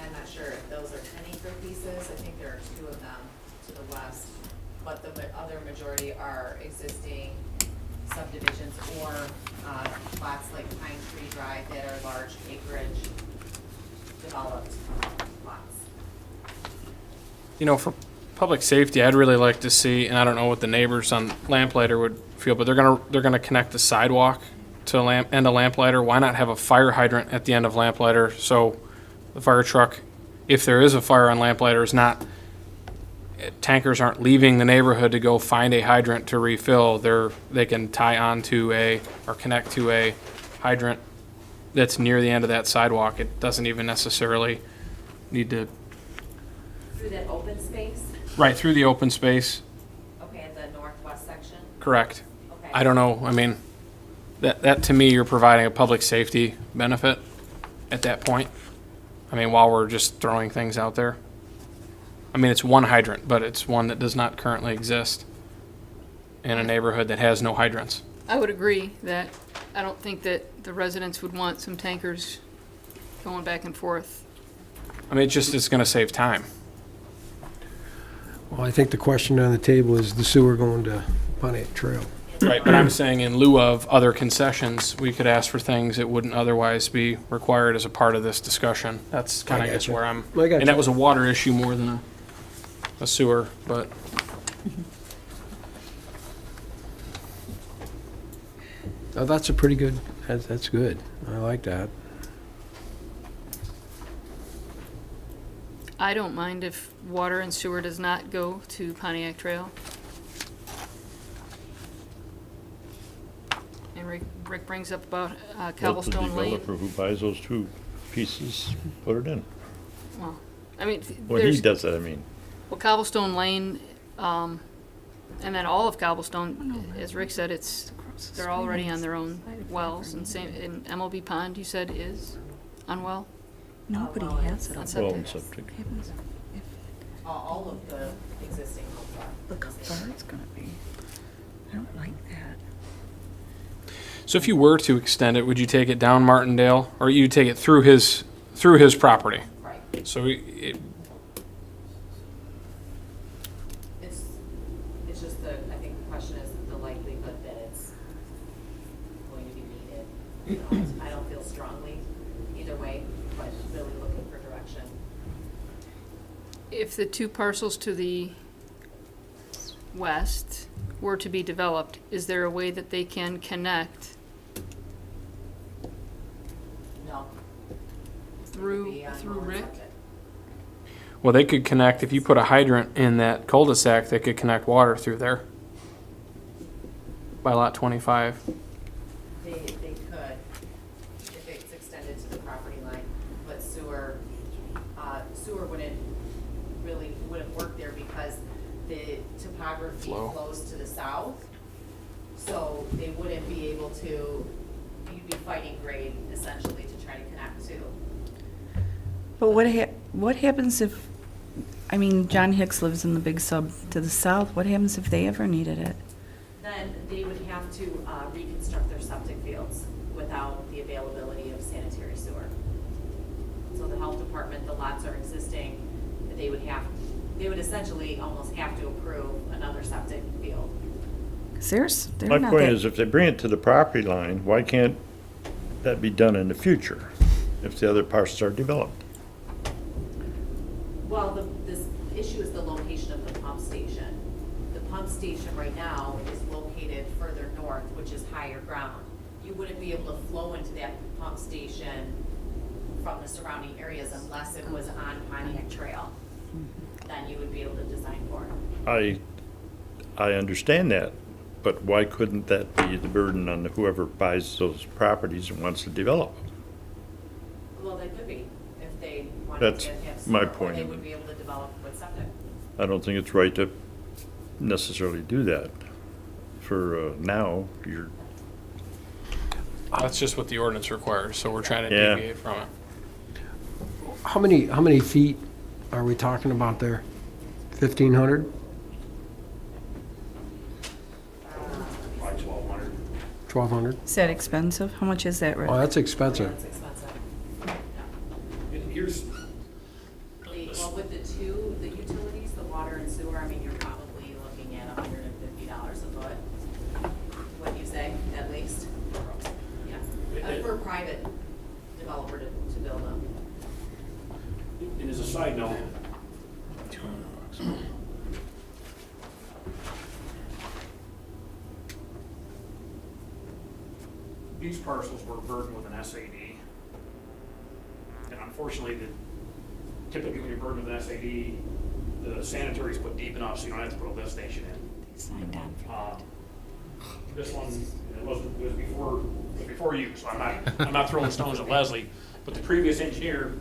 I'm not sure if those are 10-acre pieces. I think there are 2 of them to the west, but the other majority are existing subdivisions or lots like Pine Tree Drive that are large acreage developed lots. You know, for public safety, I'd really like to see, and I don't know what the neighbors on Lamplighter would feel, but they're gonna connect the sidewalk to end of Lamplighter. Why not have a fire hydrant at the end of Lamplighter so the fire truck, if there is a fire on Lamplighter, is not, tankers aren't leaving the neighborhood to go find a hydrant to refill. They can tie onto or connect to a hydrant that's near the end of that sidewalk. It doesn't even necessarily need to, Through that open space? right through the open space. Okay, at the northwest section? Correct. Okay. I don't know, I mean, that to me, you're providing a public safety benefit at that point. I mean, while we're just throwing things out there. I mean, it's one hydrant, but it's one that does not currently exist in a neighborhood that has no hydrants. I would agree that I don't think that the residents would want some tankers going back and forth I mean, it's gonna save time. Well, I think the question on the table is the sewer going to Pontiac Trail. Right, but I'm saying in lieu of other concessions, we could ask for things that wouldn't otherwise be required as a part of this discussion. That's kind of, I guess, gotcha. where I'm, I gotcha. and that was a water issue more than a sewer, but. Oh, that's a pretty good, that's good. I like that. I don't mind if water and sewer does not go to Pontiac Trail. And Rick brings up about Cobblestone Lane. Let the developer who buys those two pieces put it in. Well, I mean, When he does that, I mean. well, Cobblestone Lane, and then all of Cobblestone, as Rick said, they're already on their own wells, and same, in MLB Pond, you said is on well? Nobody has it. On Well, septic. and septic. All of the existing homes are. Look how far it's gonna be. I don't like that. So if you were to extend it, would you take it down Martindale, or you take it through his property? Right. So It's just I think the question is the likelihood that it's going to be needed. You know, I don't feel strongly either way, but really looking for direction. If the two parcels to the west were to be developed, is there a way that they can connect No. through Rick? well, they could connect, if you put a hydrant in that cul-de-sac, they could connect water through there by lot 25. They could, if it's extended to the property line, but sewer wouldn't work there because the topography Flow. flows to the south. So they wouldn't be able to, you'd be fighting grade essentially to try to connect to. But what happens if, I mean, John Hicks lives in the big sub to the south. What happens if they ever needed it? Then they would have to reconstruct their septic fields without the availability of sanitary sewer. So the health department, the lots are existing, they would essentially almost have to approve another septic field. They're My not point that- is, if they bring it to the property line, why can't that be done in the future if the other parcels are developed? Well, this issue is the location of the pump station. The pump station right now is located further north, which is higher ground. You wouldn't be able to flow into that pump station from the surrounding areas unless it was on Pontiac Trail. Then you would be able to design for it. I understand that, but why couldn't that be the burden on whoever buys those properties and wants to develop? Well, they could be, if they wanted That's to have my sewer, or point. they would be able to develop with septic. I don't think it's right to necessarily do that. For now, you're, That's just what the ordinance requires, so we're trying to Yeah. deviate from it. How many feet are we talking about there? 1,500? Like 1,200. 1,200? Is that expensive? How much is that, Rick? Oh, that's expensive. It's expensive. And here's, Well, with the utilities, the water and sewer, I mean, you're probably looking at $150 a foot. What you say, at least? Yeah. For a private developer to build them. and as a side note, these parcels were burdened with an SAD. And unfortunately, typically when you're burdened with an SAD, the sanitary is put deep enough so you don't have to put a lift station in. Signed on for This one, it was before you, so I'm not throwing stones at Leslie, but the previous engineer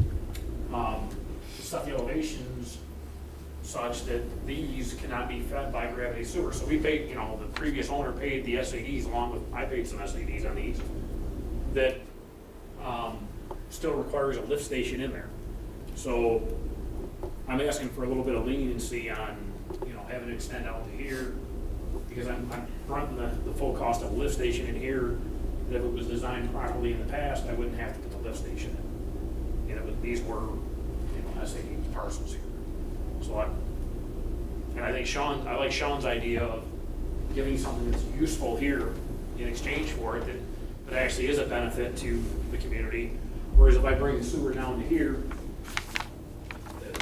set the elevations such that these cannot be fed by gravity sewer. So we paid, the previous owner paid the SADs along with, I paid some SADs on these, that still requires a lift station in there. So I'm asking for a little bit of leniency on, having it extend out to here, because I'm fronting the full cost of a lift station in here. That if it was designed properly in the past, I wouldn't have to put the lift station in. These were, SAD parcels here. So I think I like Sean's idea of giving something that's useful here in exchange for it, that actually is a benefit to the community. Whereas if I bring the sewer down to here,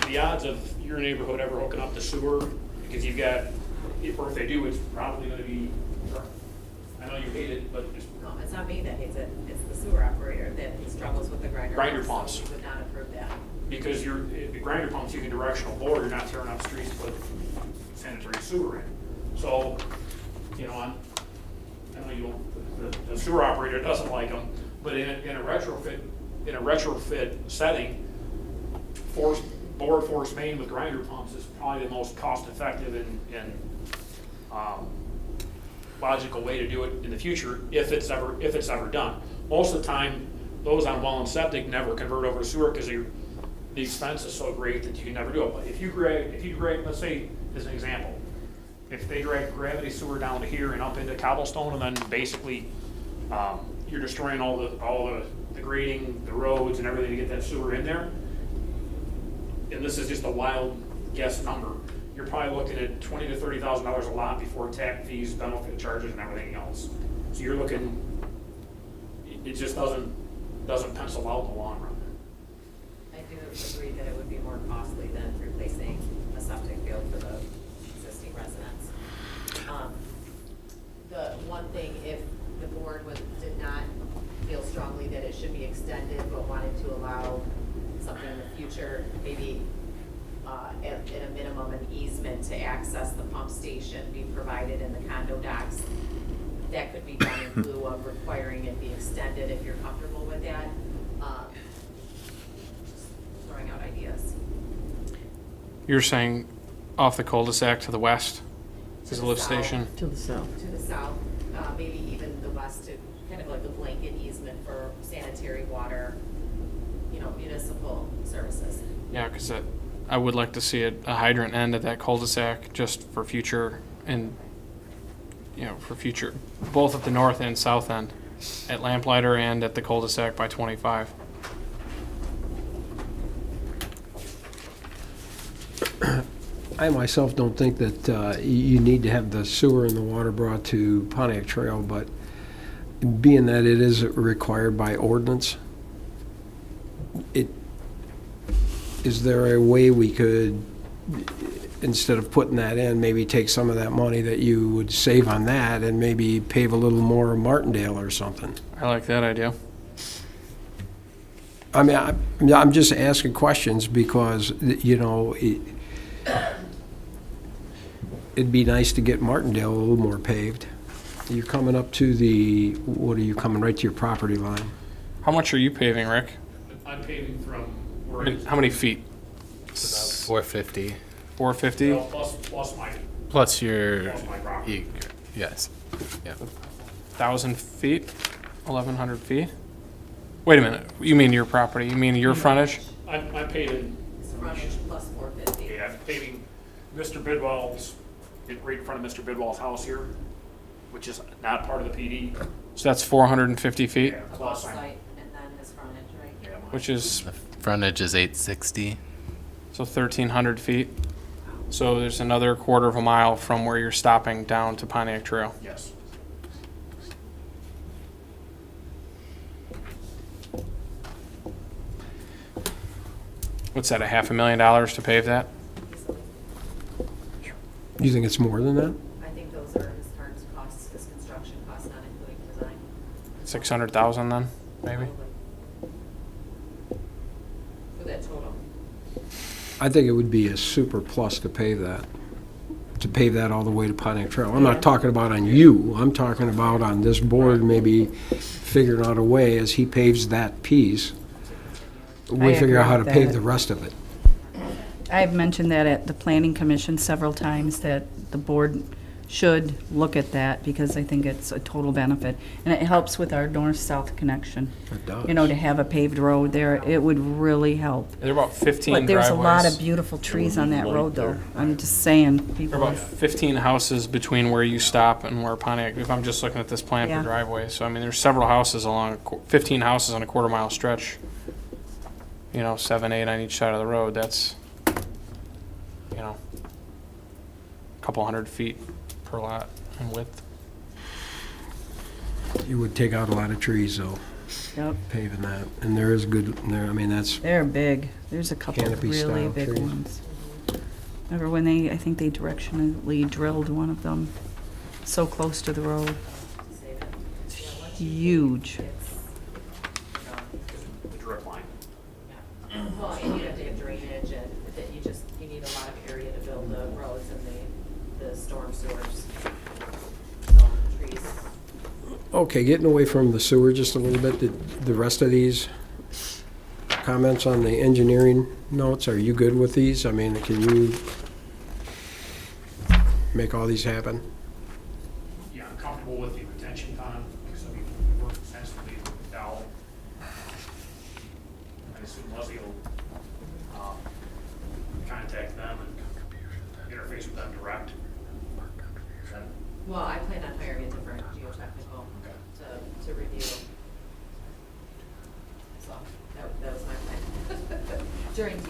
the odds of your neighborhood ever hooking up the sewer, because you've got, or if they do, it's probably gonna be, I know you hate it, but it's No, it's not me that hates it, it's the sewer operator that struggles with the grinder. Grinder so pumps. we would not approve that. because the grinder pumps using directional bore, you're not tearing up streets to put sanitary sewer in. So, you know, I know you don't, the sewer operator doesn't like them, but in a retrofit setting, bored force main with grinder pumps is probably the most cost effective and logical way to do it in the future if it's ever done. Most of the time, those on well and septic never convert over to sewer because the expense is so great that you can never do it. But if you drag, let's say as an example, if they drag gravity sewer down to here and up into cobblestone, and then basically you're destroying all the grading, the roads, and everything to get that sewer in there. And this is just a wild guess number. You're probably looking at $20,000 to $30,000 a lot before tax fees, benefit charges, and everything else. So you're looking. It just doesn't pencil out in the long run. I do agree that it would be more costly than replacing a septic field for the existing residents. The one thing, if the board did not feel strongly that it should be extended, but wanted to allow something in the future, maybe at a minimum, an easement to access the pump station be provided in the condo docks. That could be done in lieu of requiring it be extended if you're comfortable with that. Just throwing out ideas. You're saying off the cul-de-sac to the west is a lift station? To the south. To the south, maybe even the west, to kind of like a blanket easement for sanitary water, municipal services. Yeah, because I would like to see a hydrant end at that cul-de-sac just for future and, for future, both at the north and south end, at Lamplighter and at the cul-de-sac by 25. I myself don't think that you need to have the sewer and the water brought to Pontiac Trail, but being that it is required by ordinance, is there a way we could, instead of putting that in, maybe take some of that money that you would save on that and maybe pave a little more Martindale or something? I like that idea. I mean, I'm just asking questions because, it'd be nice to get Martindale a little more paved. You're coming up to what are you coming right to your property line? How much are you paving, Rick? I'm paving from where it's How many feet? 450. 450? well, plus my Plus your, plus my property. Yes. Yeah. 1,000 feet? 1,100 feet? Wait a minute, you mean your property? You mean your frontage? I'm paving. Frontage plus 450. Yeah, I'm paving Mr. Bidwell's, right in front of Mr. Bidwell's house here, which is not part of the PD. So that's 450 feet, Yeah, The plus site and then this frontage, right? yeah, which is, The frontage is 860. so 1,300 feet. So there's another quarter of a mile from where you're stopping down to Pontiac Trail. yes. What's that, $500,000 to pave that? Easily. You think it's more than that? I think those are his current costs, his construction costs, not including design. 600,000 then, maybe? For that total. I think it would be a super plus to pave that all the way to Pontiac Trail. I'm not talking about on you, I'm talking about on this board maybe figuring out a way as he paves that piece, we figure out how to agree with pave that. the rest of it. I've mentioned that at the planning commission several times, that the board should look at that, because I think it's a total benefit. And it helps with our north-south connection. It does. To have a paved road there, it would really help. There are about 15 But there's a lot driveways. of beautiful trees on that road, though. I'm just saying, There are people. about 15 houses between where you stop and where Pontiac, if I'm just looking at this plan Yeah. for driveway. So, I mean, there's several houses 15 houses on a quarter-mile stretch. 7, 8 on each side of the road, that's, a couple 100 feet per lot in width. You would take out a lot of trees, though, Yep, paving that. And there is good, there, I mean, that's, they're big. There's a couple Canopy really style big trees. ones. Remember when I think they directionally drilled one of them so close to the road? It's huge. The drip line. Well, and you have to have drainage, and that you need a lot of area to build the roads and the storm sewers. So trees. okay, getting away from the sewer just a little bit, the rest of these comments on the engineering notes, are you good with these? I mean, can you make all these happen? Yeah, I'm comfortable with the retention pond, because we work extensively with Dow. I assume Leslie will contact them and interface with them direct. Is that- Well, I plan on hiring a different geotechnical to review. So that was my plan. During the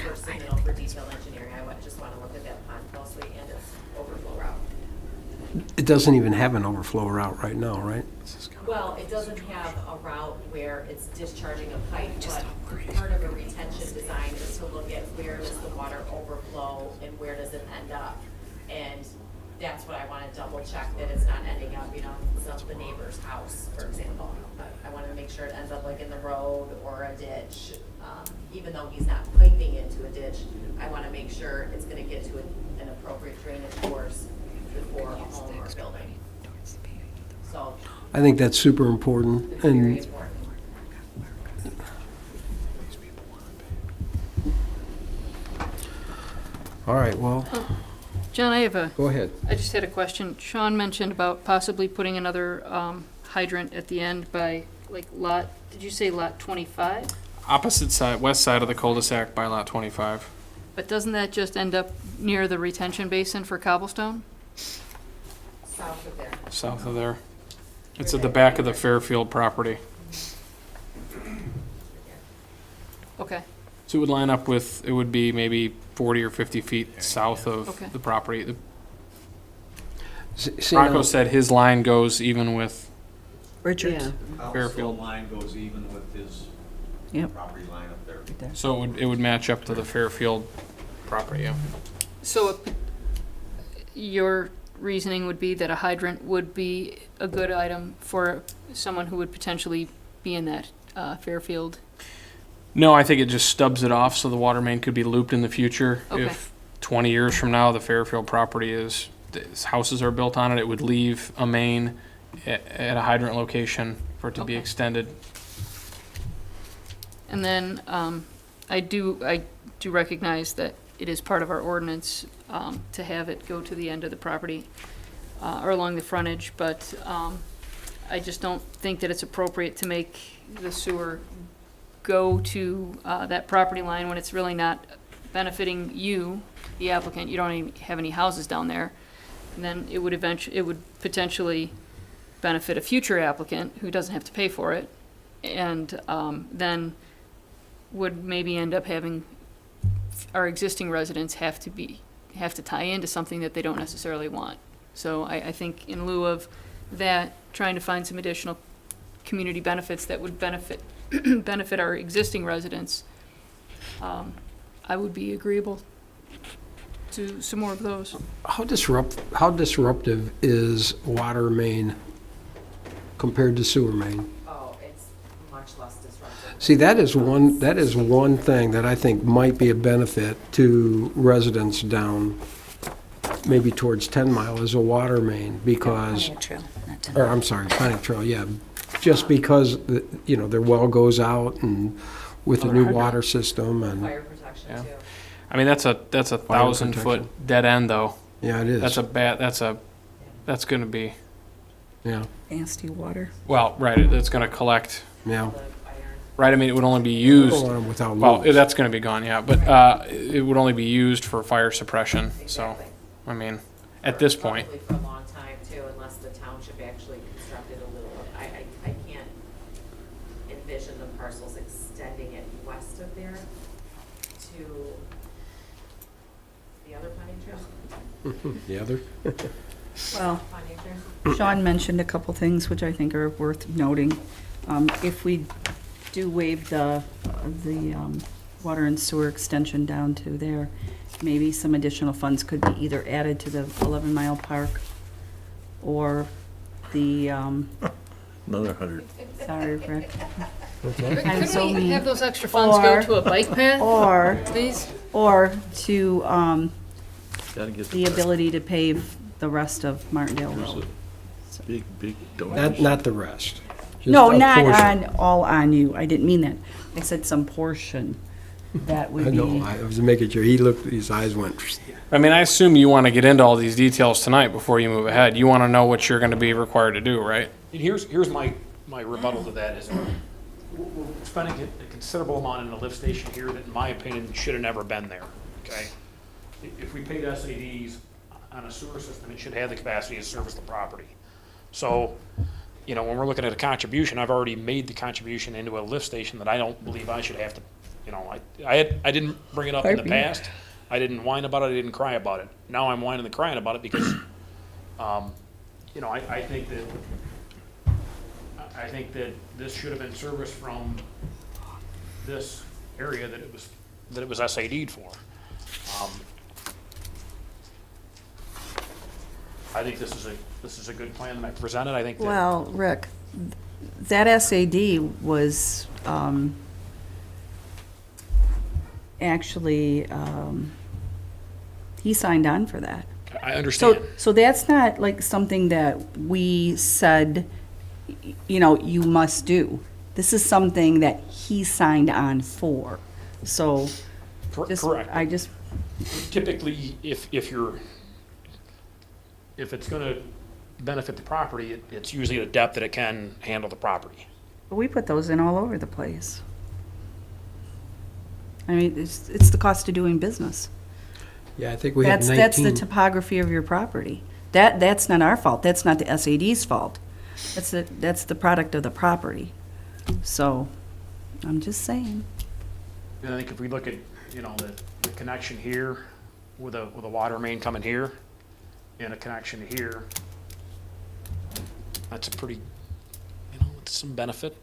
first submittal for detailed engineering, just want to look at that pond closely and its overflow route. It doesn't even have an overflow route right now, right? Well, it doesn't have a route where it's discharging a pipe, but part of a retention design is to look at where does the water overflow and where does it end up. And that's what I want to double check, that it's not ending up, the neighbor's house, for example. I want to make sure it ends up like in the road or a ditch. Even though he's not piping into a ditch, I want to make sure it's going to get to an appropriate drainage course before a home or building. So, I think that's super important. it's very And important. all right, well, John, go ahead. I just had a question. Sean mentioned about possibly putting another hydrant at the end by, did you say lot 25? Opposite side, west side of the cul-de-sac by lot 25. But doesn't that just end up near the retention basin for cobblestone? South of there. South of there. It's at the back of the Fairfield property. Okay. So it would line up with, it would be maybe 40 or 50 feet south of Okay. the property. See, Rocco now- said his line goes even with Richards. Fairfield. line goes even with his Yep. property line up there. So it would match up to the Fairfield property, yeah. So your reasoning would be that a hydrant would be a good item for someone who would potentially be in that Fairfield? No, I think it just stubs it off so the water main could be looped in the future. Okay. If 20 years from now, the Fairfield property houses are built on it, it would leave a main at a hydrant location for it to be Okay. extended. And then I do recognize that it is part of our ordinance to have it go to the end of the property or along the frontage, but I just don't think that it's appropriate to make the sewer go to that property line when it's really not benefiting you, the applicant. You don't even have any houses down there. And then it would potentially benefit a future applicant who doesn't have to pay for it, and then would maybe end up having our existing residents have to tie into something that they don't necessarily want. So I think in lieu of that, trying to find some additional community benefits that would benefit benefit our existing residents, I would be agreeable to some more of those. How disruptive is water main compared to sewer main? Oh, it's much less disruptive. See, that is one thing that I think might be a benefit to residents down maybe towards 10 Mile is a water main, because, or I'm sorry, Pontiac Trail, yeah. Just because, their well goes out and with the new water system and. Fire protection too. I mean, that's a 1,000-foot dead end, though. Yeah, it is. That's gonna be, Yeah, Nasty water. well, right, it's gonna collect, yeah. right, I mean, it would only be used, Don't want 'em without well, loops. that's gonna be gone, yeah, but, it would only be used for fire suppression, so, Exactly. I mean, at this point. Probably for a long time too, unless the township actually constructed a little, I can't envision them The other? Well, Sean mentioned a couple things which I think are worth noting. If we do waive the water and sewer extension down to there, maybe some additional funds could be either added to the 11-mile park or the, Another 100. sorry, Rick. I'm Couldn't so we mean. have those extra funds go Or- to a bike path, Or, please? or to Gotta get the ability to pave the rest of Martindale Road. Big, big donation. Not the rest. Just No, a not portion. on, all on you. I didn't mean that. I said some portion that would I know, be. I was making sure, he looked, his eyes went, I mean, I assume you want to get into all these details tonight before you move ahead. You want to know what you're going to be required to do, right? And here's my rebuttal to that is we're spending a considerable amount in the lift station here that in my opinion should have never been there, okay? If we paid SADs on a sewer system, it should have the capacity to service the property. So, you know, when we're looking at a contribution, I've already made the contribution into a lift station that I don't believe I should have to, you know, I didn't bring it up in the past. I didn't whine about it, I didn't cry about it. Now I'm whining and crying about it because, you know, I think that this should have been serviced from this area that it was SAD'd for. I think this is a good plan that I presented. I think that. Well, Rick, that SAD was actually, he signed on for that. I understand. So that's not like something that we said, you know, you must do. This is something that he signed on for. So, Correct. I just, Typically, if it's gonna benefit the property, it's usually at a depth that it can handle the property. we put those in all over the place. I mean, it's the cost of doing business. yeah, I think we had That's the 19. topography of your property. That's not our fault. That's not the SAD's fault. That's the product of the property. So, I'm just saying. And I think if we look at, you know, the connection here with a water main coming here and a connection here, that's a pretty, you know, it's some benefit.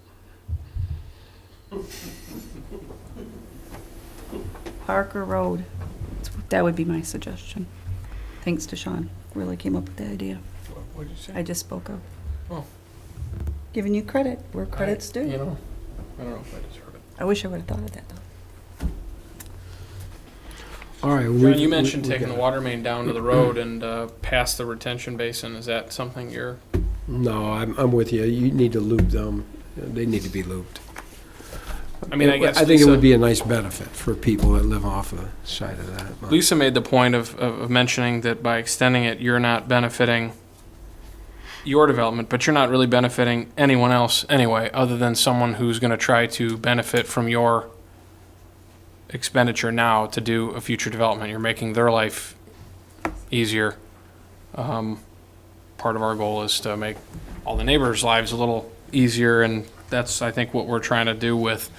Parker Road, that would be my suggestion. Thanks to Sean, really came up with the idea. What did you say? I just spoke up. Oh. Giving you credit where credit's due. You know, I don't know if I deserve it. I wish I would have thought of that, though. All right. John, you mentioned taking the water main down to the road and past the retention basin. Is that something you're? No, I'm with you. You need to loop them. They need to be looped. I mean, I guess I think it Lisa- would be a nice benefit for people that live off the side of that. Lisa made the point of mentioning that by extending it, you're not benefiting your development, but you're not really benefiting anyone else anyway, other than someone who's going to try to benefit from your expenditure now to do a future development. You're making their life easier. Part of our goal is to make all the neighbors' lives a little easier, and that's, I think, what we're trying to do with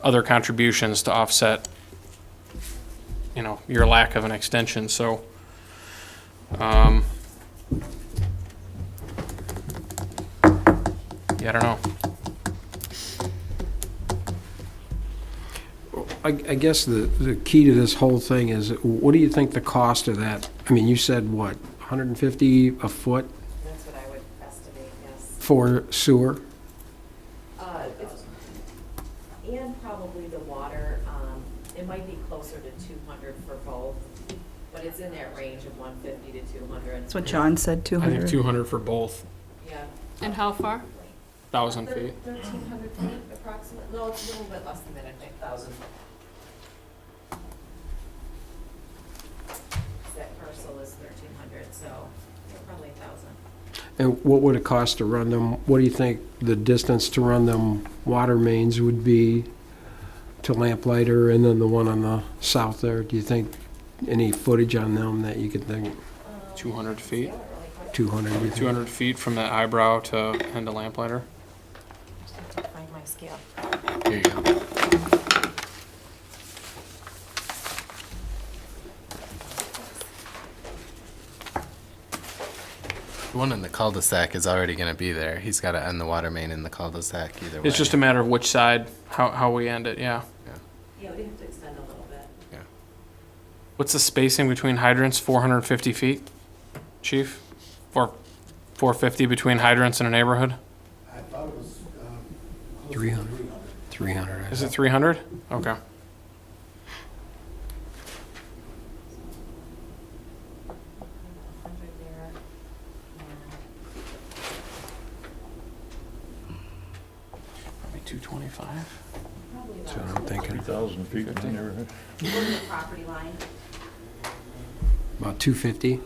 other contributions to offset, you know, your lack of an extension. So, yeah, I don't know. I guess the key to this whole thing is, what do you think the cost of that? I mean, you said what, 150 a foot That's what I would estimate, yes. for sewer? And probably the water, it might be closer to 200 for both, but it's in that range of 150 to 200. That's what John said, I 200. think 200 for both. Yeah. And how far? 1,000 feet. 1,300 feet approximately. No, it's a little bit less than that, I think, 1,000. That parcel is 1,300, so probably 1,000. And what would it cost to run them? What do you think the distance to run them water mains would be to Lamplighter and then the one on the south there? Do you think any footage on them that you could think? 200 feet. 200. you think? 200 feet from that eyebrow to end to Lamplighter. Find my scale. Here you go. one in the cul-de-sac is already gonna be there. He's gotta end the water main in the cul-de-sac either way. It's just a matter of which side, how we end it, yeah. Yeah, we have to extend a little bit. What's the spacing between hydrants? 450 feet, chief? Or 450 between hydrants in a neighborhood? I thought it was 300. 300. Is it 300? Okay. Probably 225. That's what I'm thinking. 3,000 feet in the neighborhood. The property line. About 250.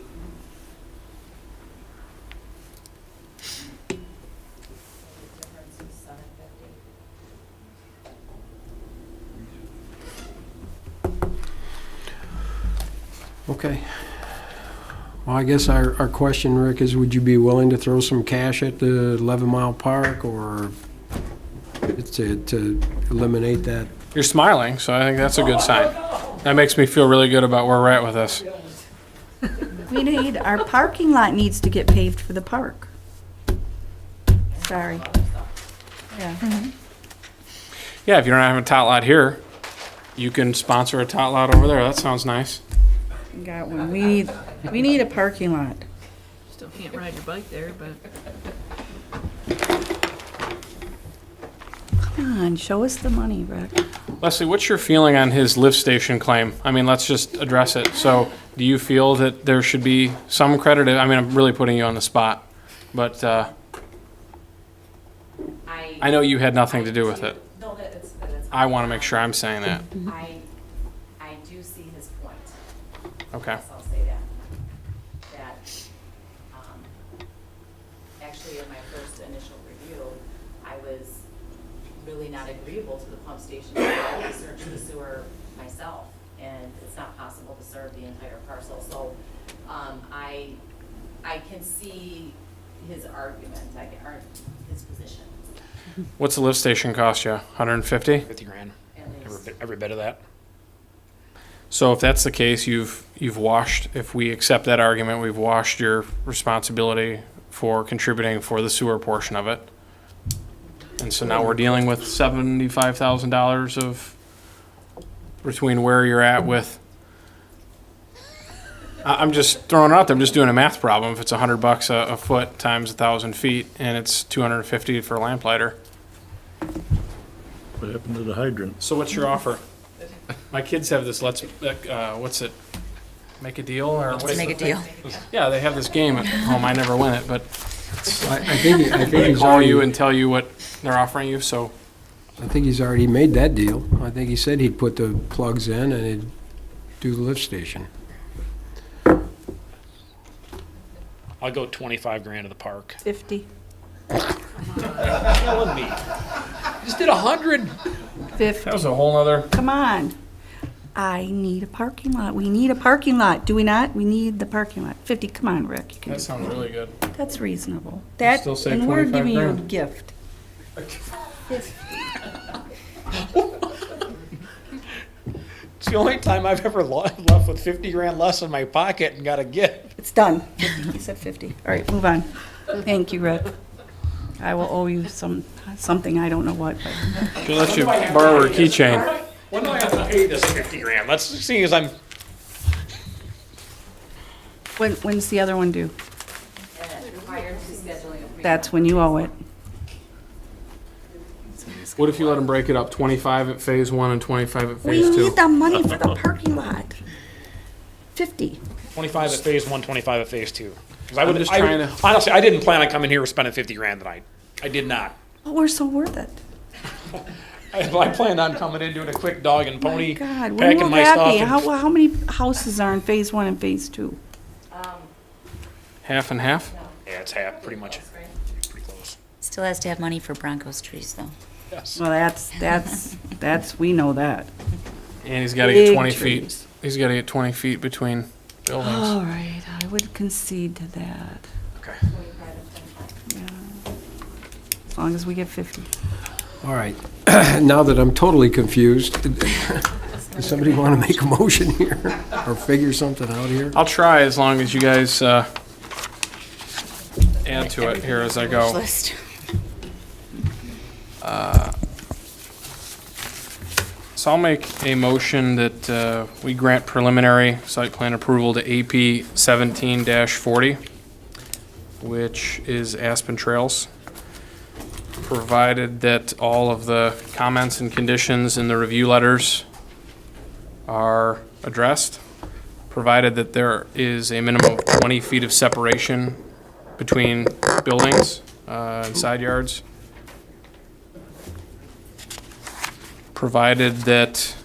Okay. Well, I guess our question, Rick, is would you be willing to throw some cash at the 11 Mile Park or to eliminate that? You're smiling, so I think that's a good sign. That makes me feel really good about where we're at with this. We need, our parking lot needs to get paved for the park. Sorry. Yeah. Yeah, if you don't have a tot lot here, you can sponsor a tot lot over there. That sounds nice. Got one. We need a parking lot. Still can't ride your bike there, but Come on, show us the money, Rick. Leslie, what's your feeling on his lift station claim? I mean, let's just address it. So, do you feel that there should be some credit? I mean, I'm really putting you on the spot, but I know you had nothing to do with it. No, that's. I want to make sure I'm saying that. I do see his point. Okay. Yes, I'll say that. Actually, in my first initial review, I was really not agreeable to the pump station. I researched the sewer myself, and it's not possible to serve the entire parcel. So, I can see his argument, or his position. What's the lift station cost you? 150? 50 grand, every bit of that. So if that's the case, you've washed, if we accept that argument, we've washed your responsibility for contributing for the sewer portion of it. And so now we're dealing with $75,000 of, between where you're at with, I'm just throwing it out there, I'm just doing a math problem. If it's $100 a foot times 1,000 feet, and it's 250 for a lamplighter. What happened to the hydrant? So what's your offer? My kids have this, what's it, make a deal? Or Let's what's make the a deal. thing? Yeah, they have this game at home, I never win it, but I think they he's call already, you and tell you what they're offering you, so. I think he's already made that deal. I think he said he'd put the plugs in and he'd do the lift station. I'll go 25 grand to the park. 50. Killing me. Just did 100. 50. That was a whole nother. Come on. I need a parking lot. We need a parking lot, do we not? We need the parking lot. 50, come on, Rick. You can That do sounds really good. That's reasonable. That, Still say and we're 25 giving you a grand. gift. It's the only time I've ever left with 50 grand less in my pocket and got a gift. It's done. 50. He said 50. All right, move on. Thank you, Rick. I will owe you something, I don't know what, but. She'll let you borrow her keychain. When do I have to pay this 50 grand? Let's see as I'm. When's the other one due? Prior to scheduling a That's when you owe it. What if you let them break it up, 25 at phase one and 25 at We phase two? need the money for the parking lot. 50. 25 at phase one, 25 at phase two. 'Cause I'm just trying to- honestly, I didn't plan on coming here spending 50 grand tonight. I did not. Oh, we're so worth it. I planned on coming in, doing a quick dog and pony, God, we're packing real my stuff. happy. and- How many houses are in phase one and phase two? Half and half? Yeah, it's half, pretty much. Pretty close. Still has to have money for Broncos trees, though. Yes. Well, that's, we know that. And he's gotta get Big 20 trees. feet. He's gotta get 20 feet between buildings. All right, I would concede to that. Okay. Yeah. As long as we get 50. All right. Now that I'm totally confused, does somebody want to make a motion here or figure something out here? I'll try as long as you guys, add to it here as I go. List. So I'll make a motion that we grant preliminary site plan approval to AP 17-40, which is Aspen Trails, provided that all of the comments and conditions in the review letters are addressed, provided that there is a minimum of 20 feet of separation between buildings and side yards, provided that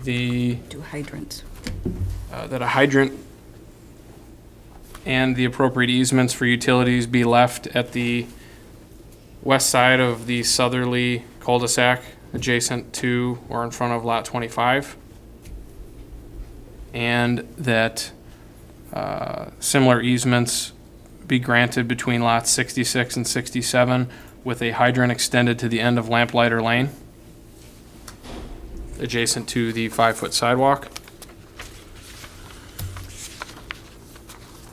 the Do hydrants. that a hydrant and the appropriate easements for utilities be left at the west side of the southerly cul-de-sac adjacent to or in front of lot 25, and that similar easements be granted between lots 66 and 67 with a hydrant extended to the end of Lamplighter Lane adjacent to the 5-foot sidewalk.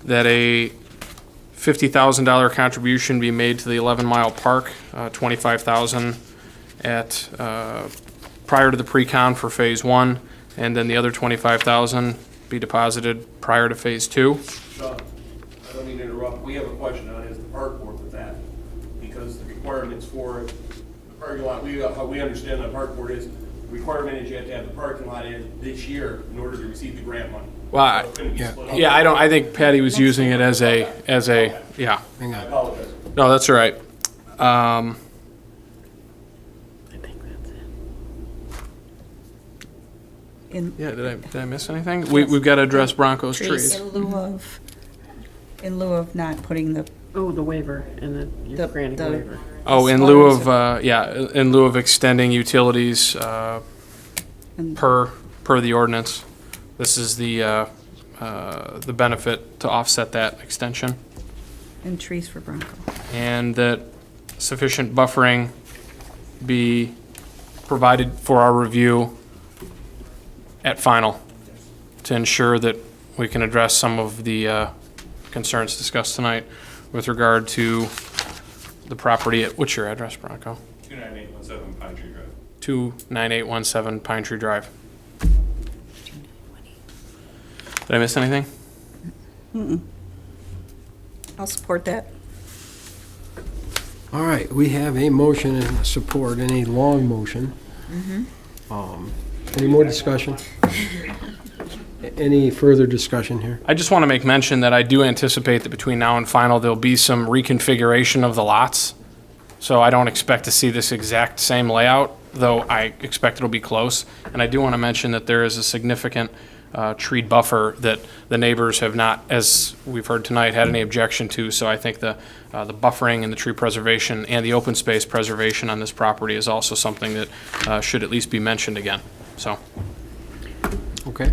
That a $50,000 contribution be made to the 11-mile park, $25,000 at prior to the pre-con for phase 1, and then the other $25,000 be deposited prior to phase 2. Sean, I don't mean to interrupt. We have a question on is the park board with that, because the requirements for the parking lot, how we understand the park board is, the requirement is you have to have the parking lot in this year in order to receive the grant money. Well, I think Patty was using it as a, yeah. Hang I on. apologize. No, that's all right. Yeah, did I miss anything? We've got to address Bronco's trees. In lieu of not putting the. Oh, the waiver, and then you're granting the waiver. Oh, in lieu of, in lieu of extending utilities per the ordinance. This is the benefit to offset that extension. And trees for Bronco. And that sufficient buffering be provided for our review at final to ensure that we can address some of the concerns discussed tonight with regard to the property at, what's your address, Bronco? 29817 Pine Tree Drive. 29817 Pine Tree Drive. Did I miss anything? I'll support that. All right, we have a motion and a support, and a long motion. Any more discussion? Any further discussion here? I just want to make mention that I do anticipate that between now and final, there'll be some reconfiguration of the lots. So I don't expect to see this exact same layout, though I expect it'll be close. And I do want to mention that there is a significant tree buffer that the neighbors have not, as we've heard tonight, had any objection to. So I think the buffering and the tree preservation and the open space preservation on this property is also something that should at least be mentioned again. So. Okay.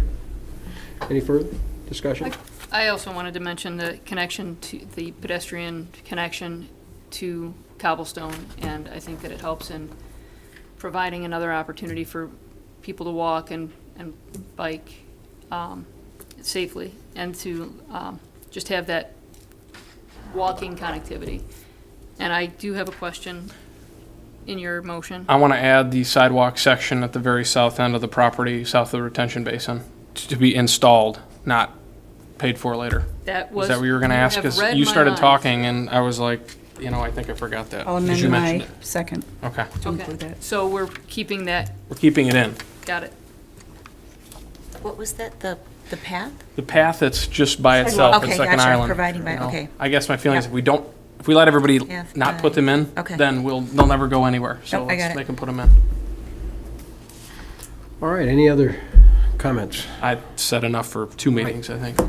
Any further discussion? I also wanted to mention the connection to the pedestrian connection to cobblestone, and I think that it helps in providing another opportunity for people to walk and bike safely, and to just have that walking connectivity. And I do have a question in your motion. I want to add the sidewalk section at the very south end of the property, south of the retention basin, to be installed, not paid for later. That was. Is that what you were going to ask? have Because read you my started mind. talking, and I was like, I think I forgot that. I'll 'cause amend you my mentioned it. second Okay. to include that. So we're keeping that, We're keeping it in. got it. What was that, the path? The path that's just by itself Okay, in Second gotcha. Island. Providing by- you know. okay. I guess my feeling is Yeah. if we let everybody Yeah, not put them in, okay. then they'll never go anywhere. So Nope, I got let's it. make them put them in. All right, any other comments? I said enough for 2 meetings, I think.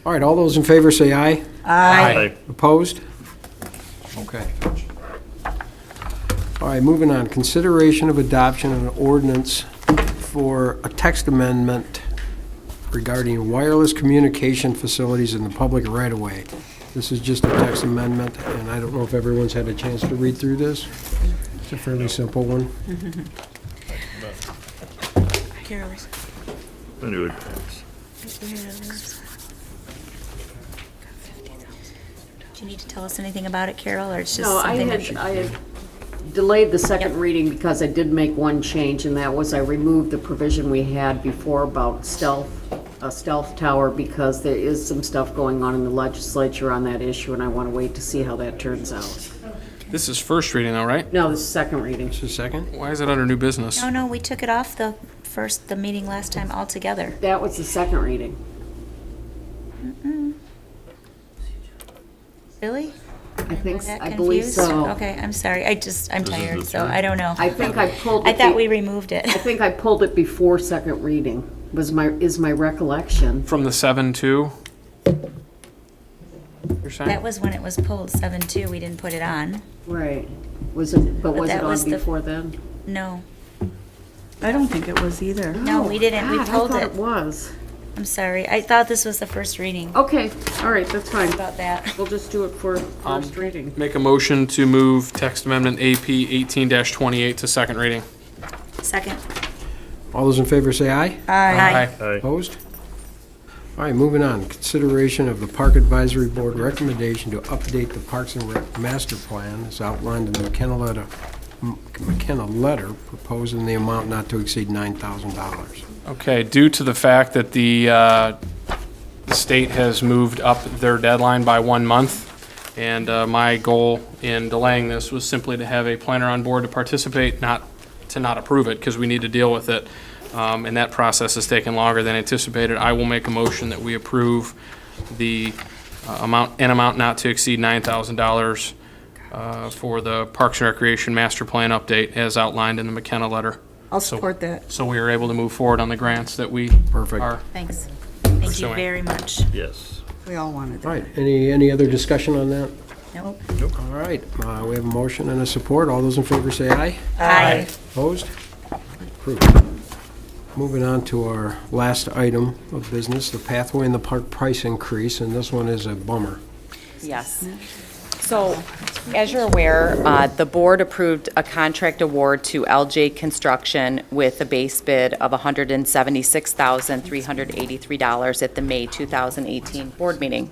All right, all those in favor say aye. Aye. Opposed? Okay. All right, moving on. Consideration of adoption of an ordinance for a text amendment regarding wireless communication facilities in the public right-of-way. This is just a text amendment, and I don't know if everyone's had a chance to read through this. It's a fairly simple one. I knew it. Do you need to tell us anything about it, Carol, or it's just No, something? I had delayed the second reading because I did make one change, and that was I removed the provision we had before about a stealth tower, because there is some stuff going on in the legislature on that issue, and I want to wait to see how that turns out. This is first reading though, right? No, this is second reading. This is second? Why is it under new business? No, we took it off the meeting last time altogether. That was the second reading. Really? I think, That I believe confused? so. Okay, I'm sorry. I'm tired, so I don't know. I think I pulled I it. thought we removed it. I think I pulled it before second reading, is my recollection. From the 7-2? You're saying? That was when it was pulled, 7-2. We didn't put it on. Right. Was it, but was that it was on the- before then? No. I don't think it was either. No, we didn't. We God, I pulled thought it. it was. I'm sorry. I thought this was the first reading. Okay, all right, that's fine. About that. We'll just do it for first reading. Make a motion to move text amendment AP 18-28 to second reading. Second. All those in favor say aye. Aye. Opposed? All right, moving on. Consideration of the Park Advisory Board recommendation to update the Parks and Rec master plan as outlined in the McKenna letter proposing the amount not to exceed $9,000. Okay, due to the fact that the state has moved up their deadline by 1 month, and my goal in delaying this was simply to have a planner on board to participate, not to not approve it, because we need to deal with it. And that process has taken longer than anticipated. I will make a motion that we approve the amount not to exceed $9,000 for the Parks and Recreation Master Plan update as outlined in the McKenna letter. I'll support that. So we are able to move forward on the grants that we are. Thanks. Thank you Pursuing. very much. Yes. We all wanted All that. right, any other discussion on that? Nope. All right, we have a motion and a support. All those in favor say aye. Aye. Opposed? Approved. Moving on to our last item of business, the Pathway in the Park price increase, and this one is a bummer. Yes. So, as you're aware, the board approved a contract award to LJ Construction with a base bid of $176,383 at the May 2018 board meeting.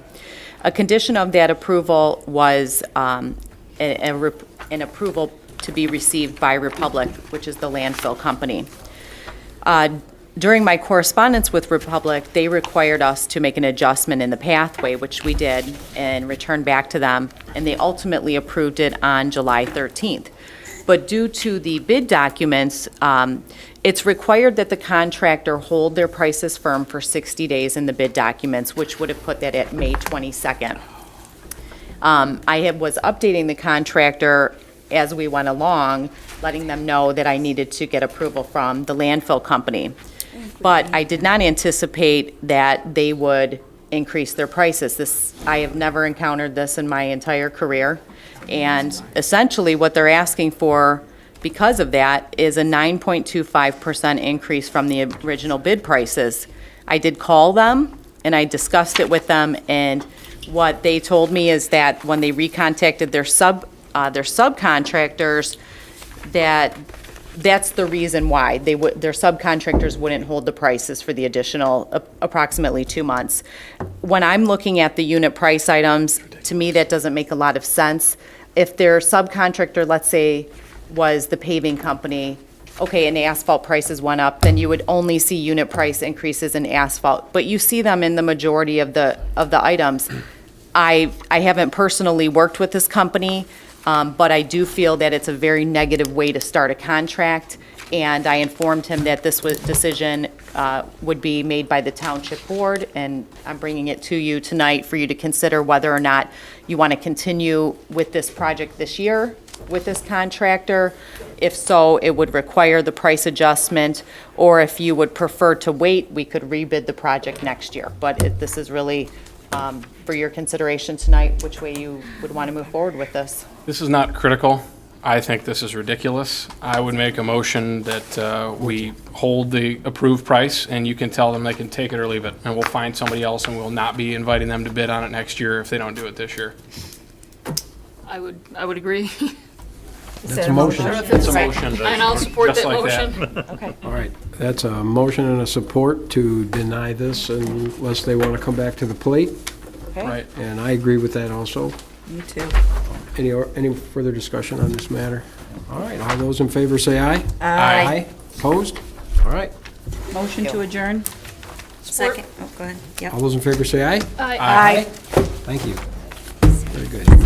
A condition of that approval was an approval to be received by Republic, which is the landfill company. During my correspondence with Republic, they required us to make an adjustment in the pathway, which we did, and returned back to them, and they ultimately approved it on July 13th. But due to the bid documents, it's required that the contractor hold their prices firm for 60 days in the bid documents, which would have put that at May 22nd. I was updating the contractor as we went along, letting them know that I needed to get approval from the landfill company. But I did not anticipate that they would increase their prices. I have never encountered this in my entire career. And essentially what they're asking for because of that is a 9.25% increase from the original bid prices. I did call them and I discussed it with them, and what they told me is that when they recontacted their subcontractors, that's the reason why their subcontractors wouldn't hold the prices for the additional approximately 2 months. When I'm looking at the unit price items, to me, that doesn't make a lot of sense. If their subcontractor, let's say, was the paving company, okay, and the asphalt prices went up, then you would only see unit price increases in asphalt. But you see them in the majority of the items. I haven't personally worked with this company, but I do feel that it's a very negative way to start a contract, and I informed him that this decision would be made by the township board, and I'm bringing it to you tonight for you to consider whether or not you want to continue with this project this year with this contractor. If so, it would require the price adjustment, or if you would prefer to wait, we could rebid the project next year. But this is really for your consideration tonight, which way you would want to move forward with this. This is not critical. I think this is ridiculous. I would make a motion that we hold the approved price, and you can tell them they can take it or leave it, and we'll find somebody else, and we'll not be inviting them to bid on it next year if they don't do it this year. I would agree. That's a motion. It's a motion. And I'll support Just that like motion. that. Okay. All right, that's a motion and a support to deny this unless they want to come back to the plate, Okay. Right. and I agree with that also. Me too. Any further discussion on this matter? All right, all those in favor say aye. Aye. Opposed? All right. Motion to adjourn? Second, oh, go ahead. Yep. All those in favor say aye. Aye. Thank you. Very good.